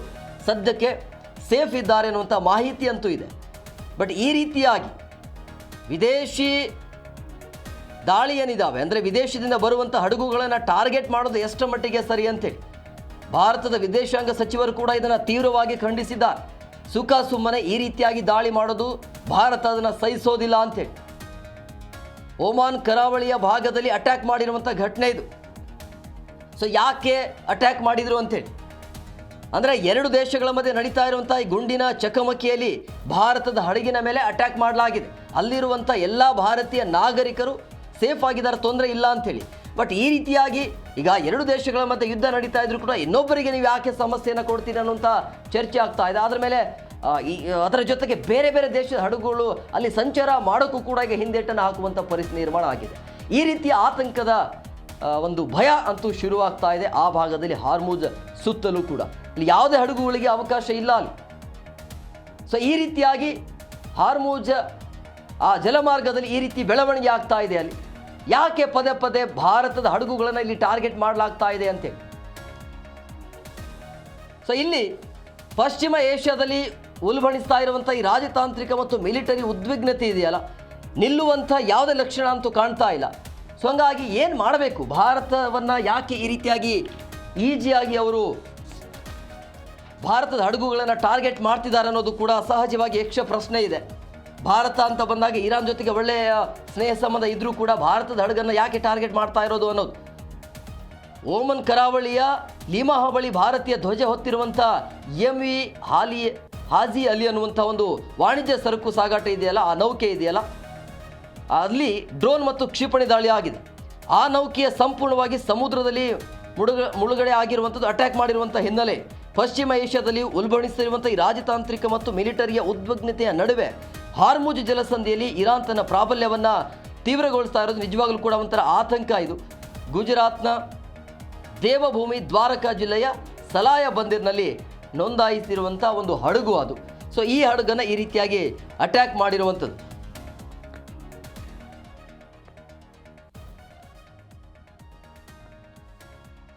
Speaker 1: ಸದ್ಯಕ್ಕೆ ಸೇಫ್ ಇದ್ದಾರೆ ಅನ್ನುವಂಥ ಮಾಹಿತಿ ಅಂತೂ ಇದೆ. ಬಟ್ ಈ ರೀತಿಯಾಗಿ ವಿದೇಶಿ ದಾಳಿ ಏನಿದ್ದಾವೆ, ಅಂದರೆ ವಿದೇಶದಿಂದ ಬರುವಂಥ ಹಡಗುಗಳನ್ನು ಟಾರ್ಗೆಟ್ ಮಾಡೋದು ಎಷ್ಟರ ಮಟ್ಟಿಗೆ ಸರಿ ಅಂತೇಳಿ ಭಾರತದ ವಿದೇಶಾಂಗ ಸಚಿವರು ಕೂಡ ಇದನ್ನು ತೀವ್ರವಾಗಿ ಖಂಡಿಸಿದ್ದಾರೆ. ಸುಖ ಸುಮ್ಮನೆ ಈ ರೀತಿಯಾಗಿ ದಾಳಿ ಮಾಡೋದು ಭಾರತ ಅದನ್ನು ಸಹಿಸೋದಿಲ್ಲ ಅಂತೇಳಿ. ಓಮಾನ್ ಕರಾವಳಿಯ ಭಾಗದಲ್ಲಿ ಅಟ್ಯಾಕ್ ಮಾಡಿರುವಂಥ ಘಟನೆ ಇದು. ಸೊ ಯಾಕೆ ಅಟ್ಯಾಕ್ ಮಾಡಿದರು ಅಂತೇಳಿ, ಅಂದರೆ ಎರಡು ದೇಶಗಳ ಮಧ್ಯೆ ನಡೀತಾ ಇರುವಂಥ ಈ ಗುಂಡಿನ ಚಕಮಕಿಯಲ್ಲಿ ಭಾರತದ ಹಡಗಿನ ಮೇಲೆ ಅಟ್ಯಾಕ್ ಮಾಡಲಾಗಿದೆ. ಅಲ್ಲಿರುವಂಥ ಎಲ್ಲ ಭಾರತೀಯ ನಾಗರಿಕರು ಸೇಫ್ ಆಗಿದ್ದಾರೆ, ತೊಂದರೆ ಇಲ್ಲ ಅಂಥೇಳಿ. ಬಟ್ ಈ ರೀತಿಯಾಗಿ ಈಗ ಎರಡು ದೇಶಗಳ ಮಧ್ಯೆ ಯುದ್ಧ ನಡೀತಾ ಇದ್ರು ಕೂಡ ಇನ್ನೊಬ್ಬರಿಗೆ ನೀವು ಯಾಕೆ ಸಮಸ್ಯೆಯನ್ನು ಕೊಡ್ತೀರಿ ಅನ್ನುವಂಥ ಚರ್ಚೆ ಆಗ್ತಾ ಇದೆ. ಅದರ ಮೇಲೆ ಅದರ ಜೊತೆಗೆ ಬೇರೆ ಬೇರೆ ದೇಶದ ಹಡಗುಗಳು ಅಲ್ಲಿ ಸಂಚಾರ ಮಾಡೋಕ್ಕೂ ಕೂಡ ಈಗ ಹಿಂದೇಟನ್ನು ಹಾಕುವಂಥ ಪರಿಸ್ಥಿತಿ ನಿರ್ಮಾಣ ಆಗಿದೆ. ಈ ರೀತಿಯ ಆತಂಕದ ಒಂದು ಭಯ ಅಂತೂ ಶುರುವಾಗ್ತಾ ಇದೆ ಆ ಭಾಗದಲ್ಲಿ, ಹಾರ್ಮುಜ್ ಸುತ್ತಲೂ ಕೂಡ ಇಲ್ಲಿ ಯಾವುದೇ ಹಡಗುಗಳಿಗೆ ಅವಕಾಶ ಇಲ್ಲ ಅಲ್ಲಿ. ಸೊ ಈ ರೀತಿಯಾಗಿ ಹಾರ್ಮುಜ್ ಆ ಜಲಮಾರ್ಗದಲ್ಲಿ ಈ ರೀತಿ ಬೆಳವಣಿಗೆ ಆಗ್ತಾ ಇದೆ. ಅಲ್ಲಿ ಯಾಕೆ ಪದೇ ಪದೇ ಭಾರತದ ಹಡಗುಗಳನ್ನು ಇಲ್ಲಿ ಟಾರ್ಗೆಟ್ ಮಾಡಲಾಗ್ತಾ ಇದೆ ಅಂತೇಳಿ. ಸೊ ಇಲ್ಲಿ ಪಶ್ಚಿಮ ಏಷ್ಯಾದಲ್ಲಿ ಉಲ್ಬಣಿಸ್ತಾ ಇರುವಂಥ ಈ ರಾಜತಾಂತ್ರಿಕ ಮತ್ತು ಮಿಲಿಟರಿ ಉದ್ವಿಗ್ನತೆ ಇದೆಯಲ್ಲ, ನಿಲ್ಲುವಂಥ ಯಾವುದೇ ಲಕ್ಷಣ ಅಂತೂ ಕಾಣ್ತಾ ಇಲ್ಲ. ಸೊ ಹಂಗಾಗಿ ಏನು ಮಾಡಬೇಕು, ಭಾರತವನ್ನು ಯಾಕೆ ಈ ರೀತಿಯಾಗಿ ಈಜಿಯಾಗಿ ಅವರು ಭಾರತದ ಹಡಗುಗಳನ್ನು ಟಾರ್ಗೆಟ್ ಮಾಡ್ತಿದ್ದಾರೆ ಅನ್ನೋದು ಕೂಡ ಸಹಜವಾಗಿ ಯಕ್ಷ ಪ್ರಶ್ನೆ ಇದೆ. ಭಾರತ ಅಂತ ಬಂದಾಗ ಇರಾನ್ ಜೊತೆಗೆ ಒಳ್ಳೆಯ ಸ್ನೇಹ ಸಂಬಂಧ ಇದ್ರೂ ಕೂಡ ಭಾರತದ ಹಡಗನ್ನು ಯಾಕೆ ಟಾರ್ಗೆಟ್ ಮಾಡ್ತಾ ಇರೋದು ಅನ್ನೋದು. ಓಮನ್ ಕರಾವಳಿಯ ಲಿಮಾಹ ಬಳಿ ಭಾರತೀಯ ಧ್ವಜ ಹೊತ್ತಿರುವಂಥ MV ಹಾಜಿ ಅಲಿ ಅನ್ನುವಂಥ ಒಂದು ವಾಣಿಜ್ಯ ಸರಕು ಸಾಗಾಟ ಇದೆಯಲ್ಲ, ಆ ನೌಕೆ ಇದೆಯಲ್ಲ, ಅಲ್ಲಿ ಡ್ರೋನ್ ಮತ್ತು ಕ್ಷಿಪಣಿ ದಾಳಿ ಆಗಿದೆ. ಆ ನೌಕೆಯ ಸಂಪೂರ್ಣವಾಗಿ ಸಮುದ್ರದಲ್ಲಿ ಮುಳುಗಡೆ ಆಗಿರುವಂಥದ್ದು ಅಟ್ಯಾಕ್ ಮಾಡಿರುವಂಥ ಹಿನ್ನೆಲೆ ಪಶ್ಚಿಮ ಏಷ್ಯಾದಲ್ಲಿ ಉಲ್ಬಣಿಸಿರುವಂಥ ಈ ರಾಜತಾಂತ್ರಿಕ ಮತ್ತು ಮಿಲಿಟರಿಯ ಉದ್ವಿಗ್ನತೆಯ ನಡುವೆ ಹಾರ್ಮುಜ್ ಜಲಸಂಧಿಯಲ್ಲಿ ಇರಾನ್ ತನ್ನ ಪ್ರಾಬಲ್ಯವನ್ನು ತೀವ್ರಗೊಳಿಸ್ತಾ ಇರೋದು ನಿಜವಾಗಲೂ ಕೂಡ ಒಂಥರ ಆತಂಕ. ಇದು ಗುಜರಾತ್ನ ದೇವಭೂಮಿ ದ್ವಾರಕಾ ಜಿಲ್ಲೆಯ ಸಲಾಯ ಬಂದಿರ್ನಲ್ಲಿ ನೋಂದಾಯಿಸಿರುವಂಥ ಒಂದು ಹಡಗು ಅದು. ಸೊ ಈ ಹಡಗನ್ನು ಈ ರೀತಿಯಾಗಿ ಅಟ್ಯಾಕ್ ಮಾಡಿರುವಂಥದ್ದು.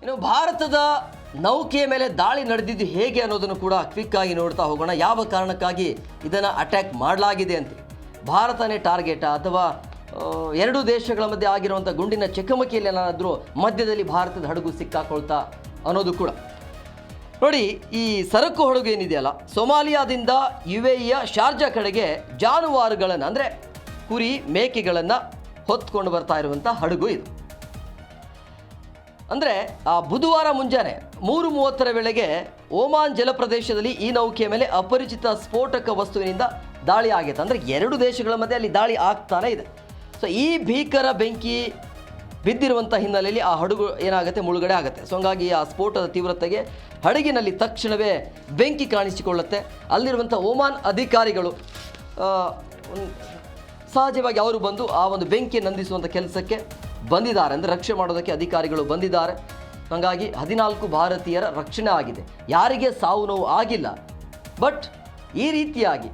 Speaker 1: ಇನ್ನು ಭಾರತದ ನೌಕೆಯ ಮೇಲೆ ದಾಳಿ ನಡೆದಿದ್ದು ಹೇಗೆ ಅನ್ನೋದನ್ನು ಕೂಡ ಕ್ವಿಕ್ ಆಗಿ ನೋಡ್ತಾ ಹೋಗೋಣ. ಯಾವ ಕಾರಣಕ್ಕಾಗಿ ಇದನ್ನು ಅಟ್ಯಾಕ್ ಮಾಡಲಾಗಿದೆ ಅಂತ. ಭಾರತನೇ ಟಾರ್ಗೆಟಾ ಅಥವಾ ಎರಡು ದೇಶಗಳ ಮಧ್ಯೆ ಆಗಿರುವಂಥ ಗುಂಡಿನ ಚಕಮಕಿಯಲ್ಲಿ ಏನಾದರೂ ಮಧ್ಯದಲ್ಲಿ ಭಾರತದ ಹಡಗು ಸಿಕ್ಕಾಕೊಳ್ತಾ ಅನ್ನೋದು ಕೂಡ ನೋಡಿ. ಈ ಸರಕು ಹಡಗು ಏನಿದೆಯಲ್ಲ, ಸೊಮಾಲಿಯಾದಿಂದ UAEಯ ಶಾರ್ಜಾ ಕಡೆಗೆ ಜಾನುವಾರುಗಳನ್ನು ಅಂದರೆ ಕುರಿ ಮೇಕೆಗಳನ್ನು ಹೊತ್ಕೊಂಡು ಬರ್ತಾ ಇರುವಂಥ ಹಡಗು ಇದು. ಅಂದರೆ ಬುಧವಾರ ಮುಂಜಾನೆ 3:30ರ ವೇಳೆಗೆ ಓಮಾನ್ ಜಲಪ್ರದೇಶದಲ್ಲಿ ಈ ನೌಕೆಯ ಮೇಲೆ ಅಪರಿಚಿತ ಸ್ಫೋಟಕ ವಸ್ತುವಿನಿಂದ ದಾಳಿ ಆಗೈತೆ. ಅಂದರೆ ಎರಡು ದೇಶಗಳ ಮಧ್ಯೆ ಅಲ್ಲಿ ದಾಳಿ ಆಗ್ತಾನೆ ಇದೆ. ಸೊ ಈ ಭೀಕರ ಬೆಂಕಿ ಬಿದ್ದಿರುವಂಥ ಹಿನ್ನೆಲೆಯಲ್ಲಿ ಆ ಹಡಗು ಏನಾಗುತ್ತೆ, ಮುಳುಗಡೆ ಆಗುತ್ತೆ. ಸೊ ಹಂಗಾಗಿ ಆ ಸ್ಫೋಟದ ತೀವ್ರತೆಗೆ ಹಡಗಿನಲ್ಲಿ ತಕ್ಷಣವೇ ಬೆಂಕಿ ಕಾಣಿಸಿಕೊಳ್ಳುತ್ತೆ. ಅಲ್ಲಿರುವಂಥ ಓಮಾನ್ ಅಧಿಕಾರಿಗಳು ಸಹಜವಾಗಿ ಅವರು ಬಂದು ಆ ಒಂದು ಬೆಂಕಿ ನಂದಿಸುವಂಥ ಕೆಲಸಕ್ಕೆ ಬಂದಿದ್ದಾರೆ. ಅಂದರೆ ರಕ್ಷಣೆ ಮಾಡೋದಕ್ಕೆ ಅಧಿಕಾರಿಗಳು ಬಂದಿದ್ದಾರೆ. ಹಾಗಾಗಿ 14 ಭಾರತೀಯರ ರಕ್ಷಣೆ ಆಗಿದೆ. ಯಾರಿಗೆ ಸಾವು ನೋವು ಆಗಿಲ್ಲ. ಬಟ್ ಈ ರೀತಿಯಾಗಿ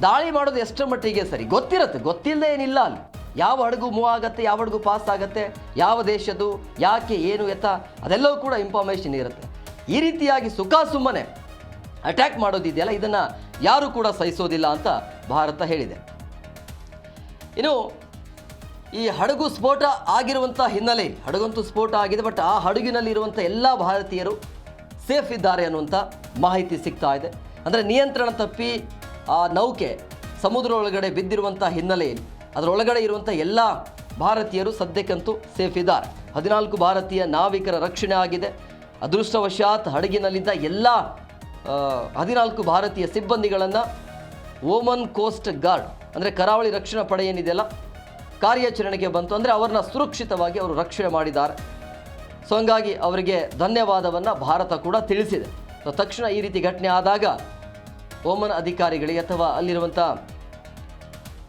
Speaker 1: ದಾಳಿ ಮಾಡೋದು ಎಷ್ಟರ ಮಟ್ಟಿಗೆ ಸರಿ ಗೊತ್ತಿರುತ್ತೆ, ಗೊತ್ತಿಲ್ಲದೆ ಏನಿಲ್ಲ. ಅಲ್ಲಿ ಯಾವ ಹಡಗು ಮೂವ್ ಆಗುತ್ತೆ, ಯಾವ ಹಡಗು ಪಾಸ್ ಆಗುತ್ತೆ, ಯಾವ ದೇಶದ್ದು, ಯಾಕೆ, ಏನು ಎತ್ತ, ಅದೆಲ್ಲವೂ ಕೂಡ ಇನ್ಫಾರ್ಮೇಷನ್ ಇರುತ್ತೆ. ಈ ರೀತಿಯಾಗಿ ಸುಖ ಸುಮ್ಮನೆ ಅಟ್ಯಾಕ್ ಮಾಡೋದಿದೆಯಲ್ಲ, ಇದನ್ನು ಯಾರೂ ಕೂಡ ಸಹಿಸೋದಿಲ್ಲ ಅಂತ ಭಾರತ ಹೇಳಿದೆ. ಇನ್ನು ಈ ಹಡಗು ಸ್ಫೋಟ ಆಗಿರುವಂಥ ಹಿನ್ನೆಲೆಯಲ್ಲಿ, ಹಡಗಂತೂ ಸ್ಫೋಟ ಆಗಿದೆ, ಬಟ್ ಆ ಹಡಗಿನಲ್ಲಿರುವಂಥ ಎಲ್ಲ ಭಾರತೀಯರು ಸೇಫ್ ಇದ್ದಾರೆ ಅನ್ನುವಂಥ ಮಾಹಿತಿ ಸಿಗ್ತಾ ಇದೆ. ಅಂದರೆ ನಿಯಂತ್ರಣ ತಪ್ಪಿ ಆ ನೌಕೆ ಸಮುದ್ರ ಒಳಗಡೆ ಬಿದ್ದಿರುವಂಥ ಹಿನ್ನೆಲೆಯಲ್ಲಿ ಅದರೊಳಗಡೆ ಇರುವಂಥ ಎಲ್ಲ ಭಾರತೀಯರು ಸದ್ಯಕ್ಕಂತೂ ಸೇಫ್ ಇದ್ದಾರೆ. 14 ಭಾರತೀಯ ನಾವಿಕರ ರಕ್ಷಣೆ ಆಗಿದೆ. ಅದೃಷ್ಟವಶಾತ್ ಹಡಗಿನಲ್ಲಿದ್ದ ಎಲ್ಲ 14 ಭಾರತೀಯ ಸಿಬ್ಬಂದಿಗಳನ್ನು ಓಮನ್ ಕೋಸ್ಟ್ ಗಾರ್ಡ್ ಅಂದರೆ ಕರಾವಳಿ ರಕ್ಷಣಾ ಪಡೆ ಏನಿದೆಯಲ್ಲ ಕಾರ್ಯಾಚರಣೆಗೆ ಬಂತು. ಅಂದರೆ ಅವರನ್ನ ಸುರಕ್ಷಿತವಾಗಿ ಅವರು ರಕ್ಷಣೆ ಮಾಡಿದ್ದಾರೆ. ಸೊ ಹಂಗಾಗಿ ಅವರಿಗೆ ಧನ್ಯವಾದವನ್ನು ಭಾರತ ಕೂಡ ತಿಳಿಸಿದೆ. ಸೊ ತಕ್ಷಣ ಈ ರೀತಿ ಘಟನೆ ಆದಾಗ ಓಮನ್ ಅಧಿಕಾರಿಗಳಿಗೆ ಅಥವಾ ಅಲ್ಲಿರುವಂಥ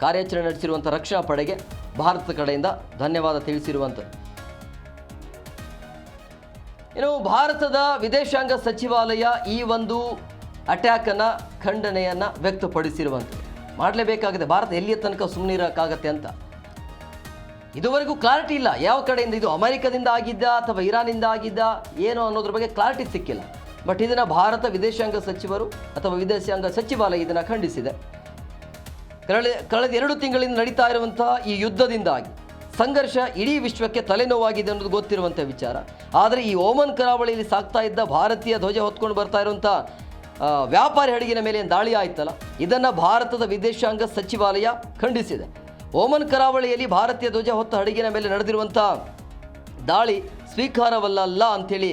Speaker 1: ಕಾರ್ಯಾಚರಣೆ ನಡೆಸಿರುವಂಥ ರಕ್ಷಣಾ ಪಡೆಗೆ ಭಾರತದ ಕಡೆಯಿಂದ ಧನ್ಯವಾದ ತಿಳಿಸಿರುವಂಥದ್ದು. ಇನ್ನು ಭಾರತದ ವಿದೇಶಾಂಗ ಸಚಿವಾಲಯ ಈ ಒಂದು ಅಟ್ಯಾಕನ್ನು ಖಂಡನೆಯನ್ನು ವ್ಯಕ್ತಪಡಿಸಿರುವಂಥದ್ದು. ಮಾಡಲೇಬೇಕಾಗಿದೆ, ಭಾರತ ಎಲ್ಲಿಯ ತನಕ ಸುಮ್ಮನೆ ಇರೋಕ್ಕಾಗತ್ತೆ ಅಂತ. ಇದುವರೆಗೂ ಕ್ಲಾರಿಟಿ ಇಲ್ಲ ಯಾವ ಕಡೆಯಿಂದ ಇದು ಅಮೆರಿಕದಿಂದ ಆಗಿದ್ದ ಅಥವಾ ಇರಾನಿಂದ ಆಗಿದ್ದ ಏನೋ ಅನ್ನೋದ್ರ ಬಗ್ಗೆ ಕ್ಲಾರಿಟಿ ಸಿಕ್ಕಿಲ್ಲ. ಬಟ್ ಇದನ್ನು ಭಾರತ ವಿದೇಶಾಂಗ ಸಚಿವರು ಅಥವಾ ವಿದೇಶಾಂಗ ಸಚಿವಾಲಯ ಇದನ್ನು ಖಂಡಿಸಿದೆ. ಕಳೆದ 2 ತಿಂಗಳಿಂದ ನಡೀತಾ ಇರುವಂತಹ ಈ ಯುದ್ಧದಿಂದಾಗಿ ಸಂಘರ್ಷ ಇಡೀ ವಿಶ್ವಕ್ಕೆ ತಲೆನೋವಾಗಿದೆ ಅನ್ನೋದು ಗೊತ್ತಿರುವಂಥ ವಿಚಾರ. ಆದರೆ ಈ ಓಮನ್ ಕರಾವಳಿಯಲ್ಲಿ ಸಾಗ್ತಾ ಇದ್ದ ಭಾರತೀಯ ಧ್ವಜ ಹೊತ್ಕೊಂಡು ಬರ್ತಾ ಇರುವಂಥ ವ್ಯಾಪಾರಿ ಹಡಗಿನ ಮೇಲೆ ದಾಳಿ ಆಯ್ತಲ್ಲ, ಇದನ್ನು ಭಾರತದ ವಿದೇಶಾಂಗ ಸಚಿವಾಲಯ ಖಂಡಿಸಿದೆ. ಓಮನ್ ಕರಾವಳಿಯಲ್ಲಿ ಭಾರತೀಯ ಧ್ವಜ ಹೊತ್ತ ಹಡಗಿನ ಮೇಲೆ ನಡೆದಿರುವಂಥ ದಾಳಿ ಸ್ವೀಕಾರವಲ್ಲ ಅಂಥೇಳಿ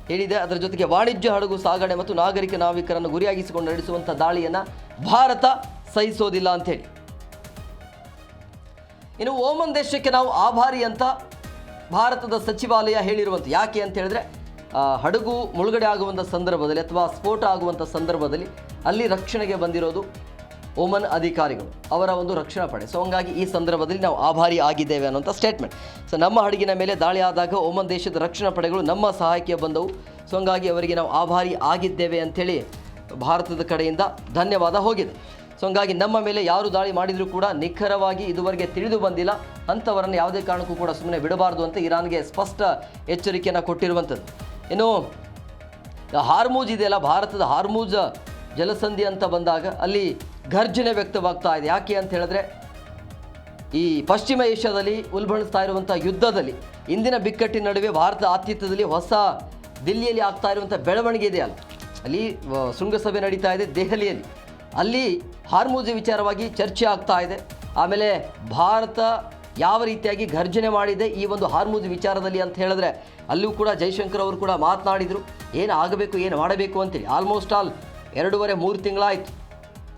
Speaker 1: ಹೇಳಿದೆ. ಅದರ ಜೊತೆಗೆ ವಾಣಿಜ್ಯ ಹಡಗು ಸಾಗಣೆ ಮತ್ತು ನಾಗರಿಕ ನಾವಿಕರನ್ನು ಗುರಿಯಾಗಿಸಿಕೊಂಡು ನಡೆಸುವಂಥ ದಾಳಿಯನ್ನು ಭಾರತ ಸಹಿಸೋದಿಲ್ಲ ಅಂಥೇಳಿ. ಇನ್ನು ಓಮನ್ ದೇಶಕ್ಕೆ ನಾವು ಆಭಾರಿ ಅಂತ ಭಾರತದ ಸಚಿವಾಲಯ ಹೇಳಿರುವಂಥ ಯಾಕೆ ಅಂತ ಹೇಳಿದ್ರೆ ಹಡಗು ಮುಳುಗಡೆ ಆಗುವಂಥ ಸಂದರ್ಭದಲ್ಲಿ ಅಥವಾ ಸ್ಫೋಟ ಆಗುವಂಥ ಸಂದರ್ಭದಲ್ಲಿ ಅಲ್ಲಿ ರಕ್ಷಣೆಗೆ ಬಂದಿರೋದು ಓಮನ್ ಅಧಿಕಾರಿಗಳು, ಅವರ ಒಂದು ರಕ್ಷಣಾ ಪಡೆ. ಸೊ ಹಂಗಾಗಿ ಈ ಸಂದರ್ಭದಲ್ಲಿ ನಾವು ಆಭಾರಿ ಆಗಿದ್ದೇವೆ ಅನ್ನೋಂಥ ಸ್ಟೇಟ್ಮೆಂಟ್. ಸೊ ನಮ್ಮ ಹಡಗಿನ ಮೇಲೆ ದಾಳಿ ಆದಾಗ ಓಮನ್ ದೇಶದ ರಕ್ಷಣಾ ಪಡೆಗಳು ನಮ್ಮ ಸಹಾಯಕ್ಕೆ ಬಂದವು. ಸೊ ಹಂಗಾಗಿ ಅವರಿಗೆ ನಾವು ಆಭಾರಿ ಆಗಿದ್ದೇವೆ ಅಂಥೇಳಿ ಭಾರತದ ಕಡೆಯಿಂದ ಧನ್ಯವಾದ ಹೋಗಿದೆ. ಸೊ ಹಂಗಾಗಿ ನಮ್ಮ ಮೇಲೆ ಯಾರು ದಾಳಿ ಮಾಡಿದರೂ ಕೂಡ ನಿಖರವಾಗಿ ಇದುವರೆಗೆ ತಿಳಿದು ಬಂದಿಲ್ಲ, ಅಂಥವರನ್ನು ಯಾವುದೇ ಕಾರಣಕ್ಕೂ ಕೂಡ ಸುಮ್ಮನೆ ಬಿಡಬಾರ್ದು ಅಂತ ಇರಾನ್ಗೆ ಸ್ಪಷ್ಟ ಎಚ್ಚರಿಕೆಯನ್ನು ಕೊಟ್ಟಿರುವಂಥದ್ದು. ಇನ್ನು ಹಾರ್ಮೂಜ್ ಇದೆಯಲ್ಲ, ಭಾರತದ ಹಾರ್ಮೂಜ್ ಜಲಸಂಧಿ ಅಂತ ಬಂದಾಗ ಅಲ್ಲಿ ಘರ್ಜನೆ ವ್ಯಕ್ತವಾಗ್ತಾ ಇದೆ. ಯಾಕೆ ಅಂತ ಹೇಳಿದ್ರೆ ಈ ಪಶ್ಚಿಮ ಏಷ್ಯಾದಲ್ಲಿ ಉಲ್ಬಣಿಸ್ತಾ ಇರುವಂಥ ಯುದ್ಧದಲ್ಲಿ ಇಂದಿನ ಬಿಕ್ಕಟ್ಟಿನ ನಡುವೆ ಭಾರತ ಆತಿಥ್ಯದಲ್ಲಿ ಹೊಸ ದಿಲ್ಲಿಯಲ್ಲಿ ಆಗ್ತಾ ಇರುವಂಥ ಬೆಳವಣಿಗೆ ಇದೆಯಲ್ಲ, ಅಲ್ಲಿ ಶೃಂಗಸಭೆ ನಡೀತಾ ಇದೆ ದೆಹಲಿಯಲ್ಲಿ, ಅಲ್ಲಿ ಹಾರ್ಮೂಜ್ ವಿಚಾರವಾಗಿ ಚರ್ಚೆ ಆಗ್ತಾ ಇದೆ. ಆಮೇಲೆ ಭಾರತ ಯಾವ ರೀತಿಯಾಗಿ ಘರ್ಜನೆ ಮಾಡಿದೆ ಈ ಒಂದು ಹಾರ್ಮೂಜ್ ವಿಚಾರದಲ್ಲಿ ಅಂತ ಹೇಳಿದ್ರೆ ಅಲ್ಲೂ ಕೂಡ ಜೈಶಂಕರ್ ಅವರು ಕೂಡ ಮಾತನಾಡಿದರು, ಏನು ಆಗಬೇಕು ಏನು ಮಾಡಬೇಕು ಅಂತೇಳಿ. Almost all 2.5-3 ತಿಂಗಳಾಯಿತು.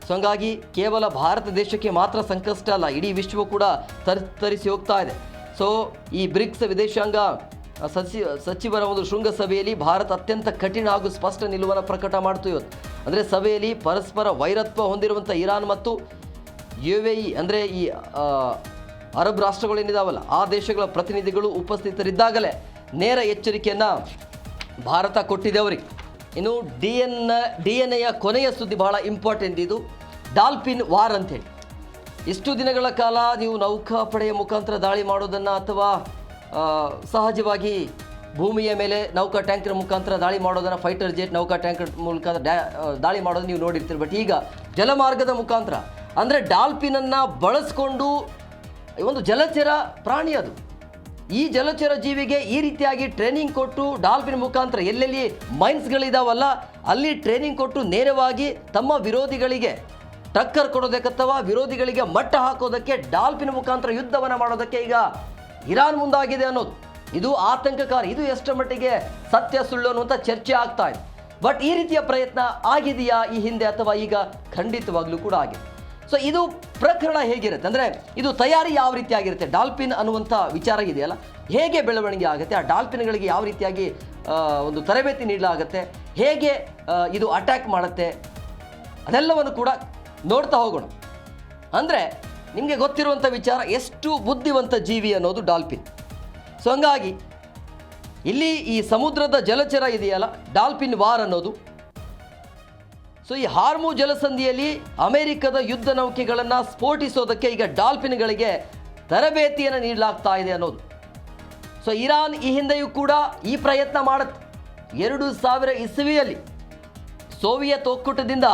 Speaker 1: ಸೊ ಹಂಗಾಗಿ ಕೇವಲ ಭಾರತ ದೇಶಕ್ಕೆ ಮಾತ್ರ ಸಂಕಷ್ಟ ಅಲ್ಲ, ಇಡೀ ವಿಶ್ವ ಕೂಡ ತರಿಸಿ ಹೋಗ್ತಾ ಇದೆ. ಸೊ ಈ ಬ್ರಿಕ್ಸ್ ವಿದೇಶಾಂಗ ಸಚಿವರ ಒಂದು ಶೃಂಗಸಭೆಯಲ್ಲಿ ಭಾರತ ಅತ್ಯಂತ ಕಠಿಣ ಹಾಗೂ ಸ್ಪಷ್ಟ ನಿಲುವನ್ನು ಪ್ರಕಟ ಮಾಡ್ತು ಇವತ್ತು. ಅಂದರೆ ಸಭೆಯಲ್ಲಿ ಪರಸ್ಪರ ವೈರತ್ವ ಹೊಂದಿರುವಂಥ ಇರಾನ್ ಮತ್ತು UAE ಅಂದರೆ ಈ ಅರಬ್ ರಾಷ್ಟ್ರಗಳೇನಿದಾವಲ್ಲ ಆ ದೇಶಗಳ ಪ್ರತಿನಿಧಿಗಳು ಉಪಸ್ಥಿತರಿದ್ದಾಗಲೇ ನೇರ ಎಚ್ಚರಿಕೆಯನ್ನು ಭಾರತ ಕೊಟ್ಟಿದೆ ಅವರಿಗೆ. ಇನ್ನು DNA ಕೊನೆಯ ಸುದ್ದಿ ಬಹಳ ಇಂಪಾರ್ಟೆಂಟ್, ಇದು ಡಾಲ್ಫಿನ್ ವಾರ್ ಅಂಥೇಳಿ. ಇಷ್ಟು ದಿನಗಳ ಕಾಲ ನೀವು ನೌಕಾಪಡೆಯ ಮುಖಾಂತರ ದಾಳಿ ಮಾಡೋದನ್ನು ಅಥವಾ ಸಹಜವಾಗಿ ಭೂಮಿಯ ಮೇಲೆ ನೌಕಾ ಟ್ಯಾಂಕರ್ ಮುಖಾಂತರ ದಾಳಿ ಮಾಡೋದನ್ನು, ಫೈಟರ್ ಜೆಟ್ ನೌಕಾ ಟ್ಯಾಂಕರ್ ಮೂಲಕ ದಾಳಿ ಮಾಡೋದು ನೀವು ನೋಡಿರ್ತೀರಿ. ಬಟ್ ಈಗ ಜಲಮಾರ್ಗದ ಮುಖಾಂತರ ಅಂದರೆ ಡಾಲ್ಫಿನನ್ನು ಬಳಸ್ಕೊಂಡು ಒಂದು ಜಲಚರ ಪ್ರಾಣಿ ಅದು, ಈ ಜಲಚರ ಜೀವಿಗೆ ಈ ರೀತಿಯಾಗಿ ಟ್ರೈನಿಂಗ್ ಕೊಟ್ಟು ಡಾಲ್ಫಿನ್ ಮುಖಾಂತರ ಎಲ್ಲೆಲ್ಲಿ ಮೈನ್ಸ್ಗಳಿದಾವಲ್ಲ ಅಲ್ಲಿ ಟ್ರೈನಿಂಗ್ ಕೊಟ್ಟು ನೇರವಾಗಿ ತಮ್ಮ ವಿರೋಧಿಗಳಿಗೆ ಟಕ್ಕರ್ ಕೊಡೋದಕ್ಕೆ ಅಥವಾ ವಿರೋಧಿಗಳಿಗೆ ಮಟ್ಟ ಹಾಕೋದಕ್ಕೆ ಡಾಲ್ಫಿನ್ ಮುಖಾಂತರ ಯುದ್ಧವನ್ನು ಮಾಡೋದಕ್ಕೆ ಈಗ ಇರಾನ್ ಮುಂದಾಗಿದೆ ಅನ್ನೋದು ಇದು ಆತಂಕಕಾರಿ. ಇದು ಎಷ್ಟರ ಮಟ್ಟಿಗೆ ಸತ್ಯ ಸುಳ್ಳು ಅನ್ನುವಂಥ ಚರ್ಚೆ ಆಗ್ತಾ ಇದೆ. ಬಟ್ ಈ ರೀತಿಯ ಪ್ರಯತ್ನ ಆಗಿದೆಯಾ ಈ ಹಿಂದೆ ಅಥವಾ ಈಗ? ಖಂಡಿತವಾಗ್ಲೂ ಕೂಡ ಆಗಿದೆ. ಸೊ ಇದು ಪ್ರಕರಣ ಹೇಗಿರುತ್ತೆ ಅಂದರೆ ಇದು ತಯಾರಿ ಯಾವ ರೀತಿ ಆಗಿರುತ್ತೆ, ಡಾಲ್ಫಿನ್ ಅನ್ನುವಂಥ ವಿಚಾರ ಇದೆಯಲ್ಲ ಹೇಗೆ ಬೆಳವಣಿಗೆ ಆಗುತ್ತೆ, ಆ ಡಾಲ್ಫಿನ್ಗಳಿಗೆ ಯಾವ ರೀತಿಯಾಗಿ ಒಂದು ತರಬೇತಿ ನೀಡಲಾಗುತ್ತೆ, ಹೇಗೆ ಇದು ಅಟ್ಯಾಕ್ ಮಾಡುತ್ತೆ, ಅದೆಲ್ಲವನ್ನು ಕೂಡ ನೋಡ್ತಾ ಹೋಗೋಣ. ಅಂದರೆ ನಿಮಗೆ ಗೊತ್ತಿರುವಂಥ ವಿಚಾರ ಎಷ್ಟು ಬುದ್ಧಿವಂತ ಜೀವಿ ಅನ್ನೋದು ಡಾಲ್ಫಿನ್. ಸೊ ಹಂಗಾಗಿ ಇಲ್ಲಿ ಈ ಸಮುದ್ರದ ಜಲಚರ ಇದೆಯಲ್ಲ ಡಾಲ್ಫಿನ್ ವಾರ್ ಅನ್ನೋದು, ಸೊ ಈ ಹಾರ್ಮೂಜ್ ಜಲಸಂಧಿಯಲ್ಲಿ ಅಮೆರಿಕದ ಯುದ್ಧ ನೌಕೆಗಳನ್ನು ಸ್ಫೋಟಿಸೋದಕ್ಕೆ ಈಗ ಡಾಲ್ಫಿನ್ಗಳಿಗೆ ತರಬೇತಿಯನ್ನು ನೀಡಲಾಗ್ತಾ ಇದೆ ಅನ್ನೋದು. ಸೊ ಇರಾನ್ ಈ ಹಿಂದೆಯೂ ಕೂಡ ಈ ಪ್ರಯತ್ನ ಮಾಡುತ್ತೆ 2000 ಇಸವಿಯಲ್ಲಿ. ಸೋವಿಯತ್ ಒಕ್ಕೂಟದಿಂದ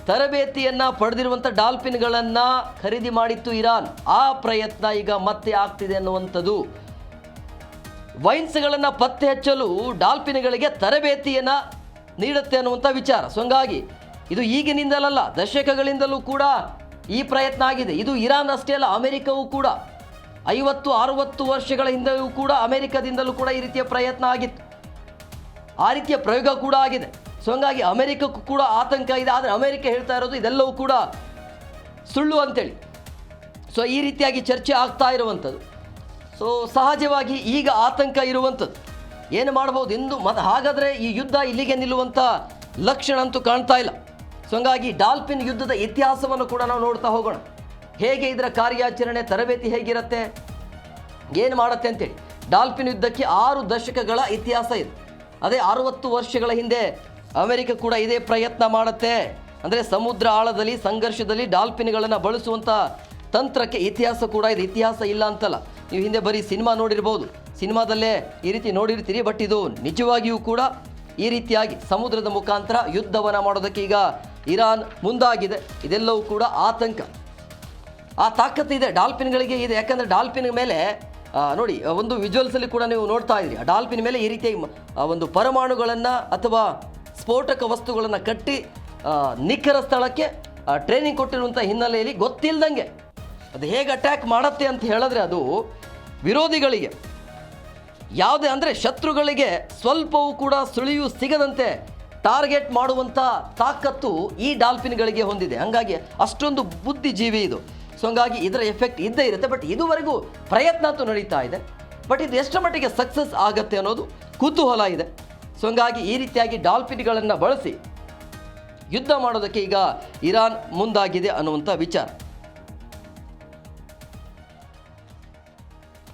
Speaker 1: ತರಬೇತಿಯನ್ನು ಪಡೆದಿರುವಂಥ ಡಾಲ್ಫಿನ್ಗಳನ್ನು ಖರೀದಿ ಮಾಡಿತ್ತು ಇರಾನ್. ಆ ಪ್ರಯತ್ನ ಈಗ ಮತ್ತೆ ಆಗ್ತಿದೆ ಅನ್ನುವಂಥದ್ದು. ವೈನ್ಸ್ಗಳನ್ನು ಪತ್ತೆ ಹಚ್ಚಲು ಡಾಲ್ಫಿನ್ಗಳಿಗೆ ತರಬೇತಿಯನ್ನು ನೀಡುತ್ತೆ ಅನ್ನುವಂಥ ವಿಚಾರ. ಸೊ ಹಂಗಾಗಿ ಇದು ಈಗಿನಿಂದಲಲ್ಲ, ದಶಕಗಳಿಂದಲೂ ಕೂಡ ಈ ಪ್ರಯತ್ನ ಆಗಿದೆ. ಇದು ಇರಾನ್ ಅಷ್ಟೇ ಅಲ್ಲ, ಅಮೆರಿಕವೂ ಕೂಡ 50-60 ವರ್ಷಗಳ ಹಿಂದೆಯೂ ಕೂಡ ಅಮೆರಿಕದಿಂದಲೂ ಕೂಡ ಈ ರೀತಿಯ ಪ್ರಯತ್ನ ಆಗಿತ್ತು. ಆ ರೀತಿಯ ಪ್ರಯೋಗ ಕೂಡ ಆಗಿದೆ. ಸೊ ಹಂಗಾಗಿ ಅಮೆರಿಕಕ್ಕೂ ಕೂಡ ಆತಂಕ ಇದೆ. ಆದರೆ ಅಮೆರಿಕ ಹೇಳ್ತಾ ಇರೋದು ಇದೆಲ್ಲವೂ ಕೂಡ ಸುಳ್ಳು ಅಂತೇಳಿ. ಸೊ ಈ ರೀತಿಯಾಗಿ ಚರ್ಚೆ ಆಗ್ತಾ ಇರುವಂಥದ್ದು. ಸೊ ಸಹಜವಾಗಿ ಈಗ ಆತಂಕ ಇರುವಂಥದ್ದು. ಏನು ಮಾಡ್ಬೋದು ಎಂದು ಹಾಗಾದರೆ ಈ ಯುದ್ಧ ಇಲ್ಲಿಗೆ ನಿಲ್ಲುವಂಥ ಲಕ್ಷಣ ಅಂತೂ ಕಾಣ್ತಾ ಇಲ್ಲ. ಸೊ ಹಂಗಾಗಿ ಡಾಲ್ಫಿನ್ ಯುದ್ಧದ ಇತಿಹಾಸವನ್ನು ಕೂಡ ನಾವು ನೋಡ್ತಾ ಹೋಗೋಣ. ಹೇಗೆ ಇದರ ಕಾರ್ಯಾಚರಣೆ, ತರಬೇತಿ ಹೇಗಿರುತ್ತೆ, ಏನು ಮಾಡುತ್ತೆ ಅಂತೇಳಿ. ಡಾಲ್ಫಿನ್ ಯುದ್ಧಕ್ಕೆ 6 ದಶಕಗಳ ಇತಿಹಾಸ ಇದೆ. ಅದೇ 60 ವರ್ಷಗಳ ಹಿಂದೆ ಅಮೆರಿಕ ಕೂಡ ಇದೇ ಪ್ರಯತ್ನ ಮಾಡುತ್ತೆ. ಅಂದರೆ ಸಮುದ್ರ ಆಳದಲ್ಲಿ ಸಂಘರ್ಷದಲ್ಲಿ ಡಾಲ್ಫಿನ್ಗಳನ್ನು ಬಳಸುವಂಥ ತಂತ್ರಕ್ಕೆ ಇತಿಹಾಸ ಕೂಡ ಇದೆ. ಇತಿಹಾಸ ಇಲ್ಲ ಅಂತಲ್ಲ, ನೀವು ಹಿಂದೆ ಬರೀ ಸಿನಿಮಾ ನೋಡಿರ್ಬೋದು, ಸಿನಿಮಾದಲ್ಲೇ ಈ ರೀತಿ ನೋಡಿರ್ತೀರಿ. ಬಟ್ ಇದು ನಿಜವಾಗಿಯೂ ಕೂಡ ಈ ರೀತಿಯಾಗಿ ಸಮುದ್ರದ ಮುಖಾಂತರ ಯುದ್ಧವನ್ನು ಮಾಡೋದಕ್ಕೆ ಈಗ ಇರಾನ್ ಮುಂದಾಗಿದೆ. ಇದೆಲ್ಲವೂ ಕೂಡ ಆತಂಕ. ಆ ತಾಕತ್ತಿದೆ ಡಾಲ್ಫಿನ್ಗಳಿಗೆ ಇದೆ. ಯಾಕಂದರೆ ಡಾಲ್ಫಿನ್ ಮೇಲೆ ನೋಡಿ, ಒಂದು ವಿಜುವಲ್ಸಲ್ಲಿ ಕೂಡ ನೀವು ನೋಡ್ತಾ ಇದ್ದೀರಿ. ಆ ಡಾಲ್ಫಿನ್ ಮೇಲೆ ಈ ರೀತಿಯಾಗಿ ಒಂದು ಪರಮಾಣುಗಳನ್ನು ಅಥವಾ ಸ್ಫೋಟಕ ವಸ್ತುಗಳನ್ನು ಕಟ್ಟಿ ನಿಖರ ಸ್ಥಳಕ್ಕೆ ಟ್ರೈನಿಂಗ್ ಕೊಟ್ಟಿರುವಂಥ ಹಿನ್ನೆಲೆಯಲ್ಲಿ ಗೊತ್ತಿಲ್ಲದಂಗೆ ಅದು ಹೇಗೆ ಅಟ್ಯಾಕ್ ಮಾಡುತ್ತೆ ಅಂತ ಹೇಳಿದ್ರೆ, ಅದು ವಿರೋಧಿಗಳಿಗೆ ಯಾವುದೇ ಅಂದರೆ ಶತ್ರುಗಳಿಗೆ ಸ್ವಲ್ಪವೂ ಕೂಡ ಸುಳಿವು ಸಿಗದಂತೆ ಟಾರ್ಗೆಟ್ ಮಾಡುವಂಥ ತಾಕತ್ತು ಈ ಡಾಲ್ಫಿನ್ಗಳಿಗೆ ಹೊಂದಿದೆ. ಹಾಗಾಗಿ ಅಷ್ಟೊಂದು ಬುದ್ಧಿಜೀವಿ ಇದು. ಸೊ ಹಂಗಾಗಿ ಇದರ ಎಫೆಕ್ಟ್ ಇದ್ದೇ ಇರುತ್ತೆ. ಬಟ್ ಇದುವರೆಗೂ ಪ್ರಯತ್ನ ಅಂತೂ ನಡೀತಾ ಇದೆ. ಬಟ್ ಇದು ಎಷ್ಟು ಮಟ್ಟಿಗೆ ಸಕ್ಸಸ್ ಆಗುತ್ತೆ ಅನ್ನೋದು ಕುತೂಹಲ ಇದೆ. ಸೊ ಹಂಗಾಗಿ ಈ ರೀತಿಯಾಗಿ ಡಾಲ್ಫಿನ್ಗಳನ್ನು ಬಳಸಿ ಯುದ್ಧ ಮಾಡೋದಕ್ಕೆ ಈಗ ಇರಾನ್ ಮುಂದಾಗಿದೆ ಅನ್ನುವಂಥ ವಿಚಾರ.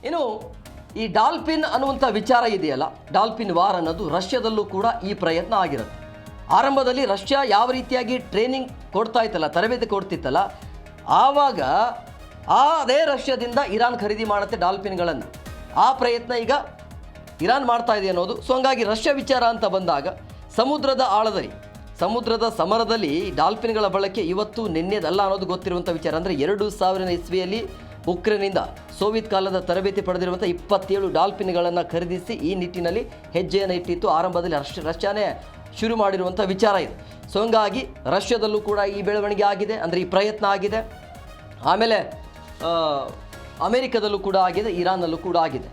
Speaker 1: ಇನ್ನು ಈ ಡಾಲ್ಫಿನ್ ಅನ್ನುವಂಥ ವಿಚಾರ ಇದೆಯಲ್ಲ, ಡಾಲ್ಫಿನ್ ವಾರ್ ಅನ್ನೋದು ರಷ್ಯಾದಲ್ಲೂ ಕೂಡ ಈ ಪ್ರಯತ್ನ ಆಗಿರುತ್ತೆ. ಆರಂಭದಲ್ಲಿ ರಷ್ಯಾ ಯಾವ ರೀತಿಯಾಗಿ ಟ್ರೈನಿಂಗ್ ಕೊಡ್ತಾ ಇತ್ತಲ್ಲ, ತರಬೇತಿ ಕೊಡ್ತಿತ್ತಲ್ಲ, ಆವಾಗ ಅದೇ ರಷ್ಯಾದಿಂದ ಇರಾನ್ ಖರೀದಿ ಮಾಡುತ್ತೆ ಡಾಲ್ಫಿನ್ಗಳನ್ನು. ಆ ಪ್ರಯತ್ನ ಈಗ ಇರಾನ್ ಮಾಡ್ತಾ ಇದೆ ಅನ್ನೋದು. ಸೊ ಹಂಗಾಗಿ ರಷ್ಯಾ ವಿಚಾರ ಅಂತ ಬಂದಾಗ ಸಮುದ್ರದ ಆಳದಲ್ಲಿ, ಸಮುದ್ರದ ಸಮರದಲ್ಲಿ ಡಾಲ್ಫಿನ್ಗಳ ಬಳಕೆ ಇವತ್ತು ನಿನ್ನೆದಲ್ಲ ಅನ್ನೋದು ಗೊತ್ತಿರುವಂಥ ವಿಚಾರ. ಅಂದರೆ 2000 ಇಸ್ವಿಯಲ್ಲಿ ಉಕ್ರೇನಿಂದ ಸೋವಿಯತ್ ಕಾಲದ ತರಬೇತಿ ಪಡೆದಿರುವಂಥ 27 ಡಾಲ್ಫಿನ್ಗಳನ್ನು ಖರೀದಿಸಿ ಈ ನಿಟ್ಟಿನಲ್ಲಿ ಹೆಜ್ಜೆಯನ್ನು ಇಟ್ಟಿತ್ತು. ಆರಂಭದಲ್ಲಿ ರಷ್ಯಾನೇ ಶುರು ಮಾಡಿರುವಂಥ ವಿಚಾರ ಇದು. ಸೊ ಹಂಗಾಗಿ ರಷ್ಯಾದಲ್ಲೂ ಕೂಡ ಈ ಬೆಳವಣಿಗೆ ಆಗಿದೆ, ಅಂದರೆ ಈ ಪ್ರಯತ್ನ ಆಗಿದೆ. ಆಮೇಲೆ ಅಮೆರಿಕದಲ್ಲೂ ಕೂಡ ಆಗಿದೆ, ಇರಾನ್ನಲ್ಲೂ ಕೂಡ ಆಗಿದೆ.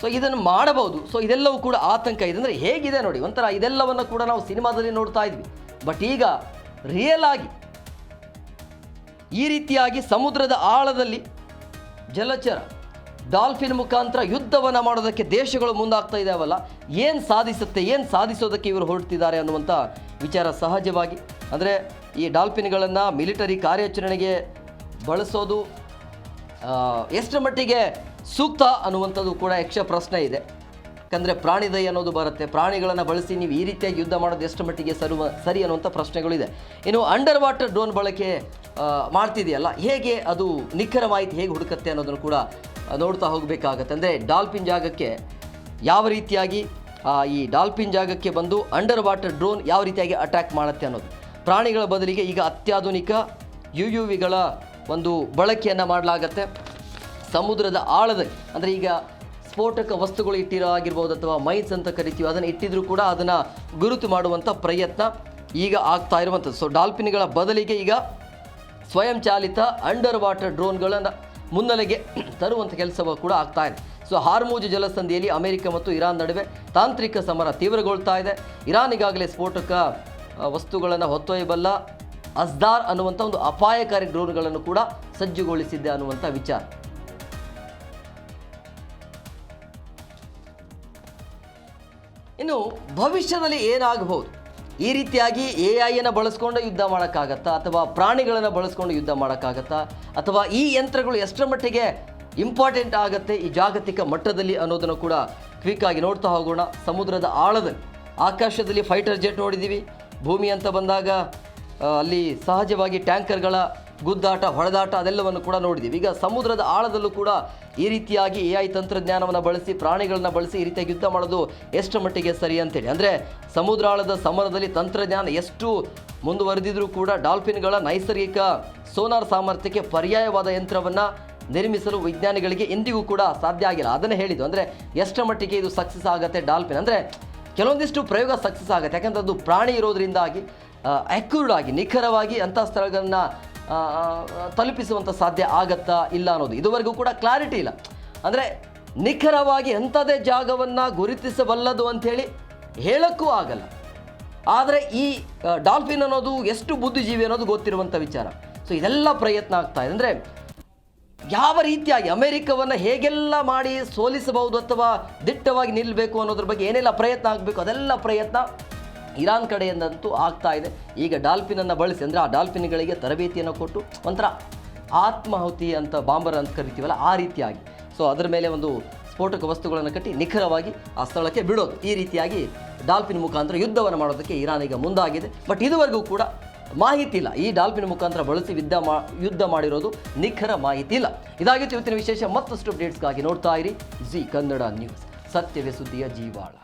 Speaker 1: ಸೊ ಇದನ್ನು ಮಾಡಬಹುದು. ಸೊ ಇದೆಲ್ಲವೂ ಕೂಡ ಆತಂಕ ಇದೆ. ಅಂದರೆ ಹೇಗಿದೆ ನೋಡಿ, ಒಂಥರ ಇದೆಲ್ಲವನ್ನು ಕೂಡ ನಾವು ಸಿನಿಮಾದಲ್ಲಿ ನೋಡ್ತಾ ಇದ್ವಿ. ಬಟ್ ಈಗ ರಿಯಲ್ ಆಗಿ ಈ ರೀತಿಯಾಗಿ ಸಮುದ್ರದ ಆಳದಲ್ಲಿ ಜಲಚರ ಡಾಲ್ಫಿನ್ ಮುಖಾಂತರ ಯುದ್ಧವನ್ನು ಮಾಡೋದಕ್ಕೆ ದೇಶಗಳು ಮುಂದಾಗ್ತಾ ಇದ್ದಾವಲ್ಲ, ಏನು ಸಾಧಿಸುತ್ತೆ, ಏನು ಸಾಧಿಸೋದಕ್ಕೆ ಇವರು ಹೊರಡ್ತಿದ್ದಾರೆ ಅನ್ನುವಂಥ ವಿಚಾರ ಸಹಜವಾಗಿ. ಅಂದರೆ ಈ ಡಾಲ್ಫಿನ್ಗಳನ್ನು ಮಿಲಿಟರಿ ಕಾರ್ಯಾಚರಣೆಗೆ ಬಳಸೋದು ಎಷ್ಟರ ಮಟ್ಟಿಗೆ ಸೂಕ್ತ ಅನ್ನುವಂಥದ್ದು ಕೂಡ ಯಕ್ಷ ಪ್ರಶ್ನೆ ಇದೆ. ಯಾಕಂದರೆ ಪ್ರಾಣಿದಯ ಅನ್ನೋದು ಬರುತ್ತೆ. ಪ್ರಾಣಿಗಳನ್ನು ಬಳಸಿ ನೀವು ಈ ರೀತಿಯಾಗಿ ಯುದ್ಧ ಮಾಡೋದು ಎಷ್ಟು ಮಟ್ಟಿಗೆ ಸರಿ ಅನ್ನುವಂಥ ಪ್ರಶ್ನೆಗಳಿದೆ. ಇನ್ನು ಅಂಡರ್ ವಾಟರ್ ಡ್ರೋನ್ ಬಳಕೆ ಮಾಡ್ತಿದೆಯಲ್ಲ, ಹೇಗೆ ಅದು ನಿಖರ ಮಾಹಿತಿ ಹೇಗೆ ಹುಡುಕತ್ತೆ ಅನ್ನೋದನ್ನು ಕೂಡ ನೋಡ್ತಾ ಹೋಗಬೇಕಾಗತ್ತೆ. ಅಂದರೆ ಡಾಲ್ಫಿನ್ ಜಾಗಕ್ಕೆ ಯಾವ ರೀತಿಯಾಗಿ ಈ ಡಾಲ್ಫಿನ್ ಜಾಗಕ್ಕೆ ಬಂದು ಅಂಡರ್ ವಾಟರ್ ಡ್ರೋನ್ ಯಾವ ರೀತಿಯಾಗಿ ಅಟ್ಯಾಕ್ ಮಾಡುತ್ತೆ ಅನ್ನೋದು. ಪ್ರಾಣಿಗಳ ಬದಲಿಗೆ ಈಗ ಅತ್ಯಾಧುನಿಕ UUVಗಳ ಒಂದು ಬಳಕೆಯನ್ನು ಮಾಡಲಾಗತ್ತೆ ಸಮುದ್ರದ ಆಳದಲ್ಲಿ. ಅಂದರೆ ಈಗ ಸ್ಫೋಟಕ ವಸ್ತುಗಳು ಇಟ್ಟಿರೋ ಆಗಿರ್ಬೋದು, ಅಥವಾ ಮೈನ್ಸ್ ಅಂತ ಕರಿತೀವಿ, ಅದನ್ನು ಇಟ್ಟಿದ್ರೂ ಕೂಡ ಅದನ್ನು ಗುರುತು ಮಾಡುವಂಥ ಪ್ರಯತ್ನ ಈಗ ಆಗ್ತಾ ಇರುವಂಥದ್ದು. ಸೊ ಡಾಲ್ಫಿನ್ಗಳ ಬದಲಿಗೆ ಈಗ ಸ್ವಯಂ ಚಾಲಿತ ಅಂಡರ್ ವಾಟರ್ ಡ್ರೋನ್ಗಳನ್ನು ಮುನ್ನೆಲೆಗೆ ತರುವಂಥ ಕೆಲಸವೂ ಕೂಡ ಆಗ್ತಾ ಇದೆ. ಸೊ ಹಾರ್ಮೂಜ್ ಜಲಸಂಧಿಯಲ್ಲಿ ಅಮೆರಿಕ ಮತ್ತು ಇರಾನ್ ನಡುವೆ ತಾಂತ್ರಿಕ ಸಮರ ತೀವ್ರಗೊಳ್ತಾ ಇದೆ. ಇರಾನ್ ಈಗಾಗಲೇ ಸ್ಫೋಟಕ ವಸ್ತುಗಳನ್ನು ಹೊತ್ತೊಯ್ಯಬಲ್ಲ ಅಸ್ದಾರ್ ಅನ್ನುವಂಥ ಒಂದು ಅಪಾಯಕಾರಿ ಡ್ರೋನ್ಗಳನ್ನು ಕೂಡ ಸಜ್ಜುಗೊಳಿಸಿದ್ದೆ ಅನ್ನುವಂಥ ವಿಚಾರ. ಇನ್ನು ಭವಿಷ್ಯದಲ್ಲಿ ಏನಾಗಬಹುದು, ಈ ರೀತಿಯಾಗಿ AI ಬಳಸ್ಕೊಂಡು ಯುದ್ಧ ಮಾಡೋಕ್ಕಾಗತ್ತಾ, ಅಥವಾ ಪ್ರಾಣಿಗಳನ್ನು ಬಳಸ್ಕೊಂಡು ಯುದ್ಧ ಮಾಡೋಕ್ಕಾಗತ್ತಾ, ಅಥವಾ ಈ ಯಂತ್ರಗಳು ಎಷ್ಟರ ಮಟ್ಟಿಗೆ ಇಂಪಾರ್ಟೆಂಟ್ ಆಗುತ್ತೆ ಈ ಜಾಗತಿಕ ಮಟ್ಟದಲ್ಲಿ ಅನ್ನೋದನ್ನು ಕೂಡ ಕ್ವಿಕ್ಕಾಗಿ ನೋಡ್ತಾ ಹೋಗೋಣ. ಸಮುದ್ರದ ಆಳದಲ್ಲಿ, ಆಕಾಶದಲ್ಲಿ ಫೈಟರ್ ಜೆಟ್ ನೋಡಿದ್ದೀವಿ. ಭೂಮಿ ಅಂತ ಬಂದಾಗ ಅಲ್ಲಿ ಸಹಜವಾಗಿ ಟ್ಯಾಂಕರ್ಗಳ ಗುದ್ದಾಟ ಹೊಡೆದಾಟ ಅದೆಲ್ಲವನ್ನು ಕೂಡ ನೋಡಿದ್ದೀವಿ. ಈಗ ಸಮುದ್ರದ ಆಳದಲ್ಲೂ ಕೂಡ ಈ ರೀತಿಯಾಗಿ AI ತಂತ್ರಜ್ಞಾನವನ್ನು ಬಳಸಿ ಪ್ರಾಣಿಗಳನ್ನ ಬಳಸಿ ಈ ರೀತಿಯಾಗಿ ಯುದ್ಧ ಮಾಡೋದು ಎಷ್ಟು ಮಟ್ಟಿಗೆ ಸರಿ ಅಂತೇಳಿ. ಅಂದರೆ ಸಮುದ್ರಾಳದ ಸಮರದಲ್ಲಿ ತಂತ್ರಜ್ಞಾನ ಎಷ್ಟು ಮುಂದುವರೆದಿದ್ರೂ ಕೂಡ ಡಾಲ್ಫಿನ್ಗಳ ನೈಸರ್ಗಿಕ ಸೋನಾರ್ ಸಾಮರ್ಥ್ಯಕ್ಕೆ ಪರ್ಯಾಯವಾದ ಯಂತ್ರವನ್ನು ನಿರ್ಮಿಸಲು ವಿಜ್ಞಾನಿಗಳಿಗೆ ಎಂದಿಗೂ ಕೂಡ ಸಾಧ್ಯ ಆಗಿಲ್ಲ. ಅದನ್ನೇ ಹೇಳಿದ್ದು. ಅಂದರೆ ಎಷ್ಟರ ಮಟ್ಟಿಗೆ ಇದು ಸಕ್ಸಸ್ ಆಗುತ್ತೆ ಡಾಲ್ಫಿನ್ ಅಂದರೆ ಕೆಲವೊಂದಿಷ್ಟು ಪ್ರಯೋಗ ಸಕ್ಸಸ್ ಆಗುತ್ತೆ, ಯಾಕಂದರೆ ಅದು ಪ್ರಾಣಿ ಇರೋದ್ರಿಂದಾಗಿ ಅಕ್ಯೂರ್ಡ್ ಆಗಿ ನಿಖರವಾಗಿ ಅಂಥ ಸ್ಥಳಗಳನ್ನ ತಲುಪಿಸುವಂಥ ಸಾಧ್ಯ ಆಗತ್ತಾ ಇಲ್ಲ ಅನ್ನೋದು ಇದುವರೆಗೂ ಕೂಡ ಕ್ಲಾರಿಟಿ ಇಲ್ಲ. ಅಂದರೆ ನಿಖರವಾಗಿ ಅಂಥದ್ದೇ ಜಾಗವನ್ನು ಗುರುತಿಸಬಲ್ಲದು ಅಂಥೇಳಿ ಹೇಳೋಕ್ಕೂ ಆಗಲ್ಲ. ಆದರೆ ಈ ಡಾಲ್ಫಿನ್ ಅನ್ನೋದು ಎಷ್ಟು ಬುದ್ಧಿಜೀವಿ ಅನ್ನೋದು ಗೊತ್ತಿರುವಂಥ ವಿಚಾರ. ಸೊ ಇದೆಲ್ಲ ಪ್ರಯತ್ನ ಆಗ್ತಾ ಇದೆ. ಅಂದರೆ ಯಾವ ರೀತಿಯಾಗಿ ಅಮೆರಿಕವನ್ನು ಹೇಗೆಲ್ಲ ಮಾಡಿ ಸೋಲಿಸಬಹುದು ಅಥವಾ ದಿಟ್ಟವಾಗಿ ನಿಲ್ಲಬೇಕು ಅನ್ನೋದ್ರ ಬಗ್ಗೆ ಏನೆಲ್ಲ ಪ್ರಯತ್ನ ಆಗಬೇಕು ಅದೆಲ್ಲ ಪ್ರಯತ್ನ ಇರಾನ್ ಕಡೆಯಿಂದಂತೂ ಆಗ್ತಾ ಇದೆ. ಈಗ ಡಾಲ್ಫಿನನ್ನು ಬಳಸಿ ಅಂದರೆ ಆ ಡಾಲ್ಫಿನ್ಗಳಿಗೆ ತರಬೇತಿಯನ್ನು ಕೊಟ್ಟು ಒಂಥರ ಆತ್ಮಾಹುತಿ ಅಂತ ಬಾಂಬರ್ ಅಂತ ಕರಿತೀವಲ್ಲ ಆ ರೀತಿಯಾಗಿ ಸೊ ಅದರ ಮೇಲೆ ಒಂದು ಸ್ಫೋಟಕ ವಸ್ತುಗಳನ್ನು ಕಟ್ಟಿ ನಿಖರವಾಗಿ ಆ ಸ್ಥಳಕ್ಕೆ ಬಿಡೋದು, ಈ ರೀತಿಯಾಗಿ ಡಾಲ್ಫಿನ್ ಮುಖಾಂತರ ಯುದ್ಧವನ್ನು ಮಾಡೋದಕ್ಕೆ ಇರಾನ್ ಈಗ ಮುಂದಾಗಿದೆ. ಬಟ್ ಇದುವರೆಗೂ ಕೂಡ ಮಾಹಿತಿ ಇಲ್ಲ, ಈ ಡಾಲ್ಫಿನ್ ಮುಖಾಂತರ ಬಳಸಿ ಯುದ್ಧ ಮಾಡಿರೋದು ನಿಖರ ಮಾಹಿತಿ ಇಲ್ಲ. ಇದಾಗಿತ್ತು ಇವತ್ತಿನ ವಿಶೇಷ. ಮತ್ತಷ್ಟು ಅಪ್ಡೇಟ್ಸ್ಗಾಗಿ ನೋಡ್ತಾ ಇರಿ ಜಿ ಕನ್ನಡ ನ್ಯೂಸ್, ಸತ್ಯವೇ ಸುದ್ದಿಯ ಜೀವಾಳ.